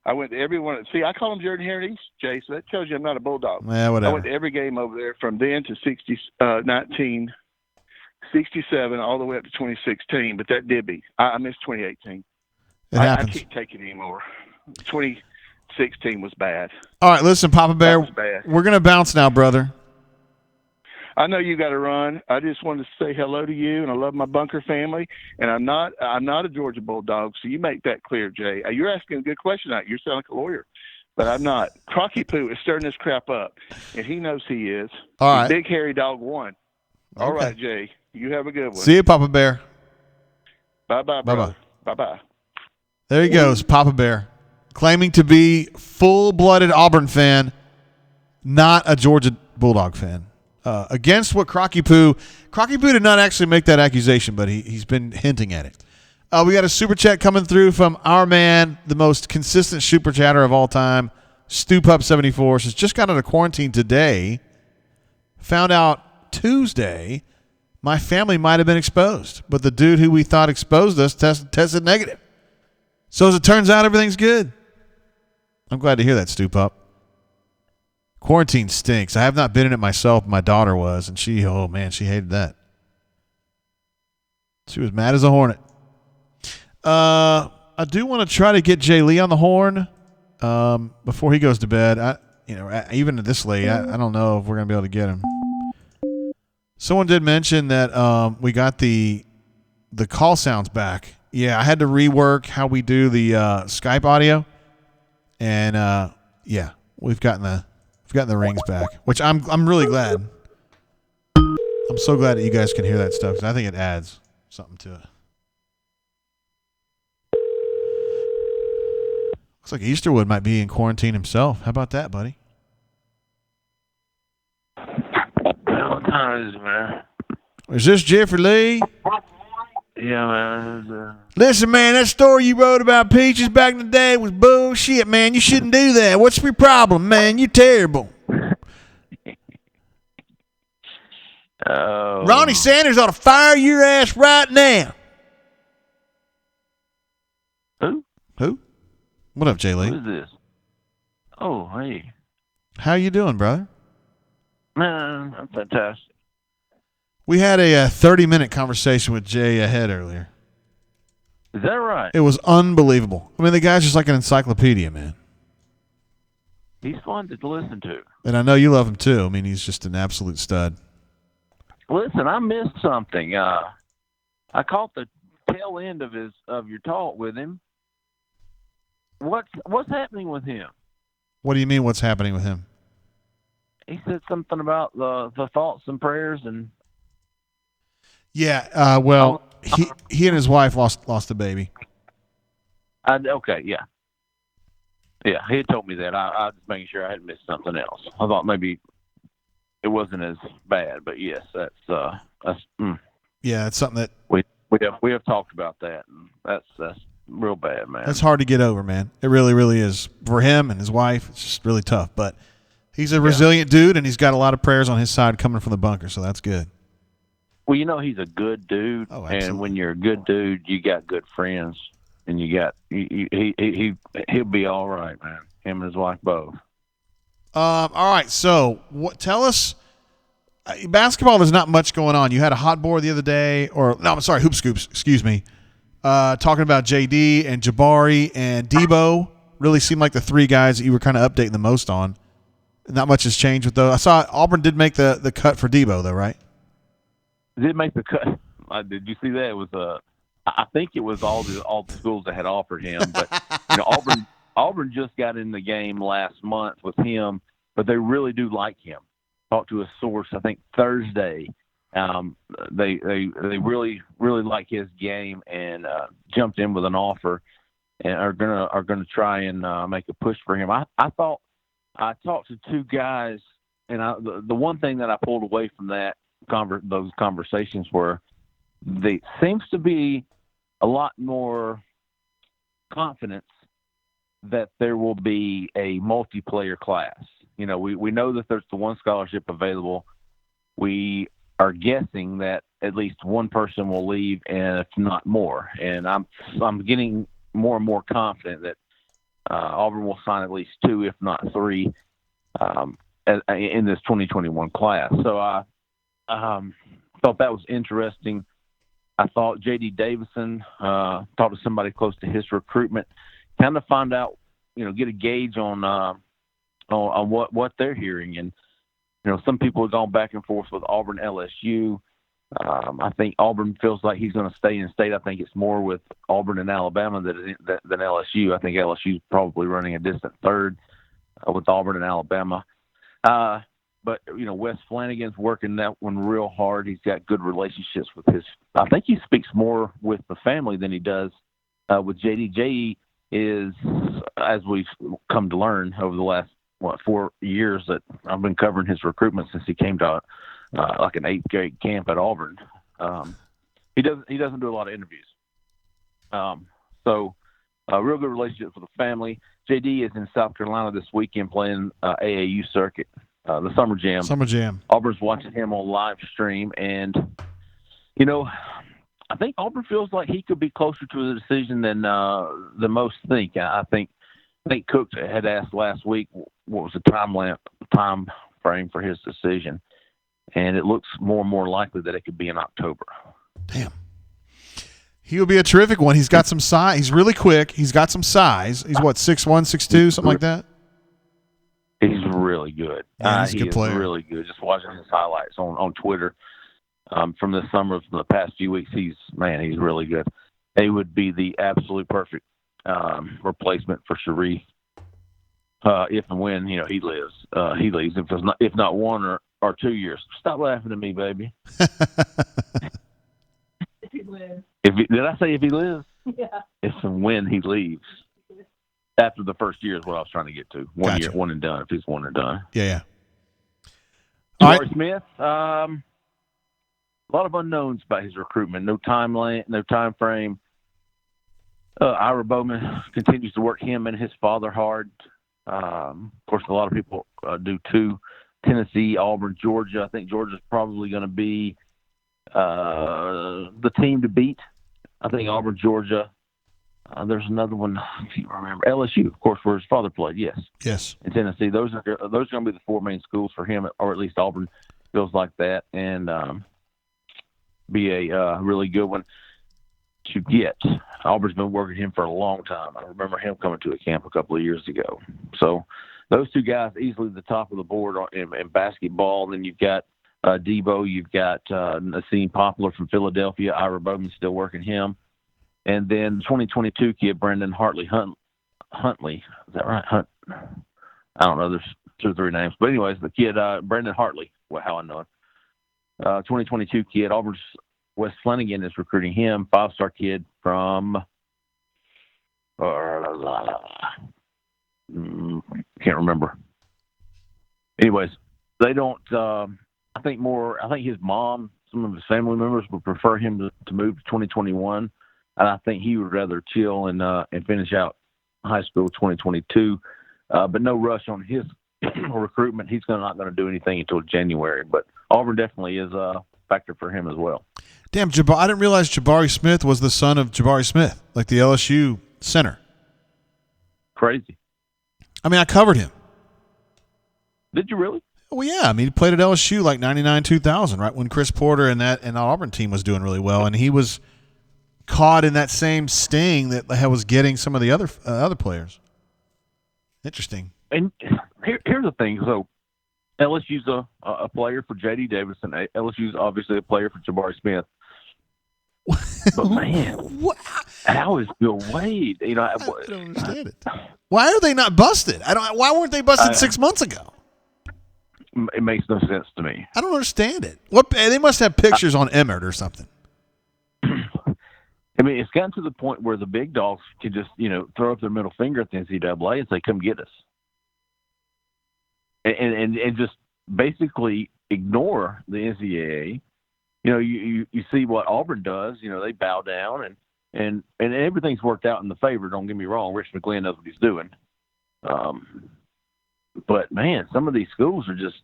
I went to every one. See, I call them Jordan-Hare East, Jay, so that tells you I'm not a Bulldog. Yeah, whatever. I went to every game over there from then to 1967 all the way up to 2016, but that did be. I missed 2018. It happens. I can't take it anymore. 2016 was bad. All right, listen, Papa Bear, we're going to bounce now, brother. I know you got to run. I just wanted to say hello to you, and I love my bunker family. And I'm not a Georgia Bulldog, so you make that clear, Jay. You're asking a good question. You sound like a lawyer, but I'm not. Crocky Poo is stirring this crap up, and he knows he is. All right. Big Hairy Dog 1. All right, Jay. You have a good one. See you, Papa Bear. Bye-bye, brother. Bye-bye. There he goes, Papa Bear, claiming to be full-blooded Auburn fan, not a Georgia Bulldog fan. Against what Crocky Poo did not actually make that accusation, but he's been hinting at it. We got a super chat coming through from our man, the most consistent super chatter of all time, StewPup74. Says, just got out of quarantine today. Found out Tuesday my family might have been exposed, but the dude who we thought exposed us tested negative. So as it turns out, everything's good. I'm glad to hear that, StewPup. Quarantine stinks. I have not been in it myself. My daughter was, and she hated that. She was mad as a hornet. I do want to try to get Jay Lee on the horn before he goes to bed. Even at this late, I don't know if we're going to be able to get him. Someone did mention that we got the call sounds back. Yeah, I had to rework how we do the Skype audio, and we've gotten the rings back, which I'm really glad. I'm so glad that you guys can hear that stuff because I think it adds something to it. Looks like Easterwood might be in quarantine himself. How about that, buddy? What time is it, man? Is this Jeffrey Lee? Yeah, man. Listen, man, that story you wrote about peaches back in the day was bullshit, man. You shouldn't do that. What's your problem, man? You're terrible. Oh. Ronnie Sanders ought to fire your ass right now. Who? What up, Jay Lee? Who is this? Oh, hey. How you doing, brother? Man, I'm fantastic. We had a 30-minute conversation with Jay ahead earlier. Is that right? It was unbelievable. I mean, the guy's just like an encyclopedia, man. He's fun to listen to. And I know you love him, too. I mean, he's just an absolute stud. Listen, I missed something. I caught the tail end of your talk with him. What's happening with him? What do you mean, what's happening with him? He said something about the thoughts and prayers and. Yeah, well, he and his wife lost a baby. Okay, yeah. Yeah, he had told me that. I was just making sure I hadn't missed something else. I thought maybe it wasn't as bad, but yes, that's Yeah, it's something that we have talked about that, and that's real bad, man. that's hard to get over, man. It really, really is. For him and his wife, it's just really tough. But he's a resilient dude, and he's got a lot of prayers on his side coming from the bunker, so that's good. Well, he's a good dude, and when you're a good dude, you got good friends, and he'll be all right, man. Him and his wife both. All right, so tell us. Basketball, there's not much going on. You had a hot board the other day, Hoop Scoops, excuse me, talking about JD and Jabari and Debo. Really seemed like the three guys that you were kind of updating the most on. Not much has changed with those. I saw Auburn did make the cut for Debo, though, right? Did make the cut. Did you see that? It was I think it was all the schools that had offered him, but Auburn just got in the game last month with him, but they really do like him. Talked to a source, I think Thursday. They really like his game and jumped in with an offer and are gonna try and make a push for him. I thought I talked to two guys, and the one thing that I pulled away from those conversations were there seems to be a lot more confidence that there will be a multiplayer class. We know that there's the one scholarship available. We are guessing that at least one person will leave, and if not more. And I'm getting more and more confident that Auburn will sign at least two, if not three, in this 2021 class. So I thought that was interesting. I thought J.D. Davison talked to somebody close to his recruitment, kind of find out, get a gauge on what they're hearing. And, some people have gone back and forth with Auburn, LSU. I think Auburn feels like he's going to stay in state. I think it's more with Auburn and Alabama than LSU. I think LSU is probably running a distant third with Auburn and Alabama. But, Wes Flanagan's working that one real hard. He's got good relationships with I think he speaks more with the family than he does with JD. JD is, as we've come to learn over the last, 4 years that I've been covering his recruitment since he came to like an 8th grade camp at Auburn. He doesn't do a lot of interviews. So a real good relationship with the family. JD is in South Carolina this weekend playing AAU circuit. The Summer Jam. Summer Jam. Auburn's watching him on live stream, and I think Auburn feels like he could be closer to the decision than most think. I think Cook had asked last week what was the time frame for his decision, and it looks more and more likely that it could be in October. Damn. He'll be a terrific one. He's got some size. He's really quick. He's got some size. He's 6'1", 6'2", something like that. He's really good. Yeah, he's a good player. He's really good. Just watching his highlights on Twitter from this summer, from the past few weeks, he's really good. He would be the absolute perfect replacement for Sharif if and when he leaves. If not one or 2 years. Stop laughing at me, baby. If he lives. Did I say if he lives? Yeah. It's when he leaves. After the first year is what I was trying to get to. One year, one and done. If he's one and done. Yeah. All Jabari right. Smith. A lot of unknowns about his recruitment. No timeline, no time frame. Ira Bowman continues to work him and his father hard. Of course, a lot of people do too. Tennessee, Auburn, Georgia. I think Georgia's probably going to be the team to beat. I think Auburn, Georgia. There's another one. I can't remember. LSU, of course, where his father played. Yes. In Tennessee, those are going to be the four main schools for him, or at least Auburn feels like that, and be a really good one to get. Auburn's been working him for a long time. I remember him coming to a camp a couple of years ago. So those two guys easily the top of the board in basketball. Then you've got Debo, you've got Nassim Poplar from Philadelphia. Ira Bowman's still working him. And then 2022 kid, Brandon Huntley. Is that right? I don't know. There's 2 or 3 names. But anyways, the kid, Brandon Hartley, how I know him. 2022 kid, Auburn's Wes Flanagan is recruiting him, 5-star kid from can't remember. Anyways, they don't I think his mom, some of his family members would prefer him to move to 2021, and I think he would rather chill and finish out high school 2022, but no rush on his recruitment. He's not going to do anything until January, but Auburn definitely is a factor for him as well. Damn, I didn't realize Jabari Smith was the son of Jabari Smith, like the LSU center. Crazy. I mean, I covered him. Did you really? Well, yeah. I mean, he played at LSU like 99, 2000, right when Chris Porter and the Auburn team was doing really well, and he was caught in that same sting that was getting some of the other players. Interesting. And here's the thing. So LSU's a player for J.D. Davidson. LSU's obviously a player for Jabari Smith. But man, how is Bill Wade? I don't understand it. Why are they not busted? Why weren't they busted 6 months ago? It makes no sense to me. I don't understand it. They must have pictures on Emmert or something. I mean, it's gotten to the point where the big dogs can just, throw up their middle finger at the NCAA and say, "Come get us," and just basically ignore the NCAA. You see what Auburn does. They bow down and everything's worked out in the favor. Don't get me wrong. Rich McGlynn knows what he's doing. But man, some of these schools are just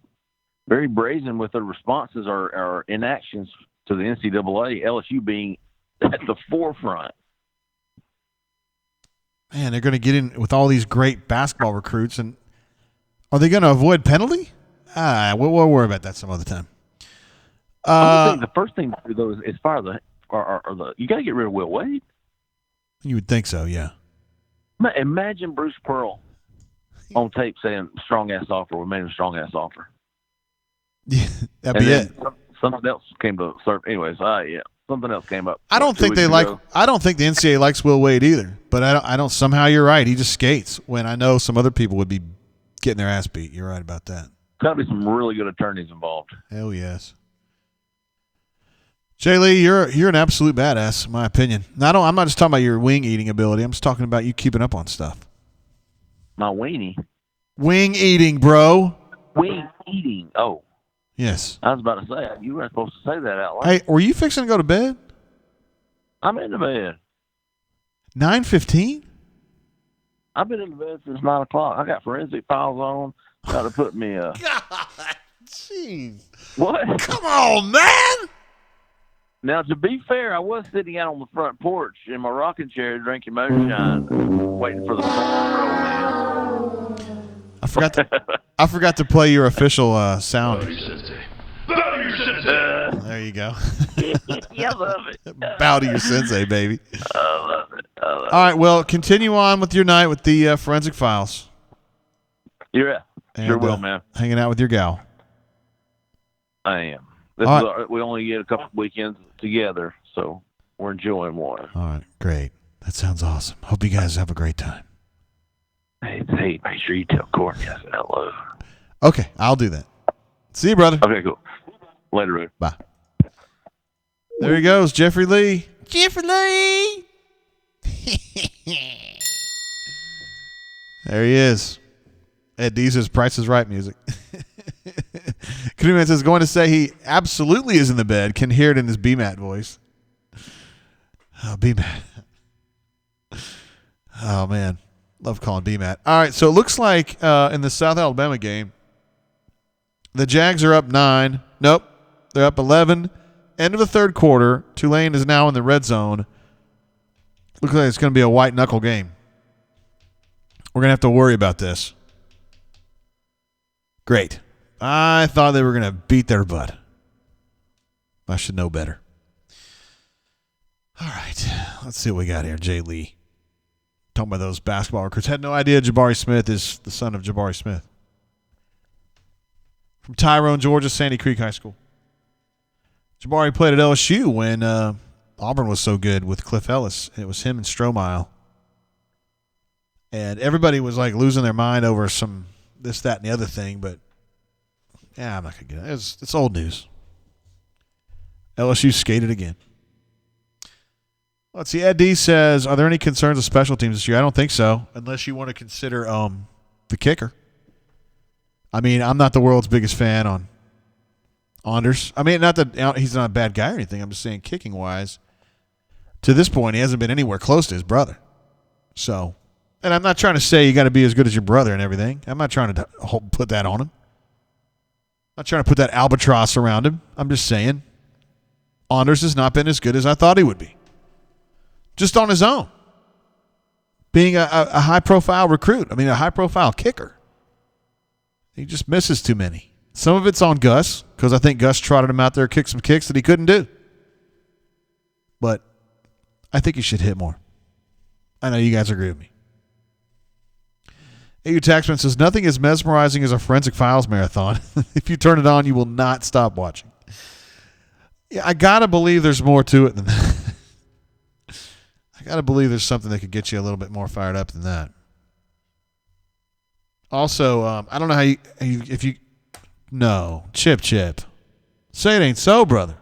very brazen with their responses or inactions to the NCAA. LSU being at the forefront. Man, they're going to get in with all these great basketball recruits, and are they going to avoid penalty? We'll worry about that some other time. I think the first thing to do though is fire the you got to get rid of Will Wade. You would think so, yeah. Imagine Bruce Pearl on tape saying "strong ass offer." We made him a strong ass offer. Yeah, that'd be it. Something else came to serve. Anyways, yeah. Something else came up. I don't think the NCAA likes Will Wade either. But I don't. Somehow you're right. He just skates. When I know some other people would be getting their ass beat. You're right about that. Got to be some really good attorneys involved. Hell yes. Jay Lee, you're an absolute badass, in my opinion. Now, I'm not just talking about your wing eating ability. I'm just talking about you keeping up on stuff. My weenie. Wing eating, bro. Wing eating. Oh. Yes. I was about to say, you weren't supposed to say that out loud. Hey, were you fixing to go to bed? I'm in the bed. 9:15? I've been in the bed since 9 o'clock. I got forensic files on. Got to put me God, jeez. What? Come on, man. Now, to be fair, I was sitting out on the front porch in my rocking chair drinking moonshine, waiting for the sun to roll in. I forgot to play your official sound. There you go. Yeah, I love it. Bow to your sensei, baby. I love it. All right, well, continue on with your night with the forensic files. Yeah, sure will, man. Hanging out with your gal. I am. We only get a couple of weekends together, so we're enjoying one. All right, great. That sounds awesome. Hope you guys have a great time. Hey, make sure you tell Courtney I said hello. Okay, I'll do that. See you, brother. Okay, cool. Later, Ray. Bye. There he goes, Jeffrey Lee. Jeffrey Lee. There he is. Ed D says Price is Right music. Canoeman says going to say he absolutely is in the bed. Can hear it in his BMAT voice. Oh, BMAT. Oh, man. Love calling BMAT. All right, so it looks like in the South Alabama game, the Jags are up 9. Nope, they're up 11. End of the third quarter. Tulane is now in the red zone. Looks like it's going to be a white-knuckle game. We're going to have to worry about this. Great. I thought they were going to beat their butt. I should know better. All right. Let's see what we got here. Jay Lee. Talking about those basketball recruits. Had no idea Jabari Smith is the son of Jabari Smith. From Tyrone, Georgia, Sandy Creek High School. Jabari played at LSU when Auburn was so good with Cliff Ellis. It was him and Stromile. And everybody was like losing their mind over some this, that, and the other thing. But, yeah, I'm not going to get it. It's old news. LSU skated again. Let's see. Ed D says, are there any concerns of special teams this year? I don't think so, unless you want to consider the kicker. I mean, I'm not the world's biggest fan on Anders. I mean, not that he's not a bad guy or anything. I'm just saying kicking-wise, to this point, he hasn't been anywhere close to his brother. So, and I'm not trying to say you got to be as good as your brother and everything. I'm not trying to put that on him. I'm not trying to put that albatross around him. I'm just saying Anders has not been as good as I thought he would be. Just on his own. Being a high-profile recruit. I mean, a high-profile kicker. He just misses too many. Some of it's on Gus, because I think Gus trotted him out there, kicked some kicks that he couldn't do. But I think he should hit more. I know you guys agree with me. AU Taxman says, nothing is mesmerizing as a Forensic Files marathon. If you turn it on, you will not stop watching. Yeah, I got to believe there's more to it than that. I got to believe there's something that could get you a little bit more fired up than that. Also, I don't know how if you no, Chip. Say it ain't so, brother.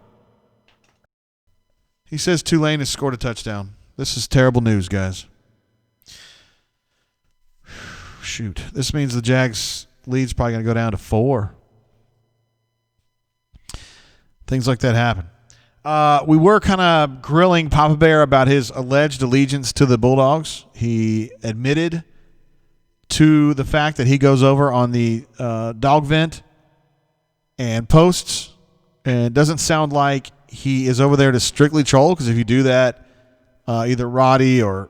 He says Tulane has scored a touchdown. This is terrible news, guys. Shoot. This means the Jags lead's probably going to go down to 4. Things like that happen. We were kind of grilling Papa Bear about his alleged allegiance to the Bulldogs. He admitted to the fact that he goes over on the dog vent and posts, and it doesn't sound like he is over there to strictly troll, because if you do that, either Roddy or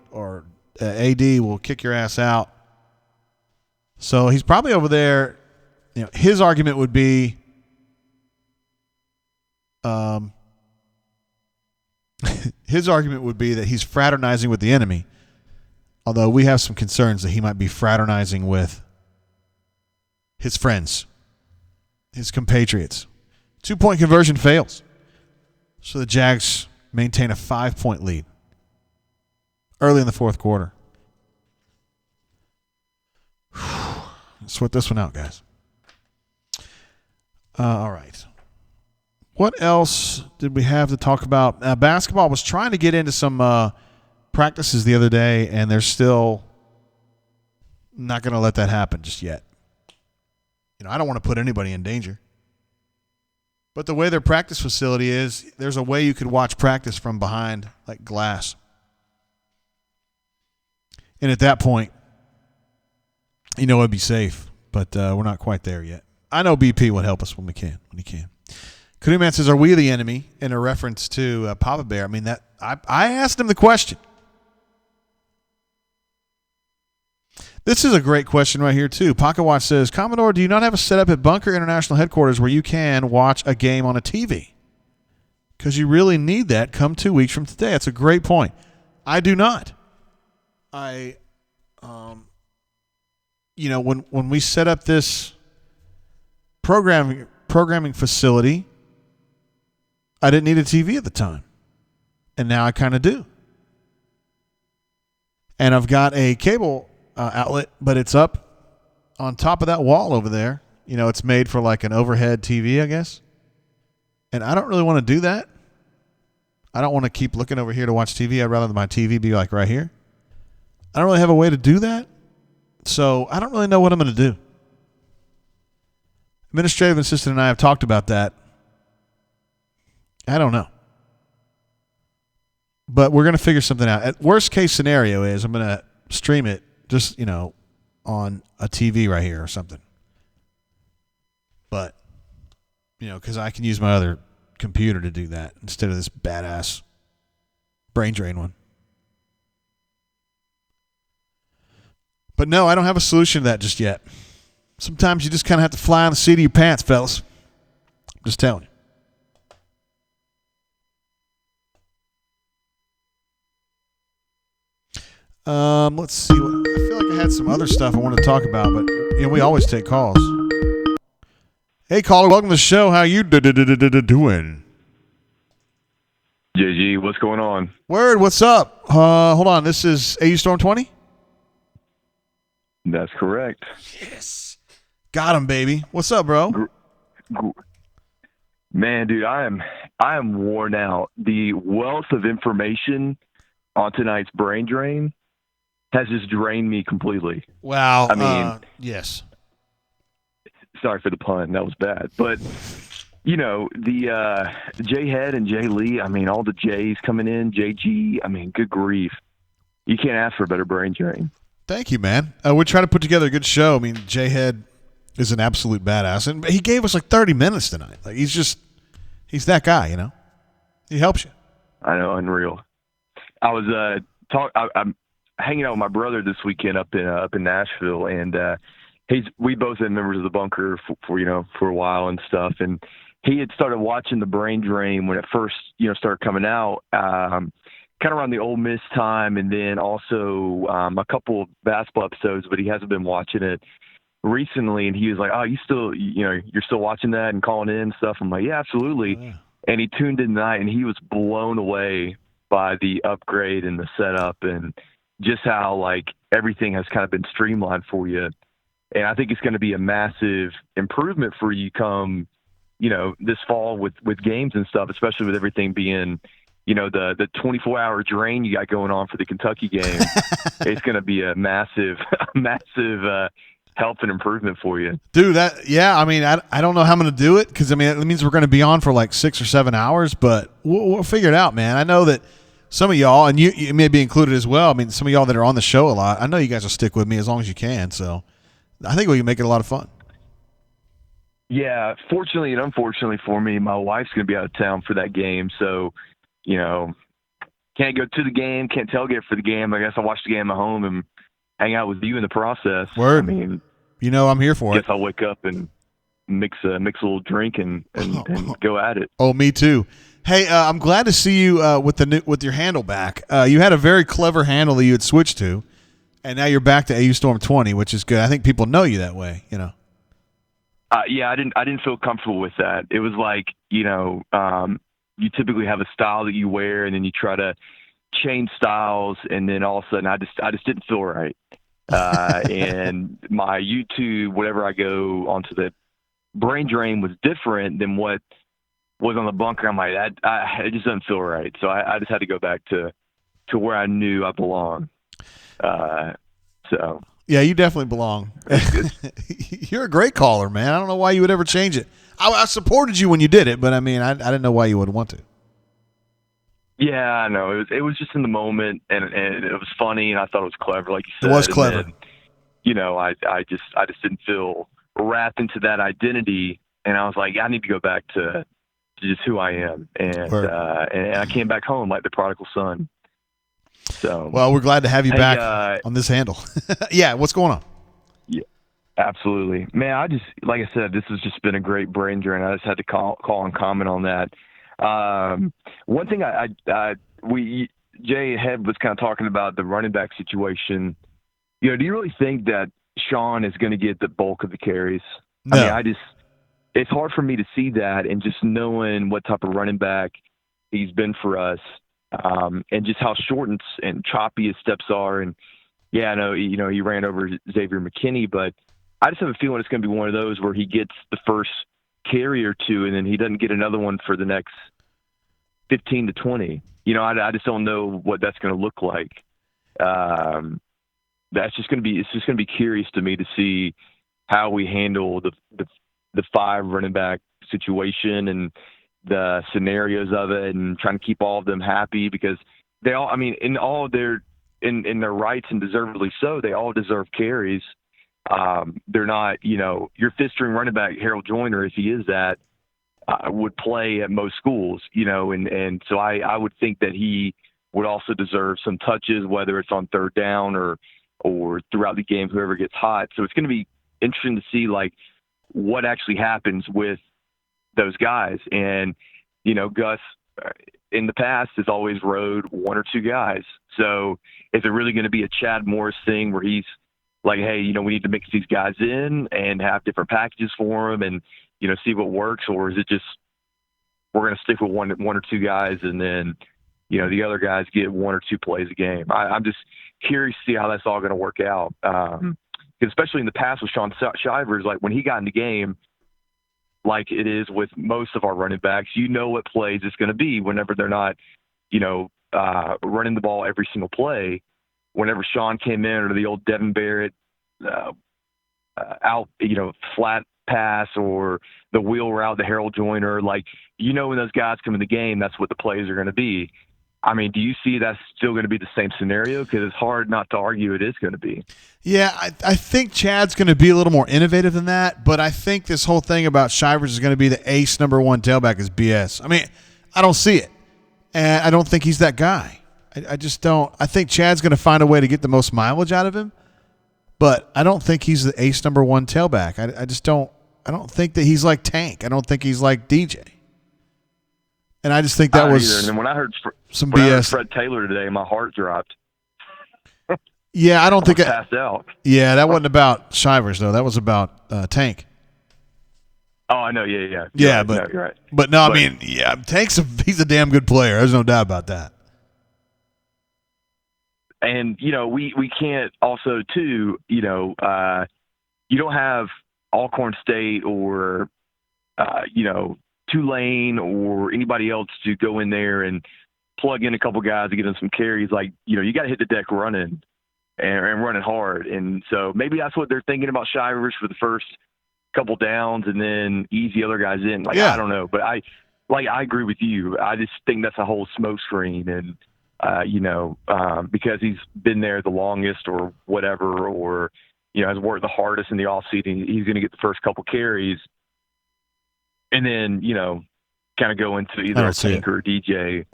AD will kick your ass out. So he's probably over there. You know, his argument would be, that he's fraternizing with the enemy. Although we have some concerns that he might be fraternizing with his friends, his compatriots. 2-point conversion fails. So the Jags maintain a 5-point lead early in the fourth quarter. Let's sweat this one out, guys. All right. What else did we have to talk about? Basketball was trying to get into some practices the other day, and they're still not going to let that happen just yet. You know, I don't want to put anybody in danger. But the way their practice facility is, there's a way you could watch practice from behind, like glass. And at that point, you know it'd be safe. But we're not quite there yet. I know BP would help us when he can. Canoeman says, are we the enemy? In a reference to Papa Bear. I mean, that I asked him the question. This is a great question right here, too. Pocket Watch says, Commodore, do you not have a setup at Bunker International Headquarters where you can watch a game on a TV? Because you really need that come 2 weeks from today. That's a great point. I do not. When we set up this programming facility, I didn't need a TV at the time. And now I kind of do. And I've got a cable outlet, but it's up on top of that wall over there. It's made for like an overhead TV, I guess. And I don't really want to do that. I don't want to keep looking over here to watch TV. I'd rather my TV be like right here. I don't really have a way to do that. So I don't really know what I'm going to do. Administrative assistant and I have talked about that. I don't know. But we're going to figure something out. At worst case scenario is I'm going to stream it just, on a TV right here or something. But, because I can use my other computer to do that instead of this badass brain drain one. But no, I don't have a solution to that just yet. Sometimes you just kind of have to fly on the seat of your pants, fellas. I'm just telling you. Let's see. I feel like I had some other stuff I wanted to talk about, but we always take calls. Hey, caller, welcome to the show. How you doing? JG, what's going on? Word, what's up? Hold on. This is AU Storm 20? That's correct. Yes. Got him, baby. What's up, bro? Man, dude, I am worn out. The wealth of information on tonight's brain drain has just drained me completely. Wow. I mean, yes. Sorry for the pun. That was bad. But, the J Head and Jay Lee, I mean, all the J's coming in, JG, I mean, good grief. You can't ask for a better brain drain. Thank you, man. We're trying to put together a good show. I mean, J Head is an absolute badass. And he gave us like 30 minutes tonight. Like, he's that guy, He helps you. I know, unreal. I was I'm hanging out with my brother this weekend up in Nashville, and we both been members of the bunker for a while and stuff, and he had started watching the brain drain when it first started coming out, kind of around the Ole Miss time, and then also a couple of basketball episodes, but he hasn't been watching it recently, and he was like, "Oh, you're still watching that and calling in and stuff?" I'm like, "Yeah, absolutely." Oh, yeah. And he tuned in tonight, and he was blown away by the upgrade and the setup and just how like everything has kind of been streamlined for you. And I think it's going to be a massive improvement for you come, this fall with games and stuff, especially with everything being, the 24-hour drain you got going on for the Kentucky game. It's going to be a massive help and improvement for you. Dude, I mean, I don't know how I'm going to do it because, I mean, it means we're going to be on for like 6 or 7 hours, but we'll figure it out, man. I know that some of y'all, and you may be included as well, I mean, some of y'all that are on the show a lot, I know you guys will stick with me as long as you can, so I think we can make it a lot of fun. Yeah, fortunately and unfortunately for me, my wife's going to be out of town for that game, so, can't go to the game, can't tailgate for the game. I guess I'll watch the game at home and hang out with you in the process. Word. I mean, I'm here for it. Guess I'll wake up and mix a little drink and go at it. Oh, me too. Hey, I'm glad to see you with your handle back. You had a very clever handle that you had switched to, and now you're back to AU Storm 20, which is good. I think people know you that way, Yeah, I didn't feel comfortable with that. It was like, you typically have a style that you wear, and then you try to change styles, and then all of a sudden I just didn't feel right. And my YouTube, whatever I go onto the brain drain was different than what was on the bunker. I'm like, it just doesn't feel right. So I just had to go back to where I knew I belonged. So yeah, you definitely belong. You're a great caller, man. I don't know why you would ever change it. I supported you when you did it, but I mean, I didn't know why you would want to. Yeah, I know. It was just in the moment, and it was funny, and I thought it was clever, like you said. It was clever. Then, I just didn't feel wrapped into that identity, and I was like, I need to go back to just who I am, and I came back home like the prodigal son. So, well, we're glad to have you back on this handle. Yeah, what's going on? Yeah, absolutely, man. I just, like I said, this has just been a great brain drain. I just had to call and comment on that. One thing Jay Head was kind of talking about the running back situation. Do you really think that Sean is going to get the bulk of the carries? No. I mean, it's hard for me to see that, and just knowing what type of running back he's been for us, and just how short and choppy his steps are. And yeah, I know, he ran over Xavier McKinney, but I just have a feeling it's going to be one of those where he gets the first carry or two, and then he doesn't get another one for the next 15 to 20. I just don't know what that's going to look like. It's just going to be curious to me to see how we handle the 5 running back situation and the scenarios of it, and trying to keep all of them happy, because they all, in all their rights, and deservedly so, they all deserve carries. They're not, your fifth string running back, Harold Joyner, if he is that, would play at most schools, and so I would think that he would also deserve some touches, whether it's on third down or throughout the game, whoever gets hot. So it's going to be interesting to see what actually happens with those guys. And, Gus in the past has always rode 1 or 2 guys. So is it really going to be a Chad Morris thing where he's like, hey, we need to mix these guys in and have different packages for them and, see what works? Or is it just, we're going to stick with one or 2 guys, and then, the other guys get 1 or 2 plays a game? I'm just curious to see how that's all going to work out. Especially in the past with Sean Shivers, when he got in the game, like it is with most of our running backs, what plays it's going to be whenever they're not, running the ball every single play. Whenever Sean came in, or the old Devin Barrett out, flat pass, or the wheel route, the Harold Joyner, when those guys come in the game, that's what the plays are going to be. Do you see that's still going to be the same scenario? Because it's hard not to argue it is going to be. Yeah, I think Chad's going to be a little more innovative than that, but I think this whole thing about Shivers is going to be the ace number 1 tailback is BS. I don't see it, and I don't think he's that guy. I just don't. I think Chad's going to find a way to get the most mileage out of him, but I don't think he's the ace number 1 tailback. I just don't. I don't think that he's like Tank. I don't think he's like DJ. And I just think that was either. And then when I heard some BS. BS. I heard Fred Taylor today, my heart dropped. Yeah, I don't think it passed out. Yeah, that wasn't about Shivers though. That was about Tank. Oh, I know. Yeah. Yeah, but no, you're right. But no, Tank's he's a damn good player. There's no doubt about that. And we can't also too. You don't have Alcorn State or Tulane or anybody else to go in there and plug in a couple guys to get them some carries. You got to hit the deck running and running hard. And so maybe that's what they're thinking about Shivers for the first couple downs, and then ease the other guys in. I don't know, but I agree with you. I just think that's a whole smoke screen, and because he's been there the longest or whatever, or has worked the hardest in the offseason, he's going to get the first couple carries. And then, kind of go into either a Tank or a DJ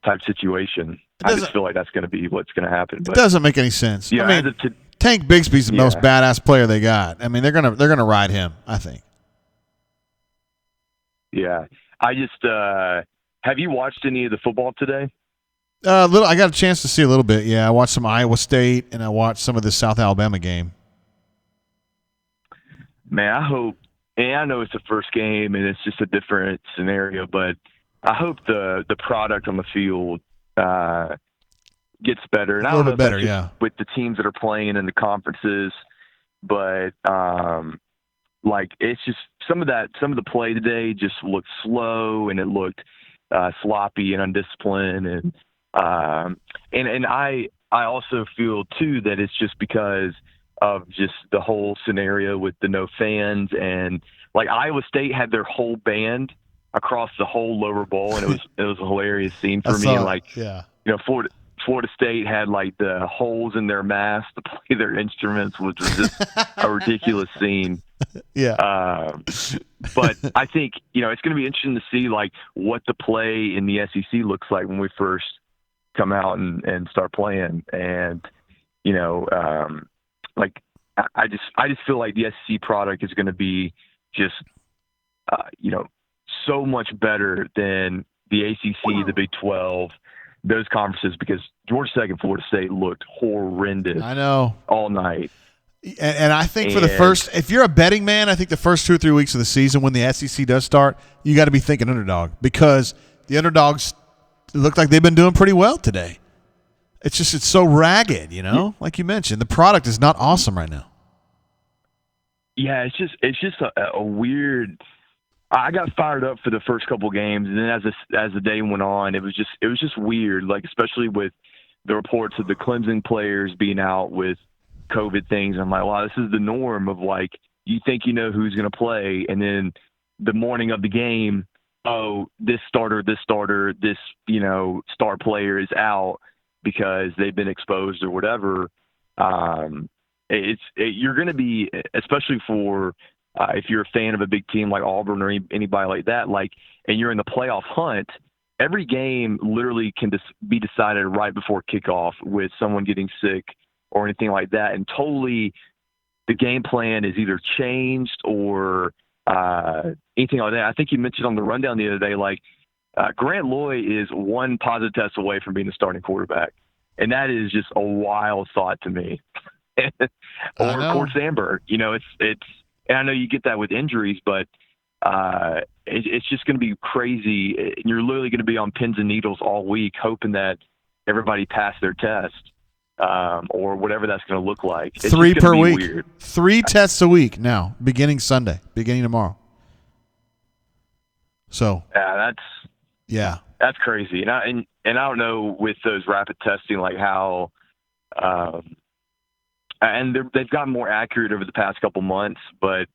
type situation. I just feel like that's going to be what's going to happen. It doesn't make any sense. Yeah, Tank Bigsby's the most badass player they got. They're gonna ride him, I think. Yeah. I just have you watched any of the football today? I got a chance to see a little bit. Yeah, I watched some Iowa State, and I watched some of the South Alabama game. Man, I hope. And I know it's the first game and it's just a different scenario, but I hope the product on the field gets better. And a little bit better, yeah. With the teams that are playing in the conferences, but it's just some of the play today just looked slow, and it looked sloppy and undisciplined, and I also feel too that it's just because of just the whole scenario with the no fans, and Iowa State had their whole band across the whole lower bowl, and it was a hilarious scene for me. Florida State had the holes in their masks to play their instruments, which was just a ridiculous scene. Yeah. But I think it's going to be interesting to see what the play in the SEC looks like when we first come out and start playing, and I just feel like the SEC product is going to be just, so much better than the ACC, the Big 12, those conferences, because Georgia Tech and Florida State looked horrendous. I know. All night. And I think for the first, if you're a betting man, I think the first 2 or 3 weeks of the season when the SEC does start, you got to be thinking underdog, because the underdogs look like they've been doing pretty well today. It's so ragged, like you mentioned. The product is not awesome right now. Yeah, it's just a weird. I got fired up for the first couple games, and then as the day went on, it was just weird. Like, especially with the reports of the Clemson players being out with COVID things. I'm like, wow, this is the norm of, like, you think you know who's going to play, and then the morning of the game, oh, this starter, this star player is out because they've been exposed or whatever. You're going to be, especially for if you're a fan of a big team like Auburn or anybody like that, like, and you're in the playoff hunt, every game literally can be decided right before kickoff with someone getting sick or anything like that. And totally the game plan is either changed or anything like that. I think you mentioned on the rundown the other day, like Grant Loy is one positive test away from being the starting quarterback. And that is just a wild thought to me. Or Court Sandberg, it's, and I know you get that with injuries, but it's just going to be crazy. You're literally going to be on pins and needles all week, hoping that everybody passed their test, or whatever that's going to look like. It's 3 per week. Weird. 3 tests a week now, beginning tomorrow. So that's crazy. And I don't know with those rapid testing, like how, and they've gotten more accurate over the past couple months, but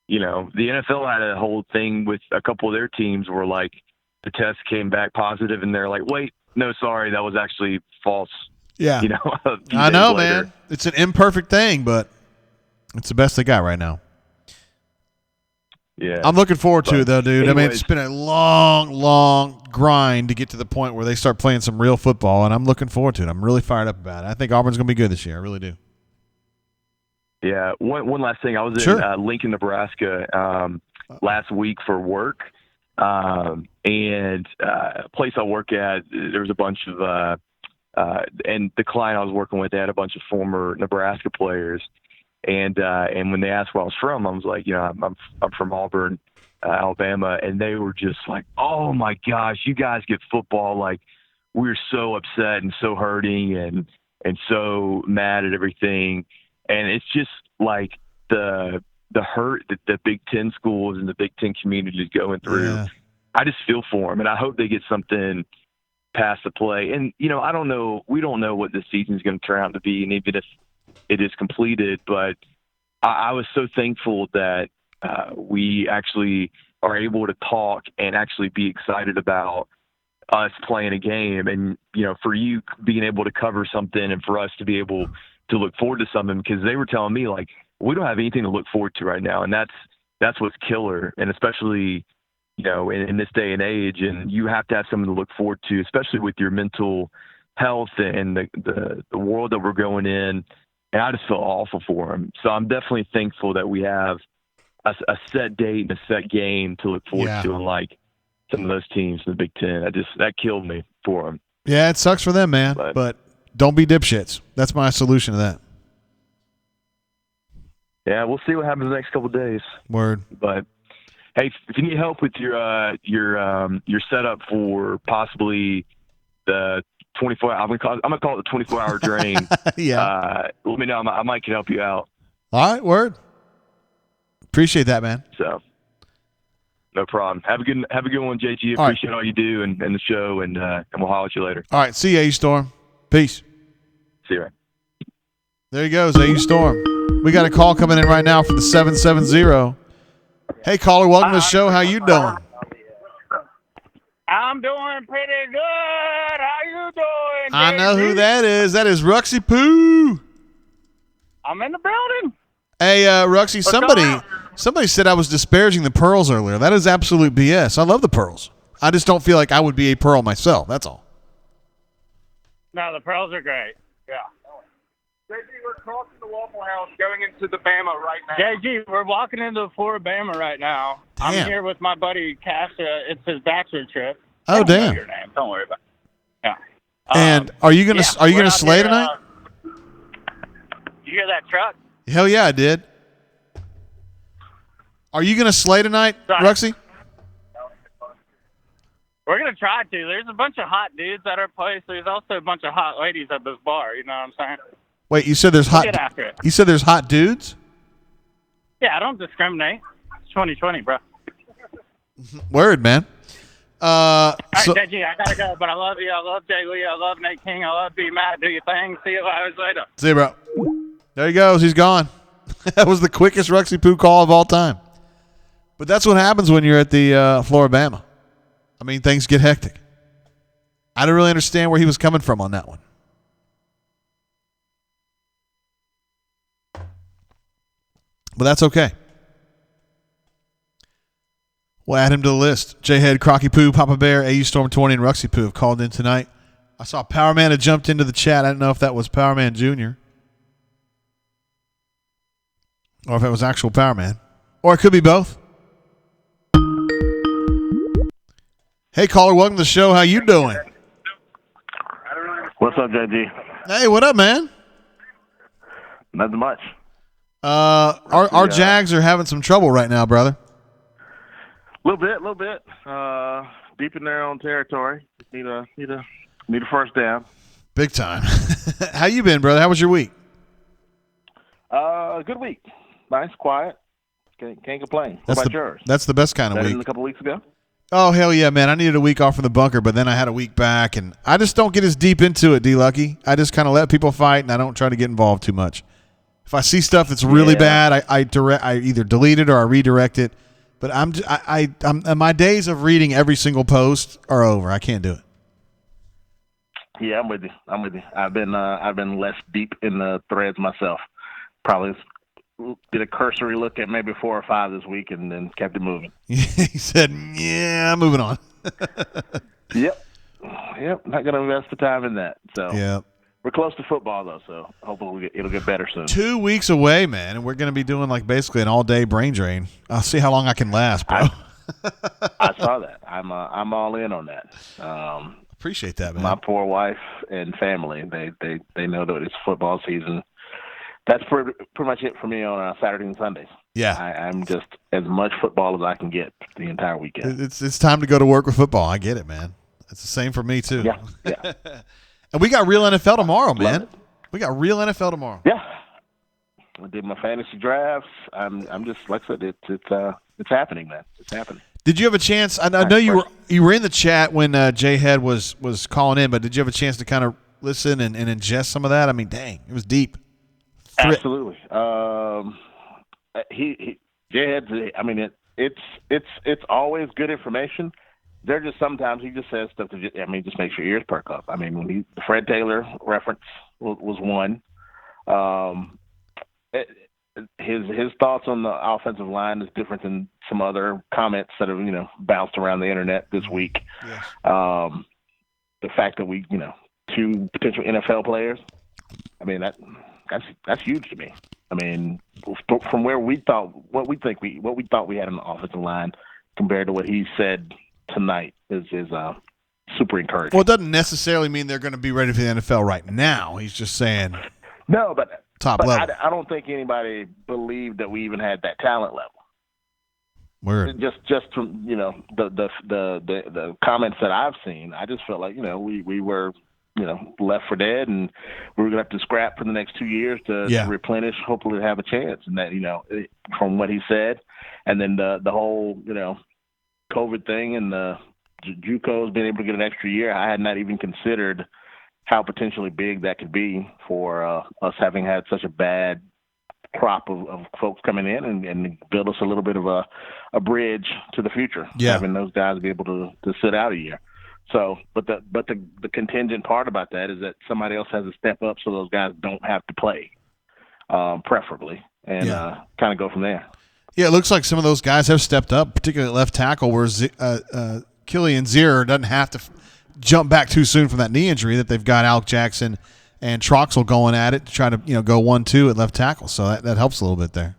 the NFL had a whole thing with a couple of their teams where, like, the test came back positive and they're like, wait, no, sorry, that was actually false. Yeah. I know, man. It's an imperfect thing, but it's the best they got right now. Yeah. I'm looking forward to it, though, dude. Anyways, I mean, it's been a long, long grind to get to the point where they start playing some real football, and I'm looking forward to it. I'm really fired up about it. I think Auburn's going to be good this year. I really do. Yeah. One last thing. I was in Lincoln, Nebraska last week for work, and a place I work at, there was a bunch of and the client I was working with, they had a bunch of former Nebraska players. And when they asked where I was from, I was like, I'm from Auburn, Alabama. And they were just like, oh my gosh, you guys get football. Like, we're so upset and so hurting and so mad at everything. And it's just like the hurt that the Big Ten schools and the Big Ten community is going through. Yeah. I just feel for them, and I hope they get something past the play. And, I don't know. We don't know what this season is going to turn out to be, and even if it is completed. But I was so thankful that we actually are able to talk and actually be excited about us playing a game. And, for you being able to cover something and for us to be able to look forward to something, because they were telling me, like, we don't have anything to look forward to right now. And that's what's killer. And especially, in this day and age, and you have to have something to look forward to, especially with your mental health and the world that we're going in. And I just feel awful for them. So I'm definitely thankful that we have a set date and a set game to look forward to, unlike some of those teams in the Big Ten. That killed me for them. Yeah, it sucks for them, man. But don't be dipshits. That's my solution to that. Yeah, we'll see what happens the next couple of days. Word. But hey, if you need help with your setup for possibly the 24, I'm gonna call it the 24-hour drain. Yeah. Let me know. I might can help you out. All right, word. Appreciate that, man. So, no problem. Have a good one, JG. Appreciate all you do and the show, and we'll holler at you later. All right, see you, A-Storm. Peace. See you. Man. There he goes, A-Storm. We got a call coming in right now from the 770. Hey, caller, welcome to the show. How you doing? I'm doing pretty good. How you doing, JG? I know who that is. That is Ruxy Poo. I'm in the building. Hey, Ruxy, somebody said I was disparaging the pearls earlier. That is absolute BS. I love the pearls. I just don't feel like I would be a pearl myself. That's all. No, the pearls are great. Yeah. JG, we're crossing the Waffle House going into the Bama right now. JG, we're walking into the Florida Bama right now. Damn. I'm here with my buddy Cass. It's his bachelor trip. Oh, damn. Know your name. Don't worry about it. Yeah. And are you gonna slay here, tonight? You hear that truck? Hell yeah, I did. Are you gonna slay tonight, Ruxy? We're gonna try to. There's a bunch of hot dudes at our place. There's also a bunch of hot ladies at this bar. You know what I'm saying? Wait, you said there's hot. Get after it. You said there's hot dudes? Yeah, I don't discriminate. It's 2020, bro. Word, man. All right, So, JG, I gotta go, but I love you. I love Jay Lee. I love Nate King. I love B. Matt. Do your thing. See you guys later. see you, bro. There he goes. He's gone. That was the quickest Ruxy Poo call of all time. But that's what happens when you're at the Floribama. I mean, things get hectic. I don't really understand where he was coming from on that one. But that's okay. We'll add him to the list. J-Head, Crocky Poo, Papa Bear, AU Storm 20, and Ruxy Poo have called in tonight. I saw Power Man had jumped into the chat. I didn't know if that was Power Man Jr. or if it was actual Power Man. Or it could be both. Hey, caller, welcome to the show. How you doing? What's up, JG? Hey, what up, man? Nothing much. Our Jags are having some trouble right now, brother. Little bit. Deep in their own territory. Need a first down. Big time. How you been, brother? How was your week? Good week. Nice, quiet. Can't complain. What about yours? That's the best kind of Better week. than a couple weeks ago? Oh, hell yeah, man. I needed a week off from the bunker, but then I had a week back, and I just don't get as deep into it, D-Lucky. I just kind of let people fight, and I don't try to get involved too much. If I see stuff that's really bad, I either delete it or I redirect it. But I'm my days of reading every single post are over. I can't do it. Yeah, I'm with you. I've been less deep in the threads myself. Probably did a cursory look at maybe 4 or 5 this week, and then kept it moving. He said, "Yeah, moving on." Yep. Not gonna invest the time in that. So yeah. We're close to football, though, so hopefully it'll get better soon. 2 weeks away, man, and we're going to be doing like basically an all-day brain drain. I'll see how long I can last, bro. I saw that. I'm all in on that. Appreciate that, man. My poor wife and family, they know that it's football season. That's pretty much it for me on Saturdays and Sundays. Yeah. I'm just as much football as I can get the entire weekend. It's time to go to work with football. I get it, man. It's the same for me, too. Yeah. And we got real NFL tomorrow, man. We got real NFL tomorrow. Yeah. I did my fantasy drafts. I'm just, like I said, it's happening, man. It's happening. Did you have a chance? I know you were in the chat when J-Head was calling in, but did you have a chance to kind of listen and ingest some of that? I mean, dang, it was deep. Absolutely. J-Head's, I mean, it's always good information. There just sometimes he just says stuff that just makes your ears perk up. I mean, when the Fred Taylor reference was one. His thoughts on the offensive line is different than some other comments that have bounced around the internet this week. Yes. The fact that we 2 potential NFL players. I mean that's huge to me. I mean, from what we thought we had on the offensive line compared to what he said tonight is super encouraging. Well, it doesn't necessarily mean they're going to be ready for the NFL right now. He's just saying no, but top level. I don't think anybody believed that we even had that talent level. Word. Just from the comments that I've seen, I just felt like we were left for dead, and we were going to have to scrap for the next 2 years to replenish, hopefully to have a chance. And that from what he said, and then the whole COVID thing and the JUCOs being able to get an extra year, I had not even considered how potentially big that could be for us having had such a bad crop of folks coming in and build us a little bit of a bridge to the future, having those guys be able to sit out a year. So, but the contingent part about that is that somebody else has to step up so those guys don't have to play, preferably, and kind of go from there. Yeah, it looks like some of those guys have stepped up, particularly at left tackle, where Killian Zier doesn't have to jump back too soon from that knee injury, that they've got Alec Jackson and Troxel going at it to try to go 1-2 at left tackle. So that helps a little bit there.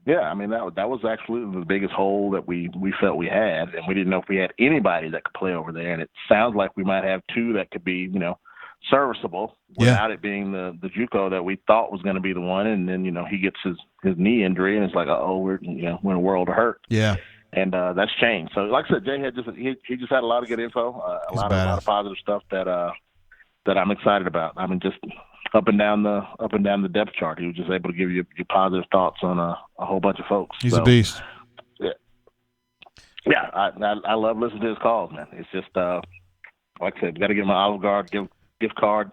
Yeah. I mean, that was actually the biggest hole that we felt we had, and we didn't know if we had anybody that could play over there. And it sounds like we might have 2 that could be serviceable without it being the JUCO that we thought was going to be the one. And then he gets his knee injury, and it's like, we're in a world of hurt. Yeah. And that's changed. So, like I said, Jay had he just had a lot of good info, a lot of positive stuff that I'm excited about. I mean, just up and down the depth chart. He was just able to give you your positive thoughts on a whole bunch of folks. He's a beast. Yeah, I love listening to his calls, man. It's just like I said, got to give him an Olive Garden gift card.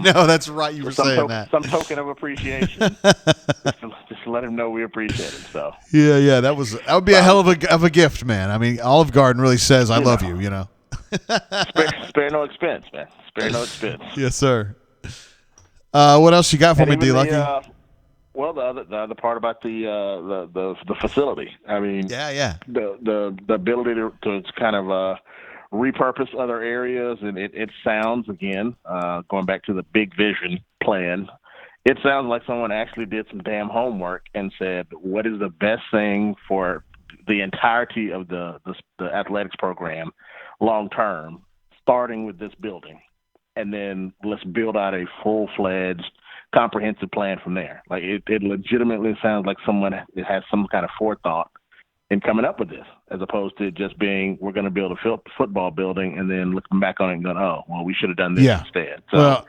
No, that's right. You were saying that. Some token of appreciation, just to let him know we appreciate him. So yeah, that would be a hell of a gift, man. I mean, Olive Garden really says I love you. You know. Spare no expense, man. Spare no expense. Yes, sir. What else you got for me, D. Lucky? Well, the other part about the facility. I mean, yeah. The ability to kind of repurpose other areas, and it sounds, again, going back to the big vision plan, it sounds like someone actually did some damn homework and said, what is the best thing for the entirety of the athletics program long term, starting with this building, and then let's build out a full-fledged comprehensive plan from there. Like it legitimately sounds like someone has some kind of forethought in coming up with this, as opposed to just being, we're going to build a football building and then looking back on it and going, oh, well, we should have done this instead. So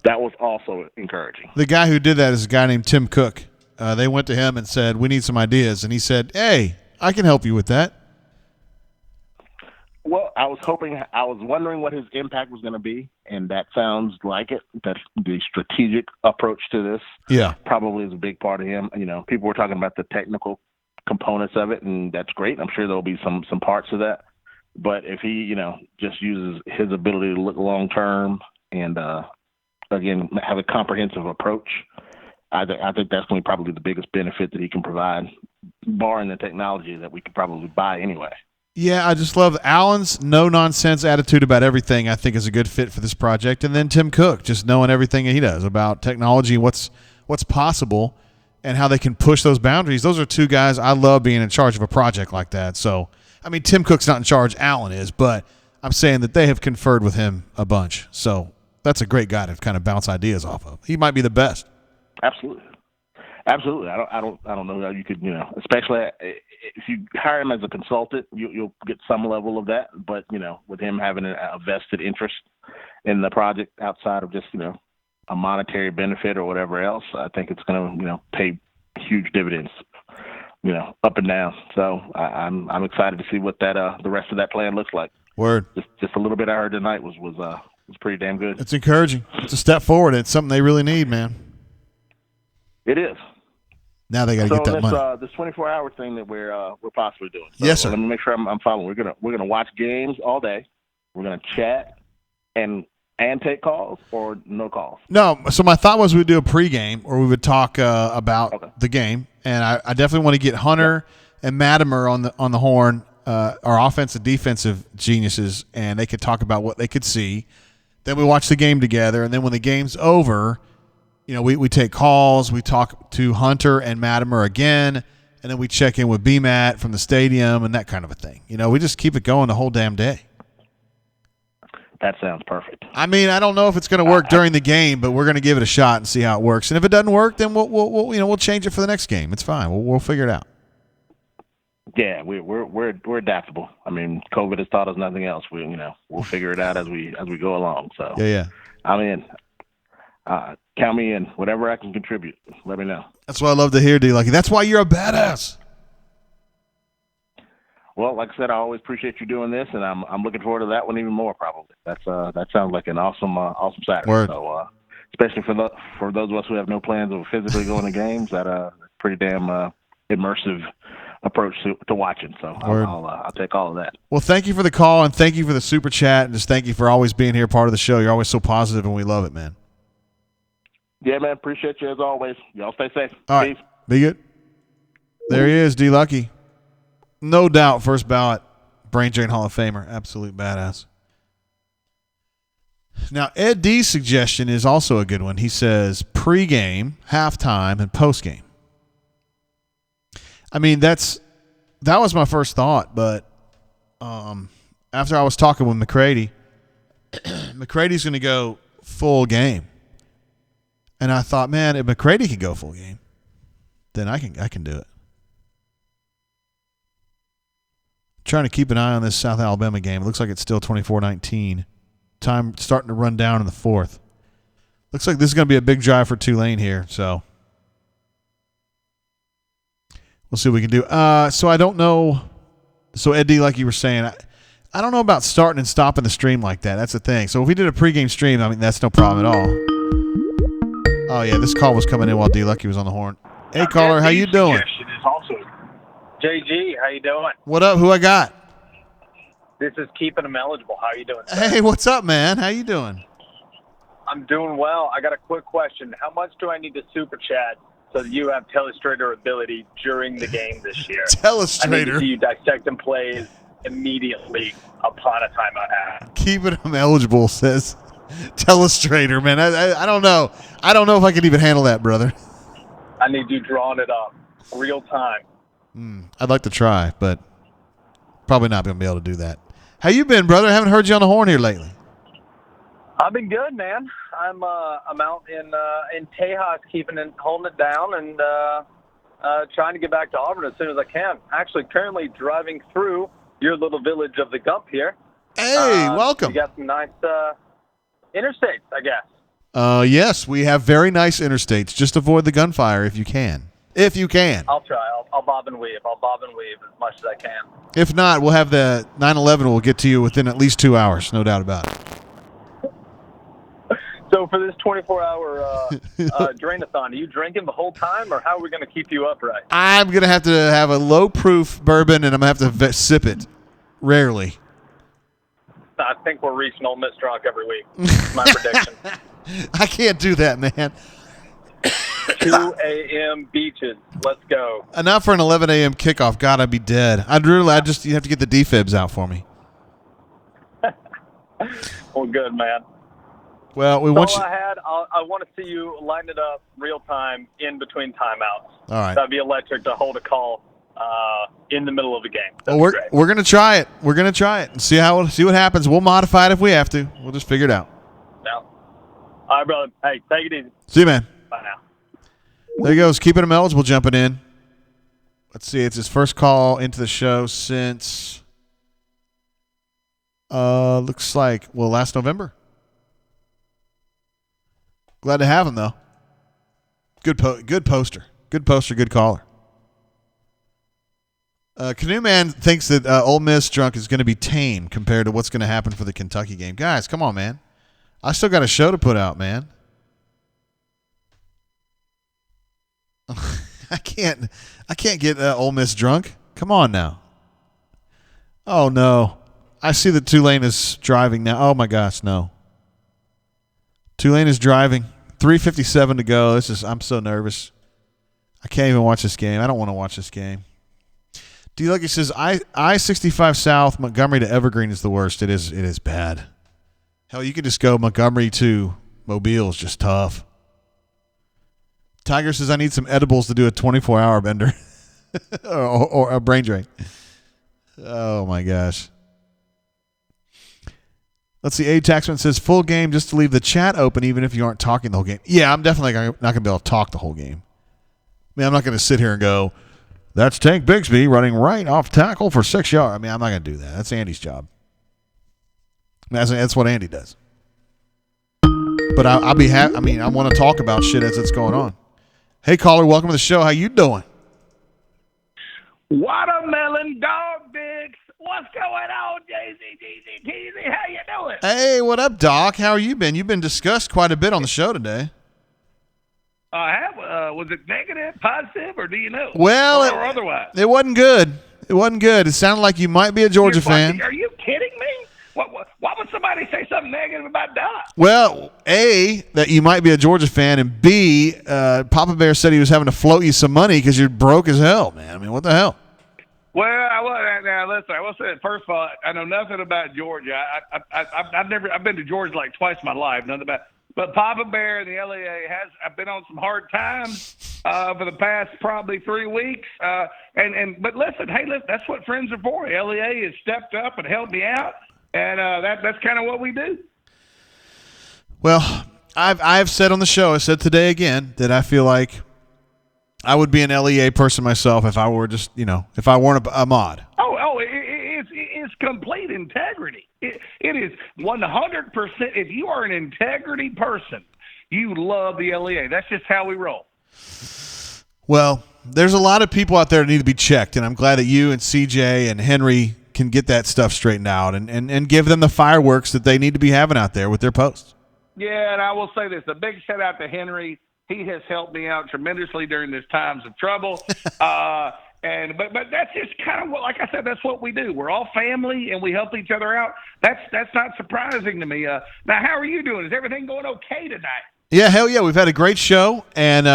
that was also encouraging. The guy who did that is a guy named Tim Cook. They went to him and said, we need some ideas. And he said, hey, I can help you with that. Well, I was wondering what his impact was going to be, and that sounds like it. That's the strategic approach to this. Yeah. Probably is a big part of him. You know, people were talking about the technical components of it, and that's great. I'm sure there'll be some parts of that. But if he, just uses his ability to look long term and, again, have a comprehensive approach, I think that's going to be probably the biggest benefit that he can provide, barring the technology that we could probably buy anyway. Yeah, I just love Allen's no-nonsense attitude about everything. I think is a good fit for this project. And then Tim Cook, just knowing everything he does about technology, what's possible, and how they can push those boundaries. Those are two guys I love being in charge of a project like that. So, I mean, Tim Cook's not in charge, Allen is, but I'm saying that they have conferred with him a bunch. So that's a great guy to kind of bounce ideas off of. He might be the best. Absolutely. I don't know how you could, especially if you hire him as a consultant, you'll get some level of that. But with him having a vested interest in the project outside of just a monetary benefit or whatever else, I think it's going to pay huge dividends, up and down. So I'm excited to see what that the rest of that plan looks like. Word. Just a little bit I heard tonight was pretty damn good. It's encouraging. It's a step forward. It's something they really need, man. It is. Now they got to get that money. This 24-hour thing that we're possibly doing. So yes, sir. Let me make sure I'm following. We're gonna watch games all day. We're gonna chat and take calls or no calls. No. So my thought was we'd do a pregame or we would talk about the game, and I definitely want to get Hunter and Madimer on the horn, our offensive defensive geniuses, and they could talk about what they could see. Then we watch the game together, and then when the game's over, we take calls, we talk to Hunter and Madimer again, and then we check in with BMAT from the stadium and that kind of a thing. We just keep it going the whole damn day. That sounds perfect. I mean, I don't know if it's going to work during the game, but we're going to give it a shot and see how it works. And if it doesn't work, then we'll change it for the next game. It's fine. We'll figure it out. Yeah, we're adaptable. I mean, COVID has taught us nothing else. We'll figure it out as we go along. So yeah. I'm in. Count me in. Whatever I can contribute, let me know. That's what I love to hear, D. Lucky. That's why you're a badass. Well, like I said, I always appreciate you doing this, and I'm looking forward to that one even more. Probably that sounds like an awesome Saturday. Word. So especially for those of us who have no plans of physically going to games, that's pretty damn immersive approach to watching. So I'll take all of that. Well, thank you for the call, and thank you for the super chat, and just thank you for always being here, part of the show. You're always so positive, and we love it, man. Yeah, man. Appreciate you as always. Y'all stay safe. All right. Peace. Be good. There he is, D. Lucky. No doubt, first ballot Brain Drain Hall of Famer. Absolute badass. Now, Ed D's suggestion is also a good one. He says pregame, halftime, and postgame. I mean, that was my first thought, but after I was talking with McCready, McCready's going to go full game. And I thought, man, if McCready could go full game, then I can do it. Trying to keep an eye on this South Alabama game. It looks like it's still 24-19. Time starting to run down in the fourth. Looks like this is going to be a big drive for Tulane here, so we'll see what we can do. So I don't know. So, Ed D, like you were saying, I don't know about starting and stopping the stream like that. That's the thing. So if we did a pregame stream, I mean, that's no problem at all. Oh, yeah, this call was coming in while D. Lucky was on the horn. Hey, caller, how you doing? JG, how you doing? What up? Who I got? This is Keeping Them Eligible. How you doing, sir? Hey, what's up, man? How you doing? I'm doing well. I got a quick question. How much do I need to super chat so that you have telestrator ability during the game this year? Telestrator? I need to see you dissecting plays immediately upon a timeout half. Keeping them eligible says telestrator, man. I don't know. I don't know if I can even handle that, brother. I need you drawing it up real time. I'd like to try, but probably not going to be able to do that. How you been, brother? I haven't heard you on the horn here lately. I've been good, man. I'm out in Tejas holding it down and trying to get back to Auburn as soon as I can. Actually, currently driving through your little village of the Gump here. Hey, welcome. You got some nice interstates, I guess. Yes, we have very nice interstates. Just avoid the gunfire if you can. If you can. I'll try. I'll bob and weave. I'll bob and weave as much as I can. If not, we'll have the 9/11 will get to you within at least 2 hours, no doubt about it. So for this 24-hour drain-a-thon, are you drinking the whole time, or how are we going to keep you upright? I'm going to have a low-proof bourbon, and I'm going to have to sip it rarely. I think we're reaching Ole Miss drunk every week. That's my prediction. I can't do that, man. 2 a.m. beaches. Let's go. Not for an 11 a.m. kickoff. God, I'd be dead. You have to get the defibs out for me. Well, good, man. Well, we That's want all you. I had. I want to see you line it up real time in between timeouts. All right. That'd be electric to hold a call in the middle of the game. Well, we're gonna try it. We're gonna try it and see what happens. We'll modify it if we have to. We'll just figure it out. Yeah. All right, brother. Hey, take it easy. See you, man. Bye now. There he goes. Keeping him eligible, jumping in. Let's see. It's his first call into the show since looks like last November. Glad to have him though. Good poster. Good poster. Good caller. Canoe Man thinks that Ole Miss drunk is going to be tame compared to what's going to happen for the Kentucky game. Guys, come on, man. I still got a show to put out, man. I can't get Ole Miss drunk. Come on now. Oh no, I see that Tulane is driving now. Oh my gosh, no. Tulane is driving. 3:57 to go. I'm so nervous. I can't even watch this game. I don't want to watch this game. D. Lucky says I-65 South Montgomery to Evergreen is the worst. It is bad. Hell, you could just go Montgomery to Mobile is just tough. Tiger says I need some edibles to do a 24-hour bender or a brain drain. Oh my gosh. Let's see. A Taxman says full game just to leave the chat open even if you aren't talking the whole game. Yeah, I'm definitely not going to be able to talk the whole game. I mean, I'm not going to sit here and go, that's Tank Bigsby running right off tackle for 6 yards. I mean, I'm not going to do that. That's Andy's job. That's what Andy does. But I'll be happy. I mean, I want to talk about shit as it's going on. Hey, caller, welcome to the show. How you doing? Watermelon dog dicks. What's going on, JZ? How you doing? Hey, what up, Doc? How are you been? You've been discussed quite a bit on the show today. I have. Was it negative, positive, or do you know? Well, or otherwise. It wasn't good. It wasn't good. It sounded like you might be a Georgia fan. Are you kidding me? Why would somebody say something negative about Doc? Well, A, that you might be a Georgia fan, and B, Papa Bear said he was having to float you some money because you're broke as hell, man. I mean, what the hell? Well, now listen. I will say, first of all, I know nothing about Georgia. I've been to Georgia like twice in my life. Nothing about. But Papa Bear and the LEA I've been on some hard times for the past probably 3 weeks. But listen, that's what friends are for. LEA has stepped up and helped me out, and that's kind of what we do. Well, I've said on the show, I said today again, that I feel like I would be an LEA person myself if I were just, if I weren't a mod. It's complete integrity. It is 100%. If you are an integrity person, you love the LEA. That's just how we roll. Well, there's a lot of people out there that need to be checked, and I'm glad that you and CJ and Henry can get that stuff straightened out and give them the fireworks that they need to be having out there with their posts. Yeah, and I will say this: a big shout out to Henry. He has helped me out tremendously during these times of trouble. But that's just kind of what, like I said, that's what we do. We're all family and we help each other out. That's not surprising to me. Now, how are you doing? Is everything going okay tonight? Yeah, hell yeah. We've had a great show, and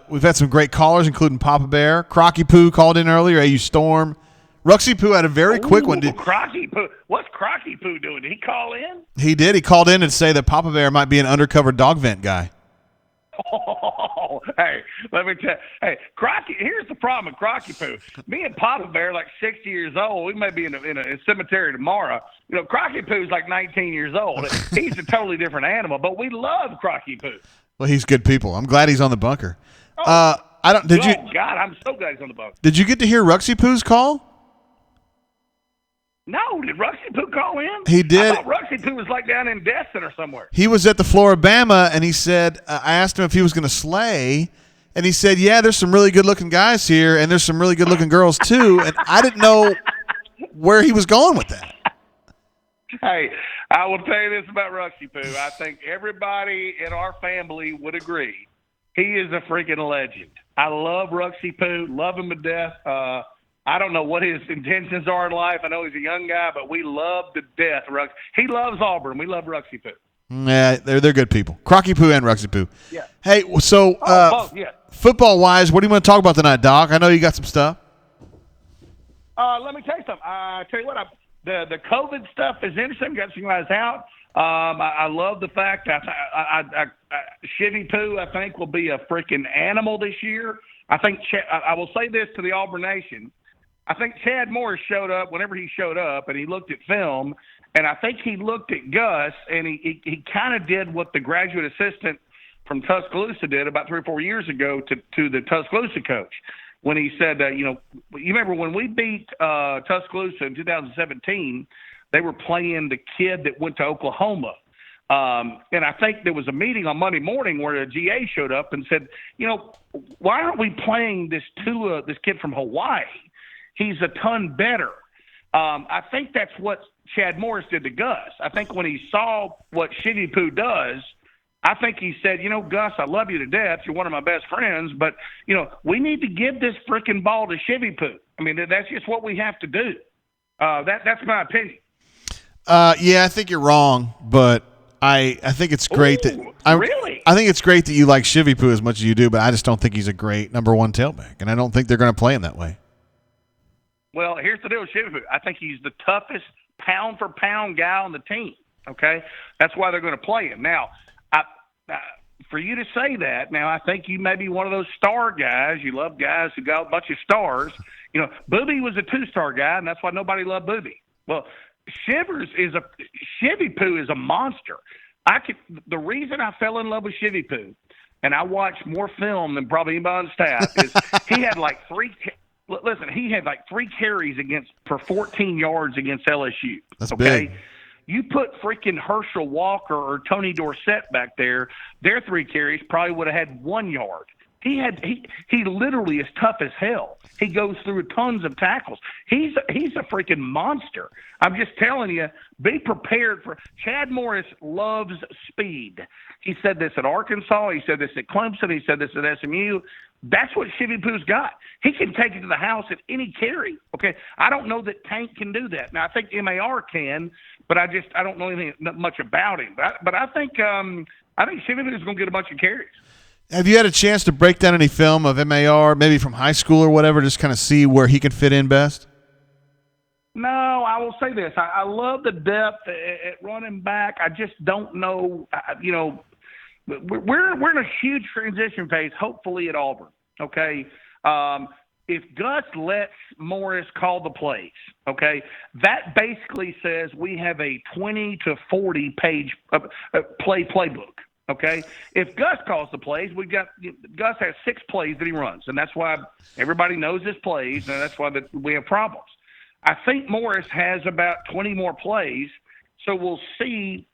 we've had some great callers, including Papa Bear. Crocky Poo called in earlier, AU Storm. Ruxy Poo had a very quick one. Crocky Poo. What's Crocky Poo doing? Did he call in? He did. He called in and say that Papa Bear might be an undercover dog vent guy. Oh, hey, let me tell you. Hey, Crocky, here's the problem with Crocky Poo. Me and Papa Bear, like 60 years old, we may be in a cemetery tomorrow. You know, Crocky Poo's like 19 years old. He's a totally different animal, but we love Crocky Poo. Well, he's good people. I'm glad he's on the bunker. God, I'm so glad he's on the bunker. Did you get to hear Ruxy Poo's call? No, did Ruxy Poo call in? He did. I thought Ruxy Poo was like down in Destin or somewhere. He was at the Floribama, and he said, I asked him if he was going to slay, and he said, yeah, there's some really good-looking guys here, and there's some really good-looking girls, too, and I didn't know where he was going with that. Hey, I will tell you this about Ruxy Poo. I think everybody in our family would agree. He is a freaking legend. I love Ruxy Poo, love him to death. I don't know what his intentions are in life. I know he's a young guy, but we love to death Rux. He loves Auburn. We love Ruxy Poo. Yeah, they're good people. Crocky Poo and Ruxy Poo. Yeah. Hey, so both, yeah. Football-wise, what do you want to talk about tonight, Doc? I know you got some stuff. Let me tell you something. I tell you what, the COVID stuff is interesting. Got some guys out. I love the fact that Shivy Poo, I think, will be a freaking animal this year. I think I will say this to the Auburn Nation. I think Chad Morris showed up whenever he showed up, and he looked at film, and I think he looked at Gus, and he kind of did what the graduate assistant from Tuscaloosa did about 3 or 4 years ago to the Tuscaloosa coach when he said, you remember when we beat Tuscaloosa in 2017, they were playing the kid that went to Oklahoma. And I think there was a meeting on Monday morning where a GA showed up and said, why aren't we playing this kid from Hawaii? He's a ton better. I think that's what Chad Morris did to Gus. I think when he saw what Shivy Poo does, I think he said, Gus, I love you to death. You're one of my best friends, but, we need to give this freaking ball to Shivy Poo. I mean, that's just what we have to do. That's my opinion. Yeah, I think you're wrong, but I think it's great really? I think it's great that you like Shivy Poo as much as you do, but I just don't think he's a great number one tailback, and I don't think they're going to play him that way. Well, here's the deal with Shivy Poo. I think he's the toughest pound-for-pound guy on the team, okay? That's why they're going to play him. Now, for you to say that, now I think you may be one of those star guys. You love guys who got a bunch of stars. Booby was a 2-star guy, and that's why nobody loved Booby. Well, Shivy Poo is a monster. The reason I fell in love with Shivy Poo, and I watched more film than probably anybody on the staff, is he had like he had like 3 carries for 14 yards against LSU. That's okay? big. You put freaking Herschel Walker or Tony Dorsett back there, their 3 carries probably would have had 1 yard. He literally is tough as hell. He goes through tons of tackles. He's a freaking monster. I'm just telling you, be prepared for Chad Morris loves speed. He said this at Arkansas, he said this at Clemson, he said this at SMU. That's what Shivy Poo's got. He can take it to the house at any carry. Okay, I don't know that Tank can do that. Now I think MAR can, but I don't know anything much about him. But I think Shivy Poo's going to get a bunch of carries. Have you had a chance to break down any film of MAR, maybe from high school or whatever, just kind of see where he can fit in best? No, I will say this. I love the depth at running back. I just don't know. We're in a huge transition phase, hopefully at Auburn. Okay, if Gus lets Morris call the plays, okay, that basically says we have a 20 to 40 page playbook. Okay, if Gus calls the plays, Gus has 6 plays that he runs, and that's why everybody knows his plays, and that's why we have problems. I think Morris has about 20 more plays, so we'll see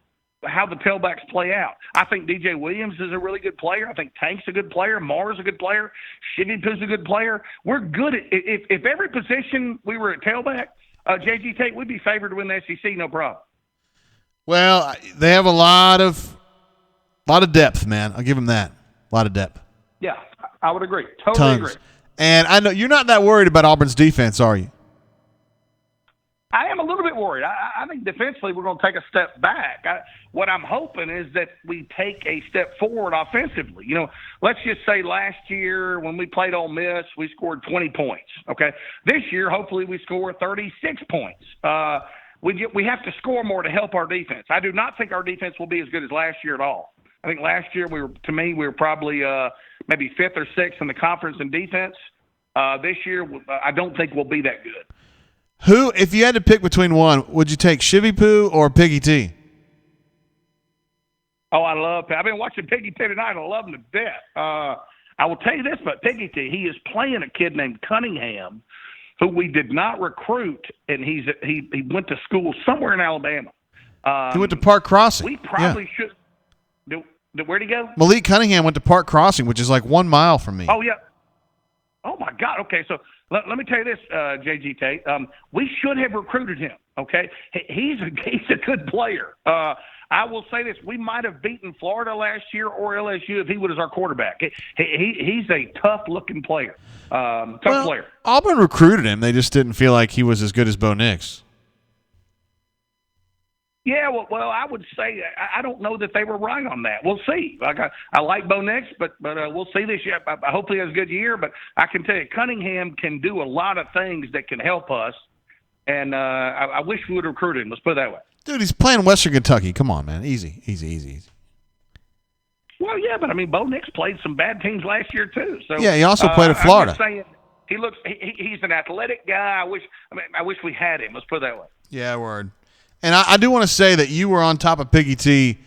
how the tailbacks play out. I think DJ Williams is a really good player. I think Tank's a good player. Marr's a good player. Shivipu's a good player. We're good at if every position we were at tailback, JG Tate would be favored to win the SEC, no problem. Well, they have a lot of depth, man. I'll give them that. A lot of depth. Yeah, I would agree. Totally Tons. agree. And I know you're not that worried about Auburn's defense, are you? I am a little bit worried. I think defensively we're going to take a step back. What I'm hoping is that we take a step forward offensively. You know, let's just say last year when we played Ole Miss, we scored 20 points. Okay, this year hopefully we score 36 points. We have to score more to help our defense. I do not think our defense will be as good as last year at all. I think last year we were probably maybe fifth or sixth in the conference in defense. This year I don't think we'll be that good. Who, if you had to pick between one, would you take Shivipu or Piggy T? Oh, I love I've been watching Piggy T tonight. I love him to death. I will tell you this about Piggy T. He is playing a kid named Cunningham, who we did not recruit, and he went to school somewhere in Alabama. He went to Park Crossing. We probably should. Where'd he go? Malik Cunningham went to Park Crossing, which is like 1 mile from me. Oh, yeah. Oh, my God. Okay, so let me tell you this, JG Tate. We should have recruited him, okay? He's a good player. I will say this. We might have beaten Florida last year or LSU if he was our quarterback. He's a tough-looking player. Tough player. Auburn recruited him. They just didn't feel like he was as good as Bo Nix. Yeah, well, I would say I don't know that they were right on that. We'll see. Like I like Bo Nix, but we'll see this year. I hopefully he has a good year. But I can tell you, Cunningham can do a lot of things that can help us. And I wish we would have recruited him. Let's put it that way. Dude, he's playing Western Kentucky. Come on, man. Easy. Well, yeah, but I mean, Bo Nix played some bad teams last year too. So yeah, he also played at Florida. I'm just saying, he looks. He's an athletic guy. I wish we had him. Let's put it that way. Yeah, word. And I do want to say that you were on top of Piggy T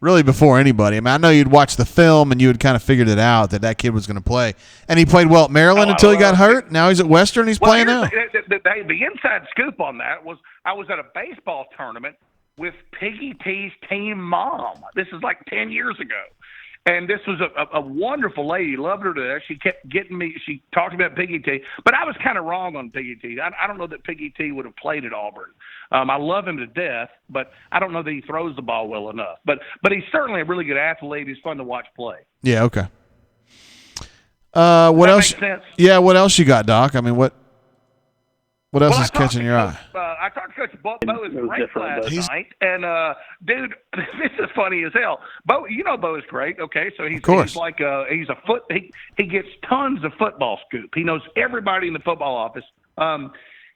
really before anybody. I mean, I know you'd watched the film and you had kind of figured it out that kid was going to play. And he played well at Maryland until he got hurt. Now he's at Western. He's playing now. The inside scoop on that was I was at a baseball tournament with Piggy T's team mom. This is like 10 years ago. And this was a wonderful lady. Loved her to death. She kept getting me. She talked about Piggy T. But I was kind of wrong on Piggy T. I don't know that Piggy T would have played at Auburn. I love him to death, but I don't know that he throws the ball well enough. But he's certainly a really good athlete. He's fun to watch play. Yeah, okay. What else? Make sense? Yeah, what else you got, Doc? I mean, what else is catching your eye? I talked to Coach Bo is great last night, and dude, this is funny as hell. Bo, you know Bo is great. Okay, so he's like he gets tons of football scoop. He knows everybody in the football office.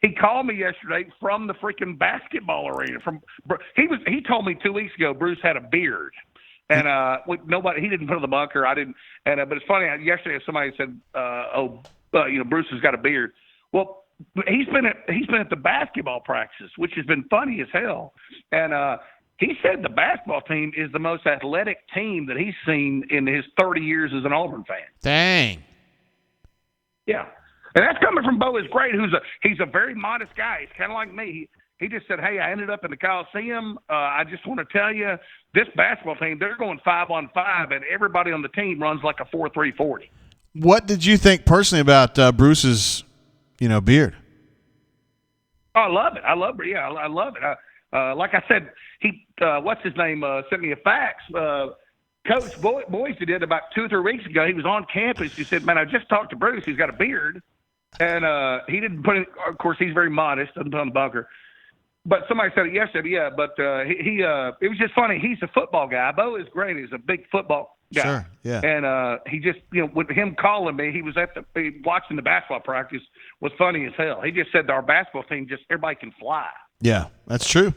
He called me yesterday from the freaking basketball arena. He told me 2 weeks ago Bruce had a beard. And he didn't put in the bunker. I didn't. And but it's funny. Yesterday, somebody said, Bruce has got a beard. Well, he's been at the basketball practice, which has been funny as hell. And he said the basketball team is the most athletic team that he's seen in his 30 years as an Auburn fan. Dang. Yeah, and that's coming from Bo is great. He's a very modest guy. He's kind of like me. He just said, "Hey, I ended up in the Coliseum. I just want to tell you, this basketball team, they're going 5-on-5, and everybody on the team runs like a 4.340." What did you think personally about Bruce's, beard? Oh, I love it. I love it. Like I said, he what's his name sent me a fax. Coach Boise did about 2 or 3 weeks ago. He was on campus. He said, "Man, I just talked to Bruce. He's got a beard." And he didn't put it. Of course, he's very modest. Doesn't put on the bunker. But somebody said it yesterday. Yeah, but he it was just funny. He's a football guy. Bo is great. He's a big football guy. Sure. Yeah. And he just, with him calling me, he was watching the basketball practice. Was funny as hell. He just said our basketball team everybody can fly. Yeah, that's true.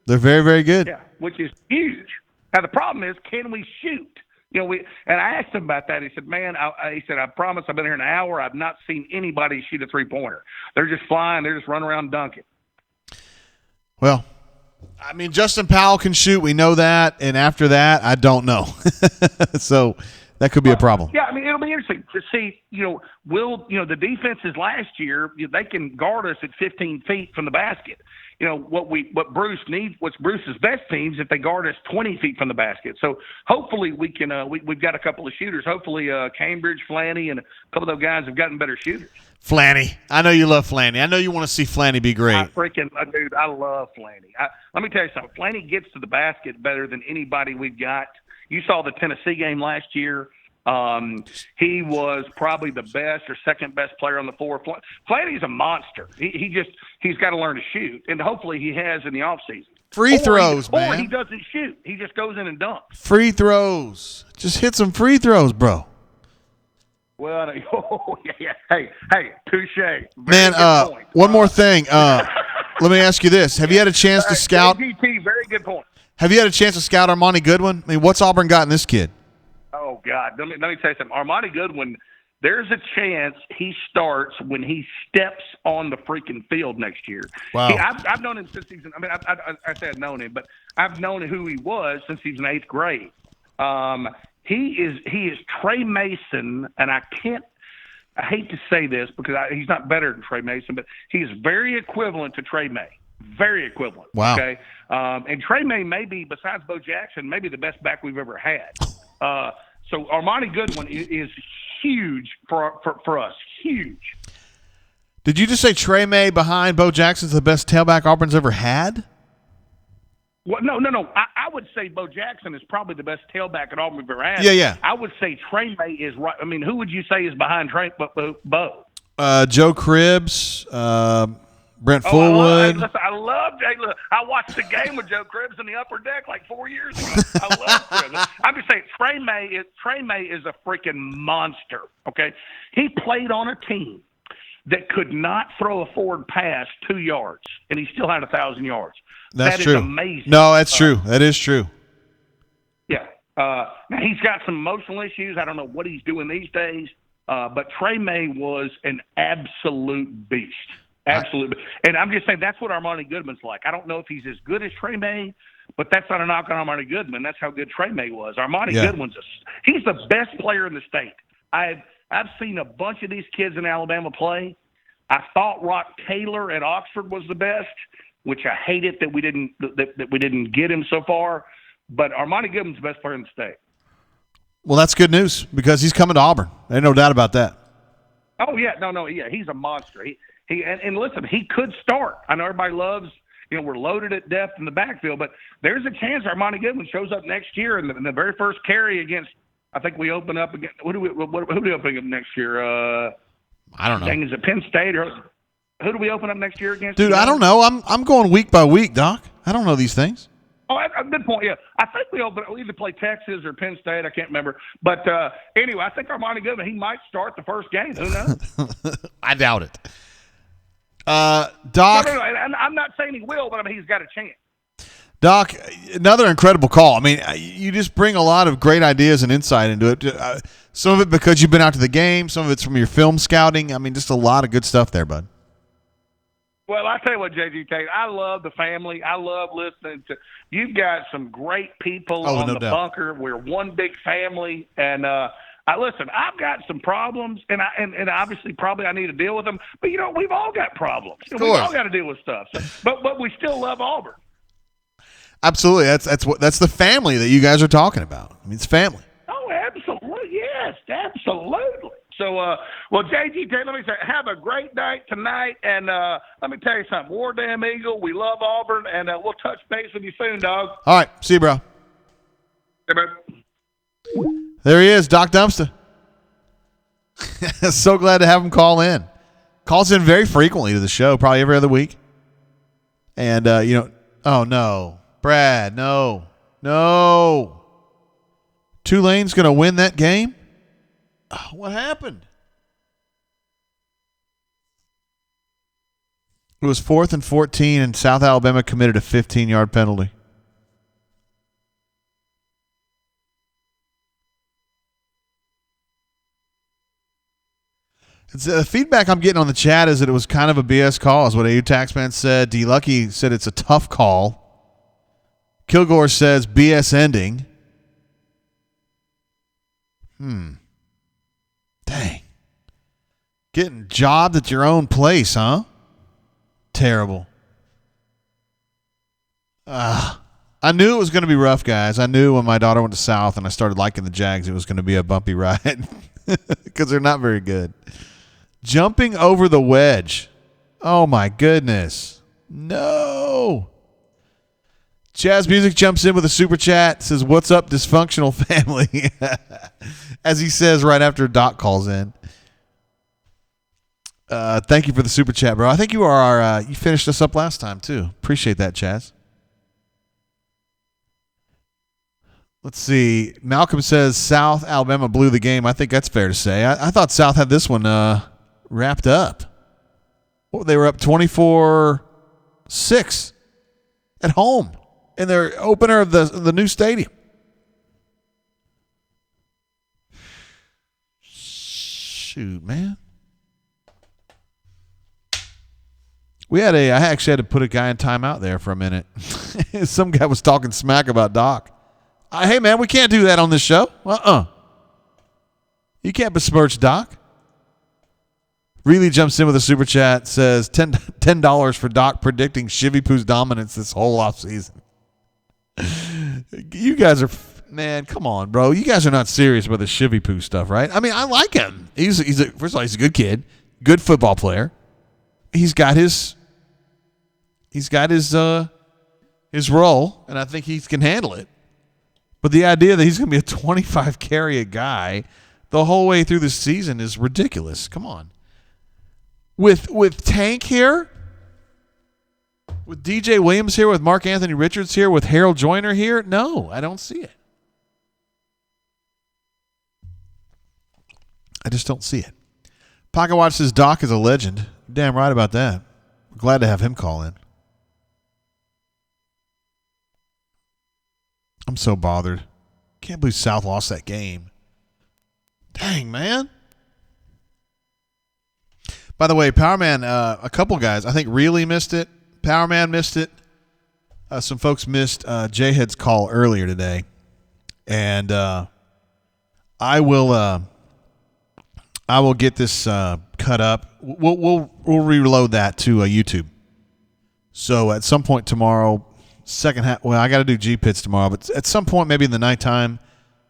They're very, very good. Yeah, which is huge. Now the problem is, can we shoot? And I asked him about that. He said, "Man, he said, I promise. I've been here an hour. I've not seen anybody shoot a 3-pointer. They're just flying. They're just running around dunking." Well, I mean, Justin Powell can shoot. We know that. And after that, I don't know. So that could be a problem. Yeah, I mean, it'll be interesting to see, the defenses last year, they can guard us at 15 feet from the basket. what Bruce needs, what's Bruce's best teams if they guard us 20 feet from the basket. So hopefully we can we've got a couple of shooters. Hopefully Cambridge, Flanny, and a couple of those guys have gotten better shooters. Flanny. I know you love Flanny. I know you want to see Flanny be great. Dude, I love Flanny. Let me tell you something. Flanny gets to the basket better than anybody we've got. You saw the Tennessee game last year. He was probably the best or second best player on the floor. Flanny's a monster. He's got to learn to shoot, and hopefully he has in the offseason. Free throws, man. Or he doesn't shoot. He just goes in and dunks. Free throws. Just hit some free throws, bro. Well, yeah. Hey, touche. Man, one more thing. Let me ask you this: have you had a chance to scout? JGT, very good point. Have you had a chance to scout Armani Goodwin? I mean, what's Auburn got in this kid? Oh God, let me tell you something. Armani Goodwin, there's a chance he starts when he steps on the freaking field next year. Wow. I've known him since I say I've known him, but I've known who he was since he was in 8th grade. He is Trey Mason, and I hate to say this because he's not better than Trey Mason, but he's very equivalent to Trey May. Very equivalent. Wow. Okay. And Trey may be, besides Bo Jackson, maybe the best back we've ever had. So Armani Goodwin is huge for us. Huge. Did you just say Trey May behind Bo Jackson's the best tailback Auburn's ever had? Well, no. I would say Bo Jackson is probably the best tailback at Auburn we've ever had. Yeah. I would say Trey May is right. I mean, who would you say is behind Trey Bo? Joe Cribbs, Brent Fullwood. I watched the game with Joe Cribbs in the upper deck like 4 years ago. I love Cribbs. I'm just saying Trey May is a freaking monster. Okay, he played on a team that could not throw a forward pass 2 yards, and he still had 1,000 yards. That's That true. is amazing. No, that's true. That is true. Yeah. Now he's got some emotional issues. I don't know what he's doing these days. But Trey May was an absolute beast. Absolutely. And I'm just saying that's what Armani Goodman's like. I don't know if he's as good as Trey May, but that's not a knock on Armani Goodman. That's how good Trey May was. Armani Goodman's he's the best player in the state. I've seen a bunch of these kids in Alabama play. I thought Rock Taylor at Oxford was the best, which I hate it that we didn't get him so far. But Armani Goodman's the best player in the state. Well, that's good news because he's coming to Auburn. Ain't no doubt about that. Oh yeah, yeah, he's a monster. And listen, he could start. I know everybody loves, we're loaded at depth in the backfield, but there's a chance Armani Goodwin shows up next year in the very first carry against. I think we open up against. Who do we open up next year? I don't know. Is it Penn State or who do we open up next year against? Dude, I don't know. I'm going week by week, Doc. I don't know these things. Oh, good point. Yeah, I think we'll either play Texas or Penn State. I can't remember. But anyway, I think Armani Goodman, he might start the first game. Who knows? I doubt it. Doc. No, I'm not saying he will, but I mean he's got a chance. Doc, another incredible call. I mean, you just bring a lot of great ideas and insight into it. Some of it because you've been out to the game. Some of it's from your film scouting. I mean, just a lot of good stuff there, bud. Well, I tell you what, JG Tate, I love the family. I love listening to – you've got some great people on the bunker. We're one big family. And listen, I've got some problems, and obviously probably I need to deal with them. But, we've all got problems. We've all got to deal with stuff. So, but we still love Auburn. Absolutely. That's the family that you guys are talking about. I mean, it's family. Oh, absolutely. Yes, absolutely. So, well, JG, let me say, have a great night tonight. And let me tell you something. War Damn Eagle, we love Auburn, and we'll touch base with you soon, dog. All right. See you, bro. Hey, bro. There he is, Doc Dumpster. So glad to have him call in. Calls in very frequently to the show, probably every other week. And, oh, no. Brad, no. Tulane's going to win that game? Oh, what happened? It was 4th and 14, and South Alabama committed a 15-yard penalty. The feedback I'm getting on the chat is that it was kind of a BS call, is what AU Taxman said. D. Lucky said it's a tough call. Kilgore says BS ending. Dang. Getting jobbed at your own place, huh? Terrible. I knew it was going to be rough, guys. I knew when my daughter went to South and I started liking the Jags, it was going to be a bumpy ride because they're not very good. Jumping over the wedge. Oh, my goodness. No. Jazz Music jumps in with a super chat, says, "What's up, dysfunctional family?" As he says right after Doc calls in. Thank you for the super chat, bro. I think you are you finished us up last time, too. Appreciate that, Chaz. Let's see. Malcolm says South Alabama blew the game. I think that's fair to say. I thought South had this one wrapped up. Well, they were up 24-6 at home in their opener of the new stadium. Shoot, man. I actually had to put a guy in timeout there for a minute. Some guy was talking smack about Doc. Hey, man, we can't do that on this show. You can't besmirch Doc. Really jumps in with a super chat, says $10 for Doc predicting Shivy Poo's dominance this whole offseason. You guys are, man, come on, bro. You guys are not serious about the Shivy Poo stuff, right? I mean, I like him. First of all, he's a good kid, good football player. He's got his role, and I think he can handle it. But the idea that he's going to be a 25 carry a guy the whole way through the season is ridiculous. Come on. With Tank here, with DJ Williams here, with Mark Anthony Richards here, with Harold Joyner here, no, I don't see it. I just don't see it. Pocket Watch says Doc is a legend. Damn right about that. We're glad to have him call in. I'm so bothered. Can't believe South lost that game. Dang, man. By the way, Powerman, a couple guys, I think Really missed it. Powerman missed it. Some folks missed J-Head's call earlier today. And I will get this cut up. We'll reload that to YouTube. So at some point tomorrow, second half. Well, I got to do G-Pits tomorrow, but at some point, maybe in the nighttime,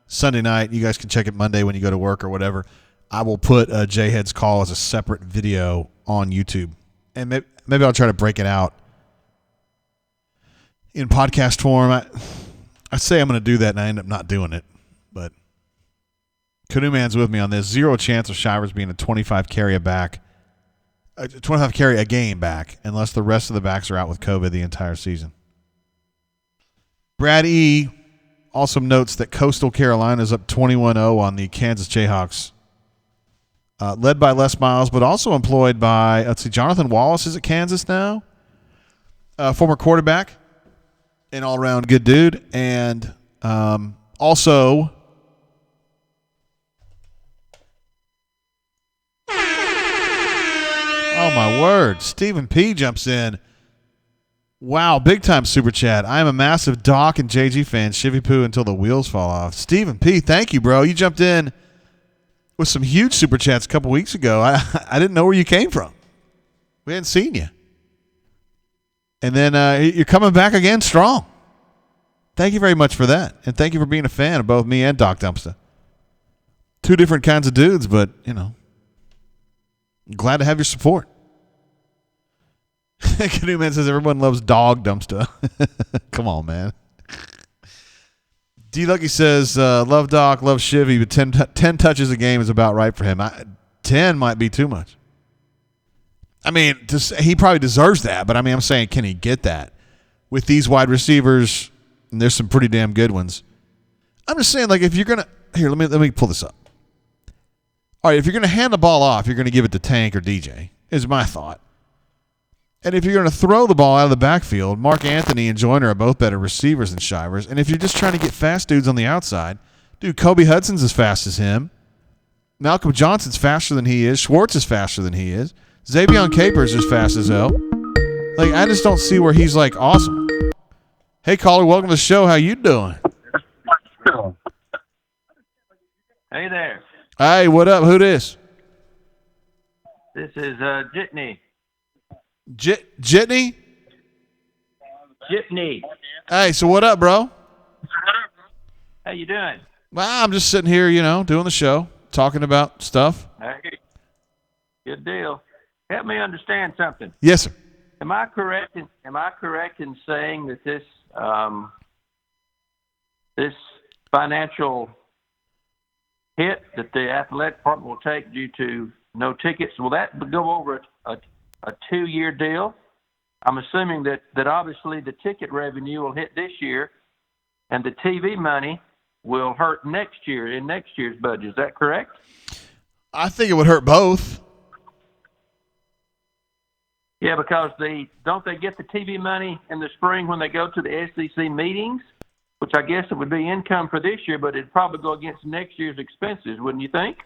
Sunday night, you guys can check it Monday when you go to work or whatever. I will put J-Head's call as a separate video on YouTube, and maybe I'll try to break it out in podcast form. I say I'm going to do that, and I end up not doing it, but Canoe Man's with me on this. Zero chance of Shivers being a 25 carry a game back, unless the rest of the backs are out with COVID the entire season. Brad E. also notes that Coastal Carolina is up 21-0 on the Kansas Jayhawks, led by Les Miles, but also employed by, Jonathan Wallace is at Kansas now, former quarterback, an all-around good dude, and also oh my word, Stephen P. jumps in. Wow, big time super chat. I am a massive Doc and JG fan. Shivy Poo until the wheels fall off. Stephen P., thank you, bro. You jumped in with some huge super chats a couple weeks ago. I didn't know where you came from. We hadn't seen you. And then you're coming back again strong. Thank you very much for that. And thank you for being a fan of both me and Doc Dumpster. Two different kinds of dudes, but, glad to have your support. Canoe Man says everyone loves Dog Dumpster. Come on, man. D Lucky says love Doc, love Shivy, but 10 touches a game is about right for him. 10 might be too much. I mean, he probably deserves that, but I mean, I'm saying, can he get that with these wide receivers? And there's some pretty damn good ones. I'm just saying, like, if you're gonna let me pull this up. All right, if you're gonna hand the ball off, you're gonna give it to Tank or DJ. Is my thought. And if you're going to throw the ball out of the backfield, Mark Anthony and Joyner are both better receivers than Shivers. And if you're just trying to get fast dudes on the outside, dude, Kobe Hudson's as fast as him. Malcolm Johnson's faster than he is. Schwartz is faster than he is. Xavion Capers is fast as hell. Like, I just don't see where he's, like, awesome. Hey, caller, welcome to the show. How you doing? Hey there. Hey, what up? Who this? This is Jitney. Jitney? Jipney. Hey, so what up, bro? How you doing? Well, I'm just sitting here, doing the show, talking about stuff. Hey, good deal. Help me understand something. Yes, sir. Am I correct in saying that this financial hit that the athletic department will take due to no tickets, will that go over a 2-year deal? I'm assuming that obviously the ticket revenue will hit this year and the TV money will hurt next year in next year's budget. Is that correct? I think it would hurt both. Yeah, because don't they get the TV money in the spring when they go to the SEC meetings, which I guess it would be income for this year, but it'd probably go against next year's expenses, wouldn't you think?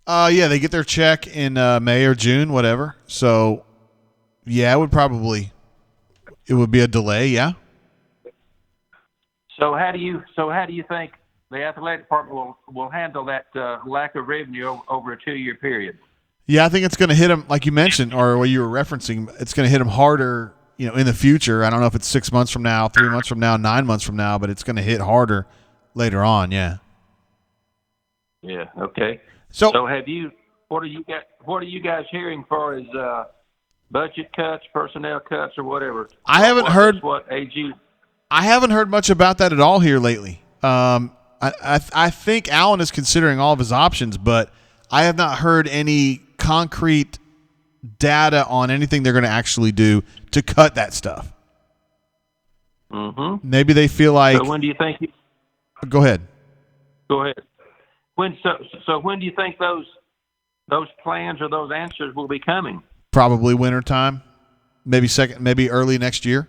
Yeah, they get their check in May or June, whatever. So, yeah, it would be a delay, yeah. So how do you think the athletic department will handle that lack of revenue over a 2-year period? Yeah, I think it's going to hit them, like you mentioned, or what you were referencing. It's going to hit them harder, in the future. I don't know if it's 6 months from now, 3 months from now, 9 months from now, but it's going to hit harder later on. Yeah. Yeah. Okay. So what are you guys hearing as far as budget cuts, personnel cuts, or whatever? I haven't heard what AG. I haven't heard much about that at all here lately. I think Allen is considering all of his options, but I have not heard any concrete data on anything they're going to actually do to cut that stuff. Mm-hmm. Maybe they feel like. So when do you think? Go ahead. Go ahead. When do you think those plans or those answers will be coming? Probably wintertime, maybe early next year.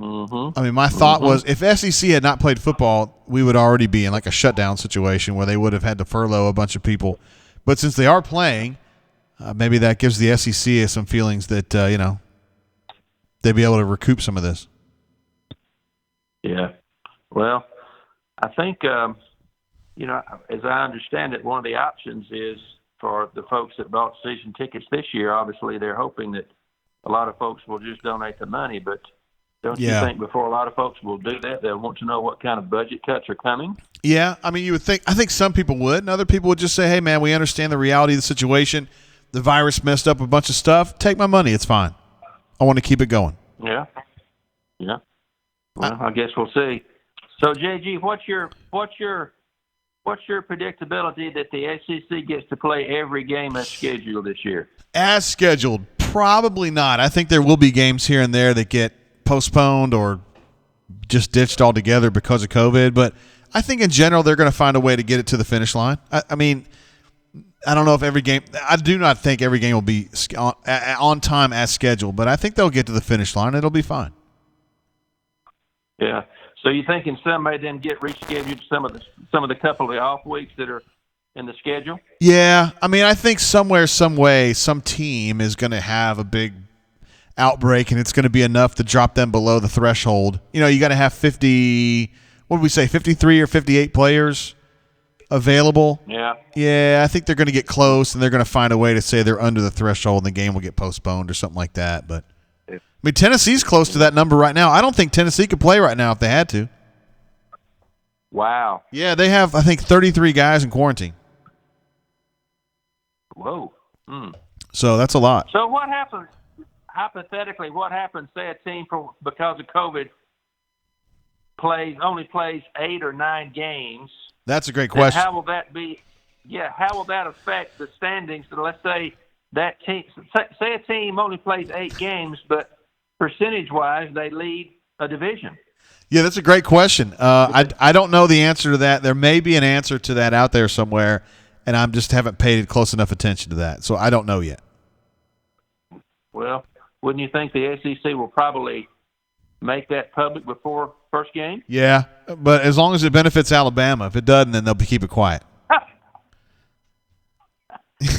Mm-hmm. I mean, my thought was if SEC had not played football, we would already be in like a shutdown situation where they would have had to furlough a bunch of people. But since they are playing, maybe that gives the SEC some feelings that, they'd be able to recoup some of this. Yeah. Well, I think, as I understand it, one of the options is for the folks that bought season tickets this year. Obviously, they're hoping that a lot of folks will just donate the money, but don't you think before a lot of folks will do that, they'll want to know what kind of budget cuts are coming? Yeah, I mean, I think some people would, and other people would just say, hey, man, we understand the reality of the situation. The virus messed up a bunch of stuff. Take my money. It's fine. I want to keep it going. Yeah. Yeah. Well, I guess we'll see. So, JG, what's your predictability that the SEC gets to play every game as scheduled this year? As scheduled, probably not. I think there will be games here and there that get postponed or just ditched altogether because of COVID, but I think in general they're going to find a way to get it to the finish line. I mean, I don't know if every game – I do not think every game will be on time as scheduled, but I think they'll get to the finish line. It'll be fine. Yeah. So you thinking somebody then get rescheduled some of the couple of the off weeks that are in the schedule? Yeah. I mean, I think somewhere, some way, some team is going to have a big outbreak, and it's going to be enough to drop them below the threshold. You got to have 50 – what did we say, 53 or 58 players available? Yeah. Yeah, I think they're going to get close, and they're going to find a way to say they're under the threshold, and the game will get postponed or something like that. But I mean, Tennessee's close to that number right now. I don't think Tennessee could play right now if they had to. Wow. Yeah, they have, I think, 33 guys in quarantine. Whoa. So that's a lot. So what happens, hypothetically, say a team, because of COVID, only plays 8 or 9 games? That's a great question. How will that be? Yeah, how will that affect the standings? So let's say that team, say a team only plays 8 games, but percentage-wise, they lead a division. Yeah, that's a great question. I don't know the answer to that. There may be an answer to that out there somewhere, and I just haven't paid close enough attention to that, so I don't know yet. Well, wouldn't you think the SEC will probably make that public before first game? Yeah, but as long as it benefits Alabama. If it doesn't, then they'll keep it quiet.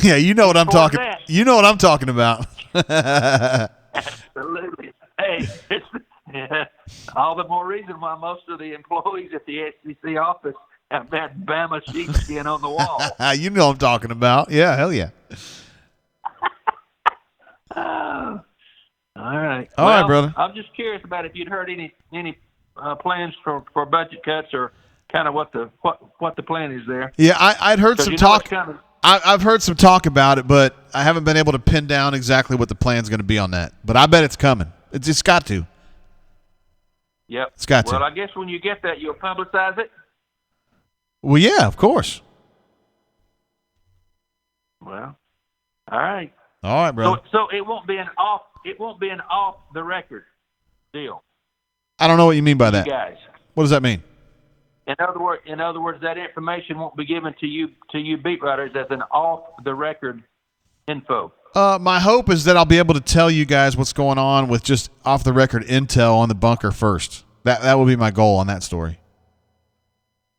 Yeah, you know what I'm talking. You know what I'm talking about. Absolutely. Hey, it's all the more reason why most of the employees at the SEC office have that Bama sheepskin on the wall. You know what I'm talking about. Yeah, hell yeah. All right. Thanks. All right, brother. I'm just curious about if you'd heard any plans for budget cuts or kind of what the plan is there. Yeah, I'd heard some talk. I've heard some talk about it, but I haven't been able to pin down exactly what the plan's going to be on that. But I bet it's coming. It's got to. Yep. It's got to. Well, I guess when you get that, you'll publicize it. Well, yeah, of course. Well, all right. All right, brother. So it won't be an off the record deal. I don't know what you mean by You that. guys. What does that mean? In other words, that information won't be given to you beat writers as an off the record info. My hope is that I'll be able to tell you guys what's going on with just off the record intel on the bunker first. That will be my goal on that story.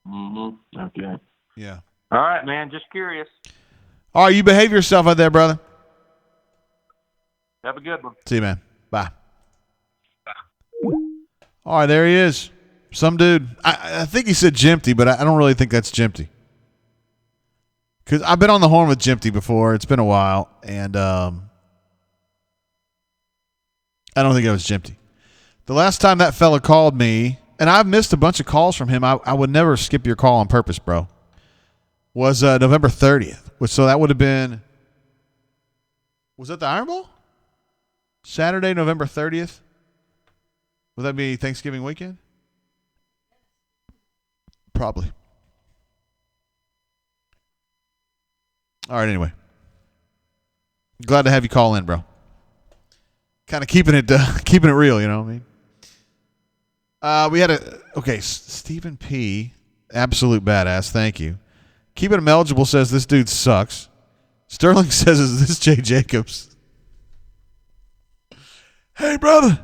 Mm-hmm. Okay. Yeah. All right, man. Just curious. All right, you behave yourself out there, brother. Have a good one. See you, man. Bye. All right, there he is. Some dude. I think he said Jimpty, but I don't really think that's Jimpty. Because I've been on the horn with Jimpty before. It's been a while, and I don't think it was Jimpty. The last time that fella called me, and I've missed a bunch of calls from him. I would never skip your call on purpose, bro. Was November 30th. So that would have been, was that the Iron Bowl? Saturday, November 30th? Would that be Thanksgiving weekend? Probably. All right, anyway. Glad to have you call in, bro. Kind of keeping it real, you know what I mean? We had Stephen P., absolute badass, thank you. Keeping him eligible says this dude sucks. Sterling says, is this Jay Jacobs? Hey, brother.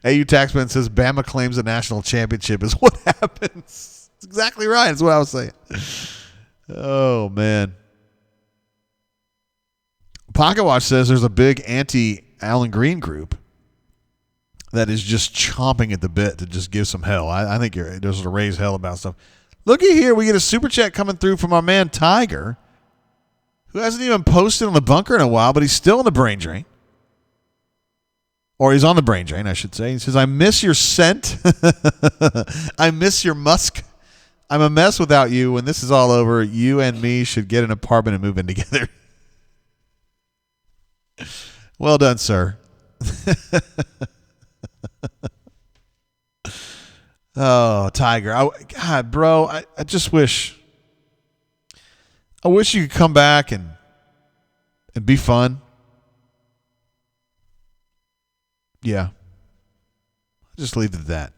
AU Taxman says Bama claims a national championship is what happens. That's exactly right. That's what I was saying. Oh, man. Pocket Watch says there's a big anti-Alan Green group that is just chomping at the bit to just give some hell. I think you're just to raise hell about stuff. Looky here. We get a super chat coming through from our man Tiger, who hasn't even posted on the bunker in a while, but he's still in the brain drain. Or he's on the brain drain, I should say. He says, I miss your scent. I miss your musk. I'm a mess without you. When this is all over, you and me should get an apartment and move in together. Well done, sir. Oh, Tiger. God, bro, I just wish. I wish you could come back and be fun. Yeah. I'll just leave it at that.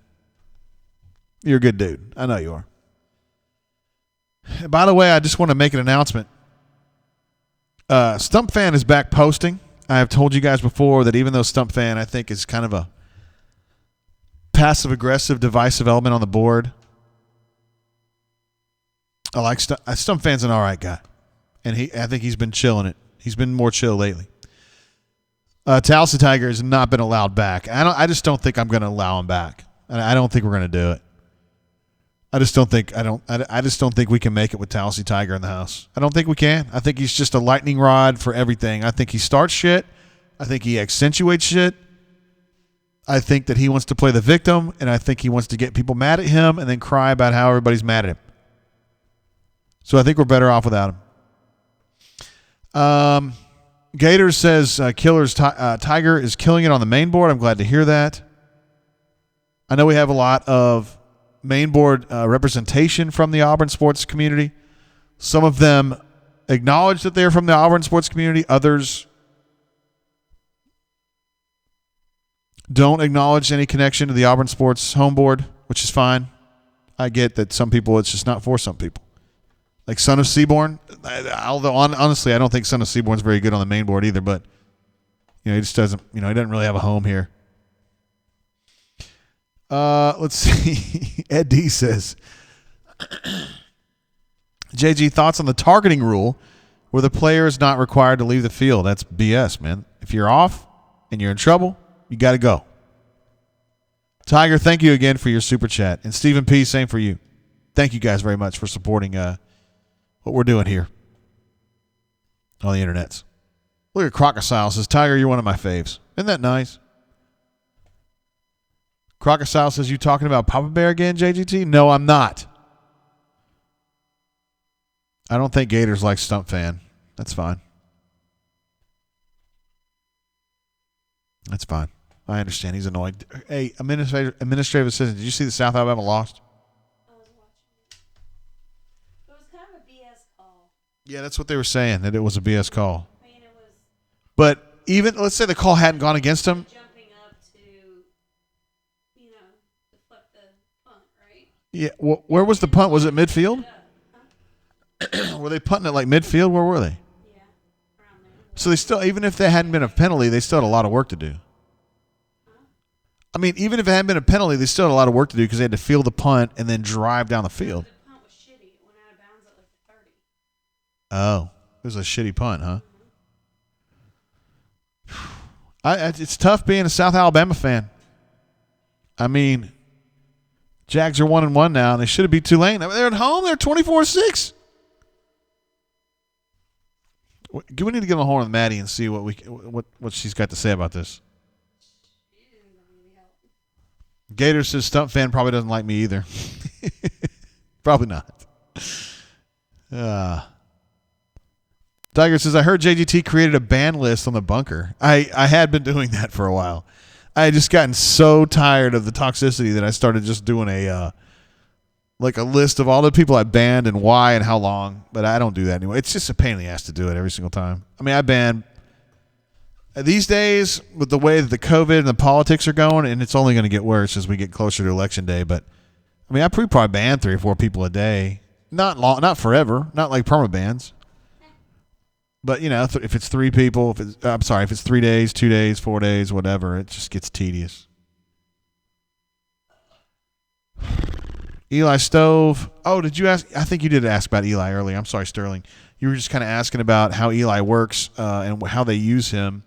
You're a good dude. I know you are. And by the way, I just want to make an announcement. Stump Fan is back posting. I have told you guys before that even though Stump Fan, I think, is kind of a passive-aggressive, divisive element on the board, I like Stump Fan's an all right guy. And I think he's been chilling it. He's been more chill lately. Towson Tiger has not been allowed back. I just don't think I'm going to allow him back. I don't think we're going to do it. I just don't think we can make it with Towson Tiger in the house. I don't think we can. I think he's just a lightning rod for everything. I think he starts shit. I think he accentuates shit. I think that he wants to play the victim, and I think he wants to get people mad at him and then cry about how everybody's mad at him. So I think we're better off without him. Gators says Tiger is killing it on the main board. I'm glad to hear that. I know we have a lot of main board representation from the Auburn sports community. Some of them acknowledge that they're from the Auburn sports community. Others don't acknowledge any connection to the Auburn sports home board, which is fine. I get that some people, it's just not for some people. Like Son of Seaborn, although honestly, I don't think Son of Seaborn's very good on the main board either, but he just doesn't, he doesn't really have a home here. Let's see. Ed D says, JG, thoughts on the targeting rule where the player is not required to leave the field? That's BS, man. If you're off and you're in trouble, you got to go. Tiger, thank you again for your super chat. And Stephen P., same for you. Thank you guys very much for supporting what we're doing here on the internets. Look at Crocodile says, Tiger, you're one of my faves. Isn't that nice? Crocodile says, you talking about Papa Bear again, JGT? No, I'm not. I don't think Gators like Stump Fan. That's fine. That's fine. I understand. He's annoyed. Hey, administrative assistant, did you see the South Alabama lost? I was watching it. It was kind of a BS call. Yeah, that's what they were saying, that it was a BS call. I mean, it was But even, let's say the call hadn't gone against him. jumping up to, deflect the punt, right? Yeah, where was the punt? Was it midfield? Were they punting it like midfield? Where were they? Yeah, around there. So they still, even if there hadn't been a penalty, they still had a lot of work to do. I mean, even if it hadn't been a penalty, they still had a lot of work to do because they had to field the punt and then drive down the field. The punt was shitty. It went out of bounds at like the 30. Oh, it was a shitty punt, huh? It's tough being a South Alabama fan. I mean, Jags are 1-1 now, and they should have beat Tulane. They're at home. They're 24-6. We need to get on the horn with Maddie and see what she's got to say about this. Gator says Stump Fan probably doesn't like me either. Probably not. Tiger says, I heard JGT created a ban list on the bunker. I had been doing that for a while. I had just gotten so tired of the toxicity that I started just doing a list of all the people I banned and why and how long. But I don't do that anymore. It's just a pain in the ass to do it every single time. I mean, I ban these days with the way that the COVID and the politics are going, and it's only going to get worse as we get closer to Election Day. But I mean, I probably ban 3 or 4 people a day. Not long, not forever, not like perma bans. But if it's 3 people, if it's 3 days, 2 days, 4 days, whatever, it just gets tedious. Eli Stove. Oh, did you ask? I think you did ask about Eli earlier. I'm sorry, Sterling. You were just kind of asking about how Eli works and how they use him.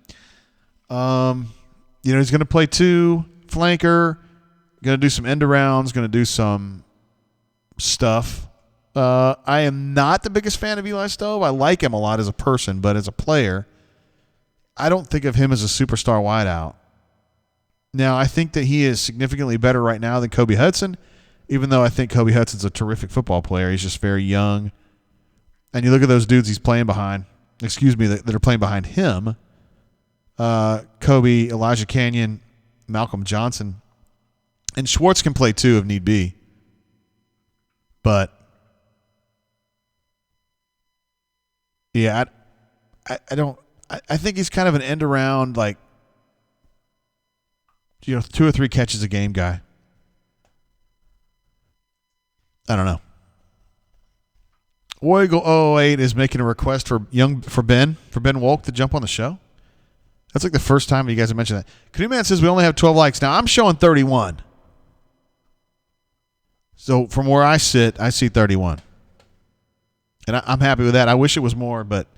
He's going to play 2 flanker, going to do some end arounds, going to do some stuff. I am not the biggest fan of Eli Stove. I like him a lot as a person, but as a player, I don't think of him as a superstar wideout. Now, I think that he is significantly better right now than Kobe Hudson, even though I think Kobe Hudson's a terrific football player. He's just very young. And you look at those dudes he's playing behind, that are playing behind him, Kobe, Elijah Canyon, Malcolm Johnson, and Schwartz can play too if need be. But yeah, I think he's kind of an end around, 2 or 3 catches a game guy. I don't know. Oigle 008 is making a request for Ben Wolk to jump on the show. That's like the first time you guys have mentioned that. Canoe Man says we only have 12 likes. Now I'm showing 31. So from where I sit, I see 31. And I'm happy with that. I wish it was more, but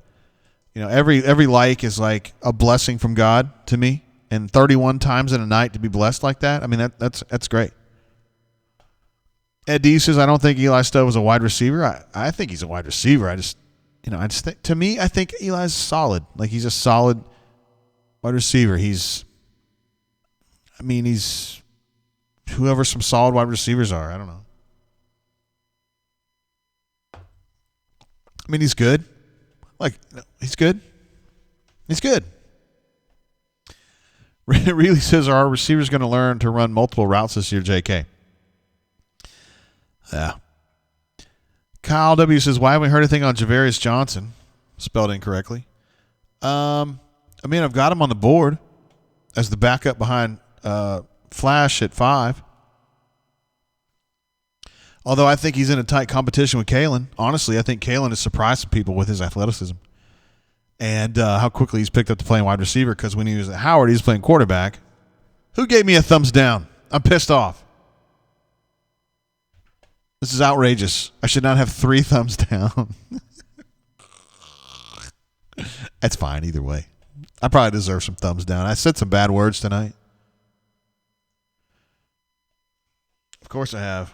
every like is like a blessing from God to me. And 31 times in a night to be blessed like that, I mean that's great. Ed D says, I don't think Eli Stove is a wide receiver. I think he's a wide receiver. I just think, to me, I think Eli's solid. Like, he's a solid wide receiver. He's whoever some solid wide receivers are. I don't know. I mean, he's good. He's good. He's good. Really says, are our receivers going to learn to run multiple routes this year, JK? Yeah. Kyle W. says, why haven't we heard anything on Javarius Johnson? Spelled incorrectly. I've got him on the board as the backup behind Flash at 5. Although I think he's in a tight competition with Kalen. Honestly, I think Kalen has surprised some people with his athleticism and how quickly he's picked up to playing wide receiver, because when he was at Howard, he was playing quarterback. Who gave me a thumbs down? I'm pissed off. This is outrageous. I should not have 3 thumbs down. That's fine either way. I probably deserve some thumbs down. I said some bad words tonight. Of course I have.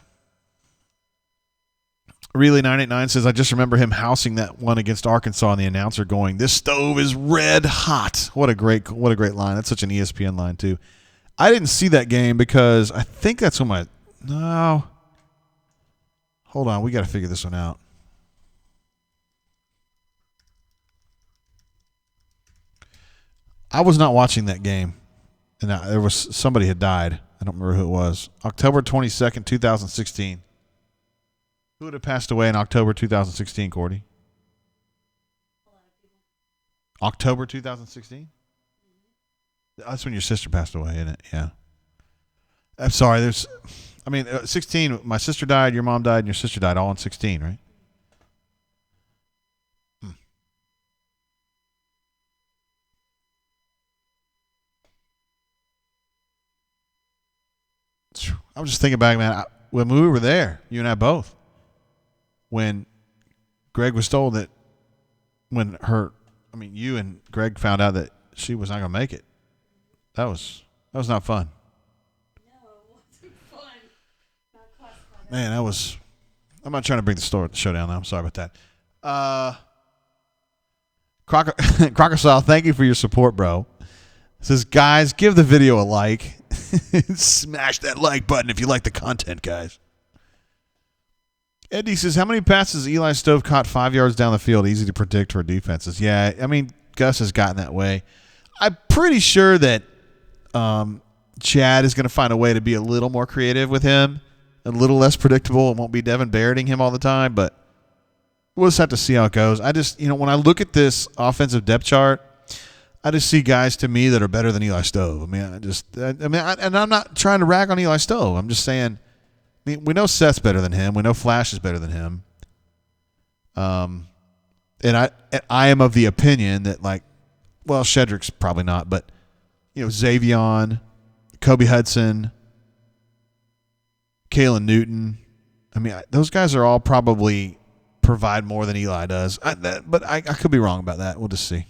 Relay 989 says, I just remember him housing that one against Arkansas and the announcer going, "This stove is red hot." What a great line. That's such an ESPN line too. I didn't see that game because I think that's when no. Hold on, we got to figure this one out. I was not watching that game, and there was somebody had died. I don't remember who it was. October 22nd, 2016. Who would have passed away in October 2016, Cordy? October 2016? That's when your sister passed away, isn't it? Yeah. I'm sorry. 16, my sister died, your mom died, and your sister died all in 16, right? I was just thinking back, man, when we were there, you and I both, when Greg was told that you and Greg found out that she was not going to make it. That was not fun. No, it wasn't fun. Not classified. Man, I'm not trying to bring the show down now. I'm sorry about that. Crocodile, thank you for your support, bro. Says, guys, give the video a like. Smash that like button if you like the content, guys. Eddie says, how many passes Eli Stove caught 5 yards down the field? Easy to predict for defenses. Yeah, I mean, Gus has gotten that way. I'm pretty sure that Chad is going to find a way to be a little more creative with him, a little less predictable. It won't be Devin Barretting him all the time, but we'll just have to see how it goes. I just, when I look at this offensive depth chart, I just see guys to me that are better than Eli Stove. And I'm not trying to rag on Eli Stove. I'm just saying, we know Seth's better than him. We know Flash is better than him. And I am of the opinion that, Shedrick's probably not, but Xavion, Kobe Hudson, Kalen Newton. Those guys are all probably provide more than Eli does. But I could be wrong about that. We'll just see.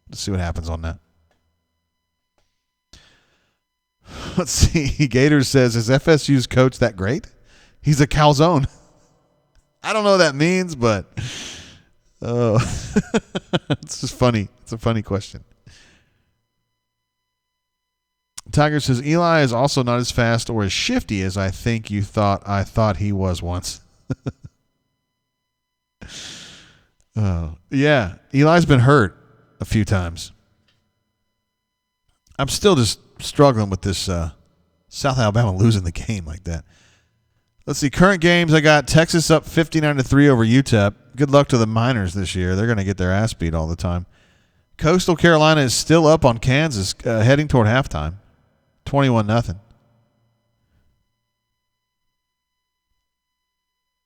Let's see what happens on that. Let's see. Gators says, is FSU's coach that great? He's a calzone. I don't know what that means, but it's just funny. It's a funny question. Tiger says, Eli is also not as fast or as shifty as I thought he was once. Yeah. Eli's been hurt a few times. I'm still just struggling with this South Alabama losing the game like that. Let's see. Current games, I got Texas up 59-3 over UTEP. Good luck to the Miners this year. They're going to get their ass beat all the time. Coastal Carolina is still up on Kansas, heading toward halftime. 21-0.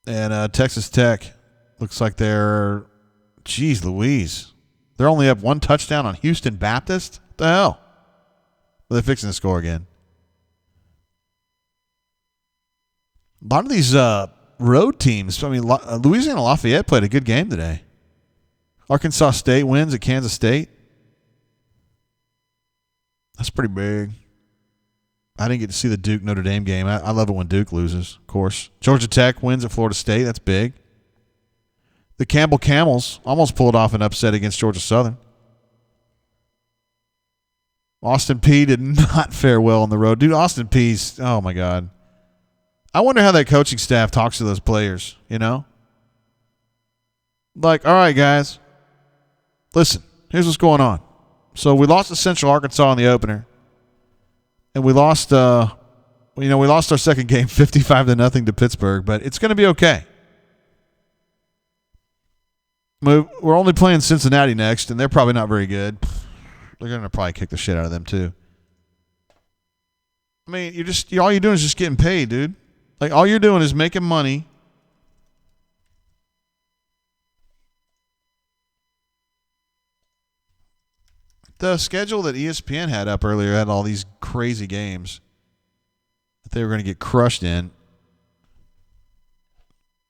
And Texas Tech looks like they're, geez Louise, they're only up one touchdown on Houston Baptist? What the hell? Well, they're fixing to score again. A lot of these road teams, Louisiana Lafayette played a good game today. Arkansas State wins at Kansas State. That's pretty big. I didn't get to see the Duke Notre Dame game. I love it when Duke loses, of course. Georgia Tech wins at Florida State. That's big. The Campbell Camels almost pulled off an upset against Georgia Southern. Austin Peay did not fare well on the road. Dude, Austin Peay's, oh my God. I wonder how that coaching staff talks to those players, all right, guys, listen, here's what's going on. So we lost to Central Arkansas in the opener. And we lost, we lost our second game 55-0 to Pittsburgh, but it's going to be okay. We're only playing Cincinnati next, and they're probably not very good. They're going to probably kick the shit out of them too. All you're doing is just getting paid, dude. All you're doing is making money. The schedule that ESPN had up earlier had all these crazy games that they were going to get crushed in.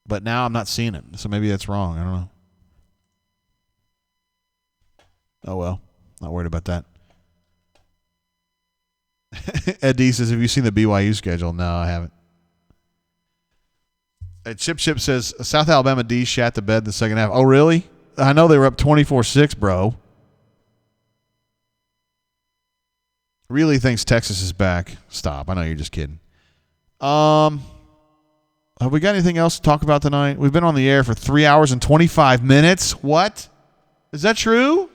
But now I'm not seeing it. So maybe that's wrong. I don't know. Oh, well. Not worried about that. Ed D says, have you seen the BYU schedule? No, I haven't. Chip says South Alabama D shat the bed in the second half. Oh, really? I know they were up 24-6, bro. Really thinks Texas is back. Stop. I know you're just kidding. Have we got anything else to talk about tonight? We've been on the air for 3 hours and 25 minutes. What? Is that true?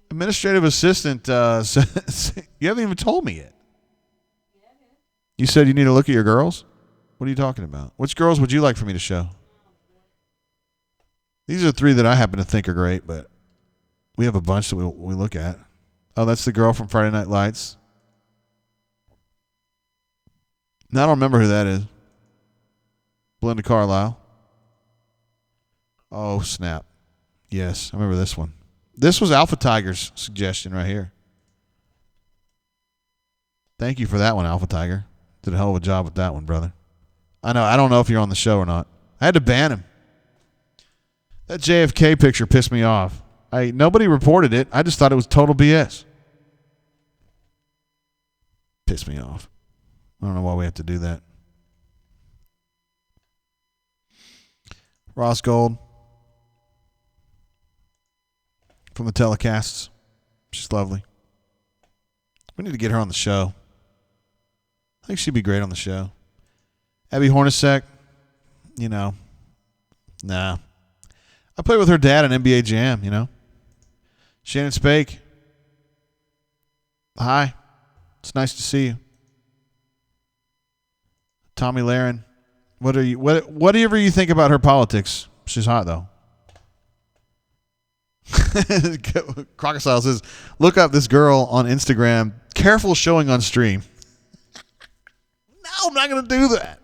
Administrative assistant says, you haven't even told me yet. You said you need to look at your girls? What are you talking about? Which girls would you like for me to show? These are 3 that I happen to think are great, but we have a bunch that we look at. Oh, that's the girl from Friday Night Lights. Now, I don't remember who that is. Belinda Carlisle. Oh, snap. Yes, I remember this one. This was Alpha Tiger's suggestion right here. Thank you for that one, Alpha Tiger. Did a hell of a job with that one, brother. I know. I don't know if you're on the show or not. I had to ban him. That JFK picture pissed me off. Nobody reported it. I just thought it was total BS. Pissed me off. I don't know why we have to do that. Ross Gold from the telecasts. She's lovely. We need to get her on the show. I think she'd be great on the show. Abby Hornacek, nah. I played with her dad in NBA Jam, Shannon Spake. Hi. It's nice to see you. Tommy Lahren. Whatever you think about her politics, she's hot though. Crocodile says, look up this girl on Instagram. Careful showing on stream. No, I'm not going to do that.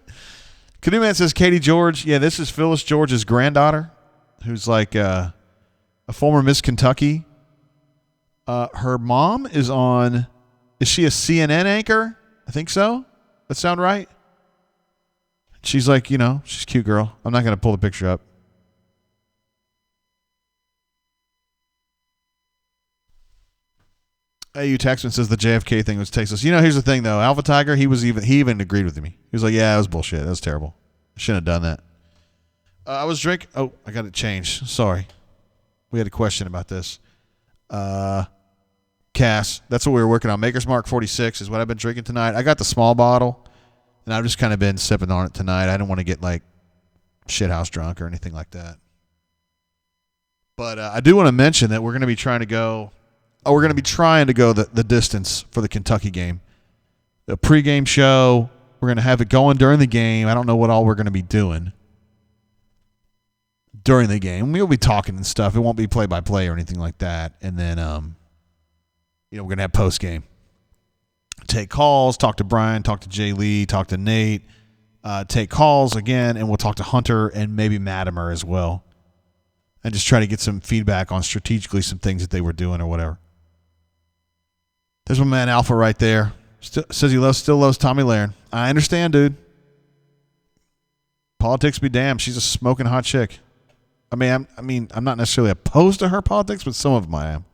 Canoe Man says, Katie George. Yeah, this is Phyllis George's granddaughter, who's like a former Miss Kentucky. Her mom is she a CNN anchor? I think so. That sound right? She's like, she's a cute girl. I'm not going to pull the picture up. AU Taxman says the JFK thing was tasteless. Here's the thing, though. Alpha Tiger, he even agreed with me. He was like, yeah, that was bullshit. That was terrible. I shouldn't have done that. I was drinking. Oh, I got it changed. Sorry. We had a question about this. Cass, that's what we were working on. Maker's Mark 46 is what I've been drinking tonight. I got the small bottle, and I've just kind of been sipping on it tonight. I didn't want to get, shithouse drunk or anything like that. But I do want to mention that we're going to be trying to go the distance for the Kentucky game. The pregame show, we're going to have it going during the game. I don't know what all we're going to be doing during the game. We'll be talking and stuff. It won't be play-by-play or anything like that. And then, we're going to have post-game. Take calls, talk to Brian, talk to Jay Lee, talk to Nate, take calls again, and we'll talk to Hunter and maybe Madimer as well. And just try to get some feedback on strategically some things that they were doing or whatever. There's my man Alpha right there. Says he still loves Tommy Lahren. I understand, dude. Politics be damned. She's a smoking hot chick. I'm not necessarily opposed to her politics, but some of them I am.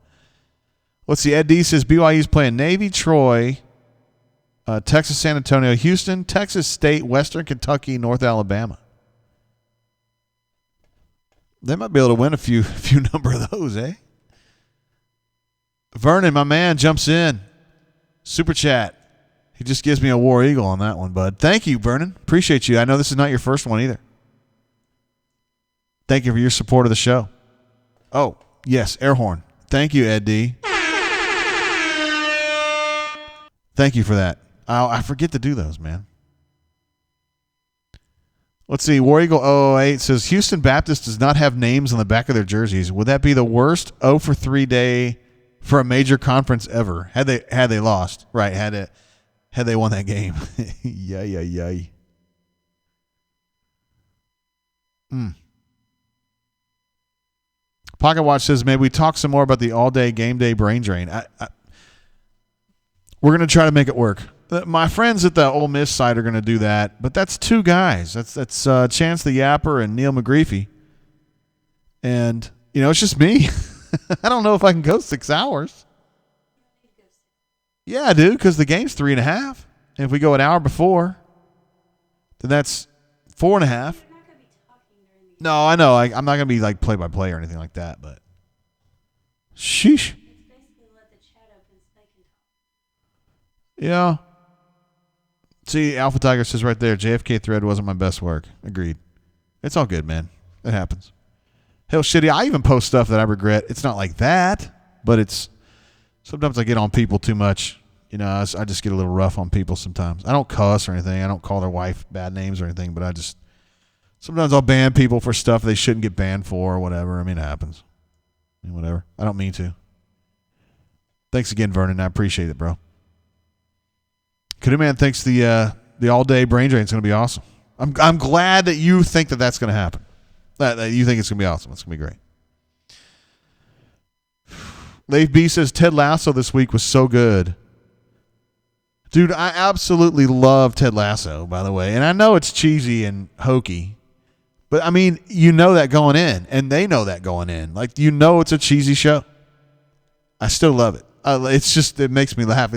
Let's see. Ed D says BYU's playing Navy, Troy, Texas, San Antonio, Houston, Texas State, Western Kentucky, North Alabama. They might be able to win a few number of those, eh? Vernon, my man, jumps in. Super chat. He just gives me a War Eagle on that one, bud. Thank you, Vernon. Appreciate you. I know this is not your first one either. Thank you for your support of the show. Oh, yes, air horn. Thank you, Ed D. Thank you for that. I forget to do those, man. Let's see. War Eagle 008 says Houston Baptist does not have names on the back of their jerseys. Would that be the worst 0 for 3 day for a major conference ever? Had they lost, right? Had they won that game? Yay. Pocket Watch says maybe we talk some more about the all-day game day brain drain. We're going to try to make it work. My friends at the Ole Miss side are going to do that, but that's 2 guys. That's Chance the Yapper and Neil McGreevy. And, it's just me. I don't know if I can go 6 hours. Yeah, dude, because the game's 3.5. And if we go an hour before, then that's 4.5. No, I know. I'm not gonna be like play by play or anything like that, but sheesh. Yeah. See, Alpha Tiger says right there, JFK thread wasn't my best work. Agreed. It's all good, man. It happens. Hell, shitty. I even post stuff that I regret. It's not like that, but it's sometimes I get on people too much. You know, I just get a little rough on people sometimes. I don't cuss or anything. I don't call their wife bad names or anything, but sometimes I'll ban people for stuff they shouldn't get banned for or whatever. I mean, it happens. I mean, whatever. I don't mean to. Thanks again, Vernon. I appreciate it, bro. Canoe Man thinks the all-day brain drain is going to be awesome. I'm glad that you think that that's going to happen. That you think it's going to be awesome. It's going to be great. Leif B says Ted Lasso this week was so good. Dude, I absolutely love Ted Lasso, by the way. And I know it's cheesy and hokey. But, I mean, you know that going in. And they know that going in. Like, you know it's a cheesy show. I still love it. It makes me laugh.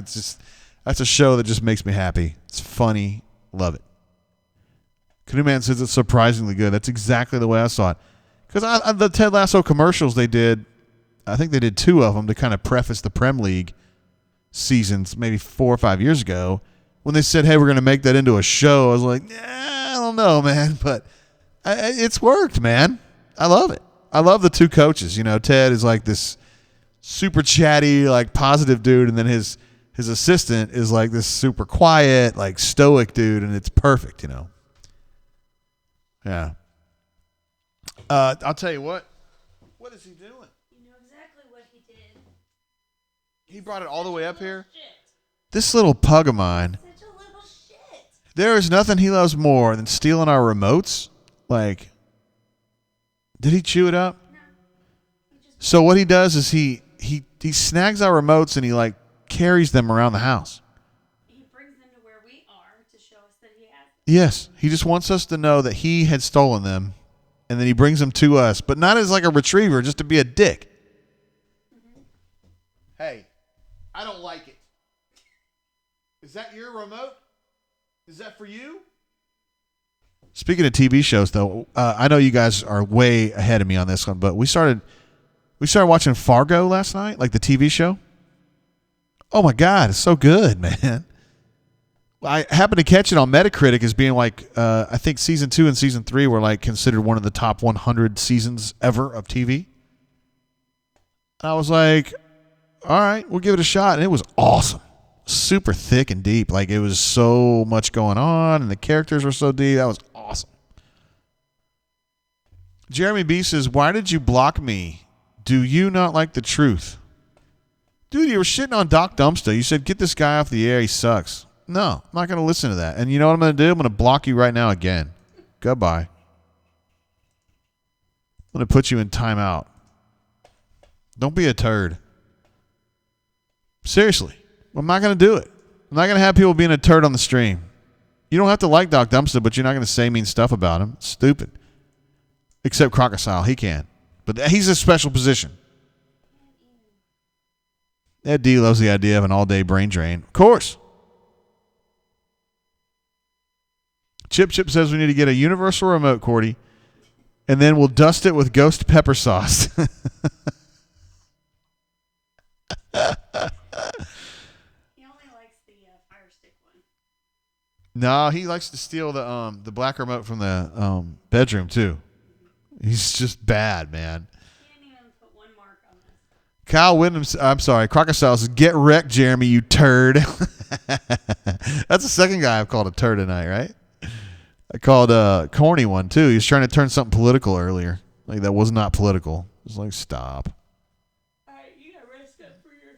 That's a show that just makes me happy. It's funny. Love it. Canoe Man says it's surprisingly good. That's exactly the way I saw it. Because the Ted Lasso commercials they did, I think they did 2 of them to kind of preface the Prem League seasons maybe 4 or 5 years ago. When they said, hey, we're going to make that into a show, I was like, I don't know, man. But it's worked, man. I love it. I love the 2 coaches. You know, Ted is like this super chatty, like positive dude, and then his assistant is like this super quiet, like stoic dude, and it's perfect, you know. Yeah. I'll tell you what. What is he doing? You know exactly what he did. He brought it all the way up here. This little pug of mine. Such a little shit. There is nothing he loves more than stealing our remotes. Like, did he chew it up? No. So what he does is he snags our remotes and he like carries them around the house. He brings them to where we are to show us that he has them. Yes. He just wants us to know that he had stolen them, and then he brings them to us, but not as like a retriever, just to be a dick. Mm-hmm. Hey, I don't like it. Is that your remote? Is that for you? Speaking of TV shows, though, I know you guys are way ahead of me on this one, but we started watching Fargo last night, like the TV show. Oh, my God. It's so good, man. I happened to catch it on Metacritic as being like, I think season 2 and season 3 were like considered one of the top 100 seasons ever of TV. And I was like, all right, we'll give it a shot. And it was awesome. Super thick and deep. Like, it was so much going on, and the characters were so deep. That was awesome. Jeremy B says, why did you block me? Do you not like the truth? Dude, you were shitting on Doc Dumpster. You said, get this guy off the air. He sucks. No, I'm not going to listen to that. And you know what I'm going to do? I'm going to block you right now again. Goodbye. I'm going to put you in timeout. Don't be a turd. Seriously. I'm not going to do it. I'm not going to have people being a turd on the stream. You don't have to like Doc Dumpster, but you're not going to say mean stuff about him. It's stupid. Except Crocodile. He can. But he's a special position. Ed D loves the idea of an all-day brain drain. Of course. Chip says we need to get a universal remote, Cordy, and then we'll dust it with ghost pepper sauce. He only likes the Fire Stick one. No, he likes to steal the black remote from the bedroom too. He's just bad, man. He didn't even put one mark on this. Kyle Wyndham, I'm sorry, Crocodile says, get wrecked, Jeremy, you turd. That's the second guy I've called a turd tonight, right? I called a corny one too. He was trying to turn something political earlier. Like, that was not political. It was like, stop. All right, you got rest up for your...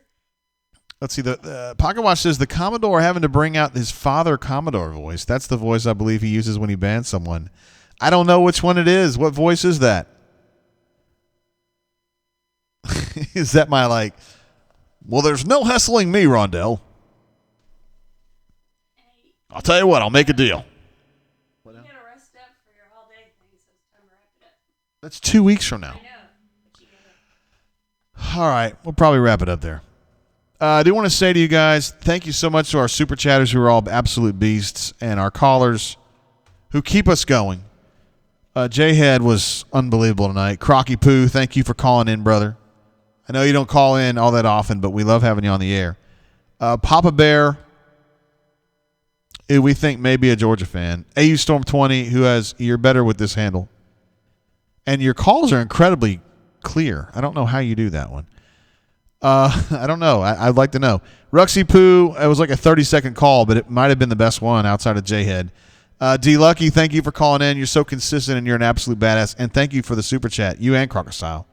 Let's see. The Pocket Watch says the Commodore having to bring out his father Commodore voice. That's the voice I believe he uses when he bans someone. I don't know which one it is. What voice is that? Is that my like, well, there's no hassling me, Rondell. Hey, I'll tell you what, I'll make a deal. You got to rest up for your all-day thing, so it's time to wrap it up. That's 2 weeks from now. I know, but you got to... All right, we'll probably wrap it up there. I do want to say to you guys, thank you so much to our super chatters who are all absolute beasts, and our callers who keep us going. J-Head was unbelievable tonight. Crocky Poo, thank you for calling in, brother. I know you don't call in all that often, but we love having you on the air. Papa Bear, who we think may be a Georgia fan. AU Storm 20, who has, you're better with this handle. And your calls are incredibly clear. I don't know how you do that one. I don't know. I'd like to know. Ruxy Poo, it was like a 30-second call, but it might have been the best one outside of J-Head. D Lucky, thank you for calling in. You're so consistent and you're an absolute badass. And thank you for the super chat, you and Crocodile.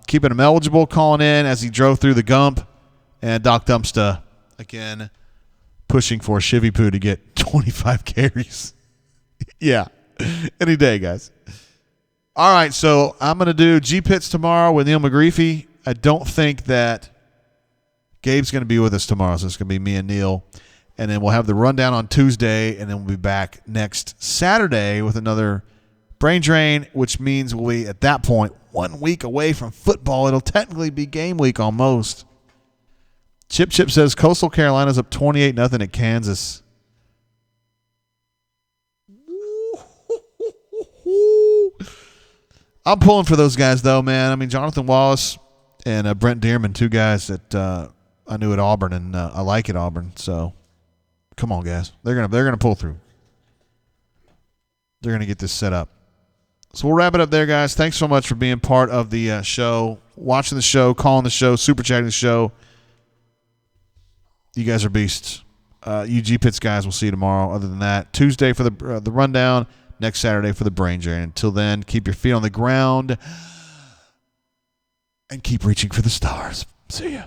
Keeping him eligible, calling in as he drove through the Gump. And Doc Dumpsta, again, pushing for Shivy Poo to get 25 carries. Yeah, any day, guys. All right, so I'm going to do G-Pits tomorrow with Neil McGreefy. I don't think that Gabe's going to be with us tomorrow, so it's going to be me and Neil. And then we'll have the rundown on Tuesday, and then we'll be back next Saturday with another Brain Drain, which means we'll be, at that point, 1 week away from football. It'll technically be game week almost. Chip says Coastal Carolina's up 28-0 at Kansas. I'm pulling for those guys, though, man. I mean, Jonathan Wallace and Brent Dearman, two guys that I knew at Auburn, and I like at Auburn. So, come on, guys. They're gonna pull through. They're gonna get this set up. So we'll wrap it up there, guys. Thanks so much for being part of the show, watching the show, calling the show, super chatting the show. You guys are beasts. You G-Pits guys, we'll see you tomorrow. Other than that, Tuesday for the rundown, next Saturday for the Brain Drain. Until then, keep your feet on the ground and keep reaching for the stars. See ya.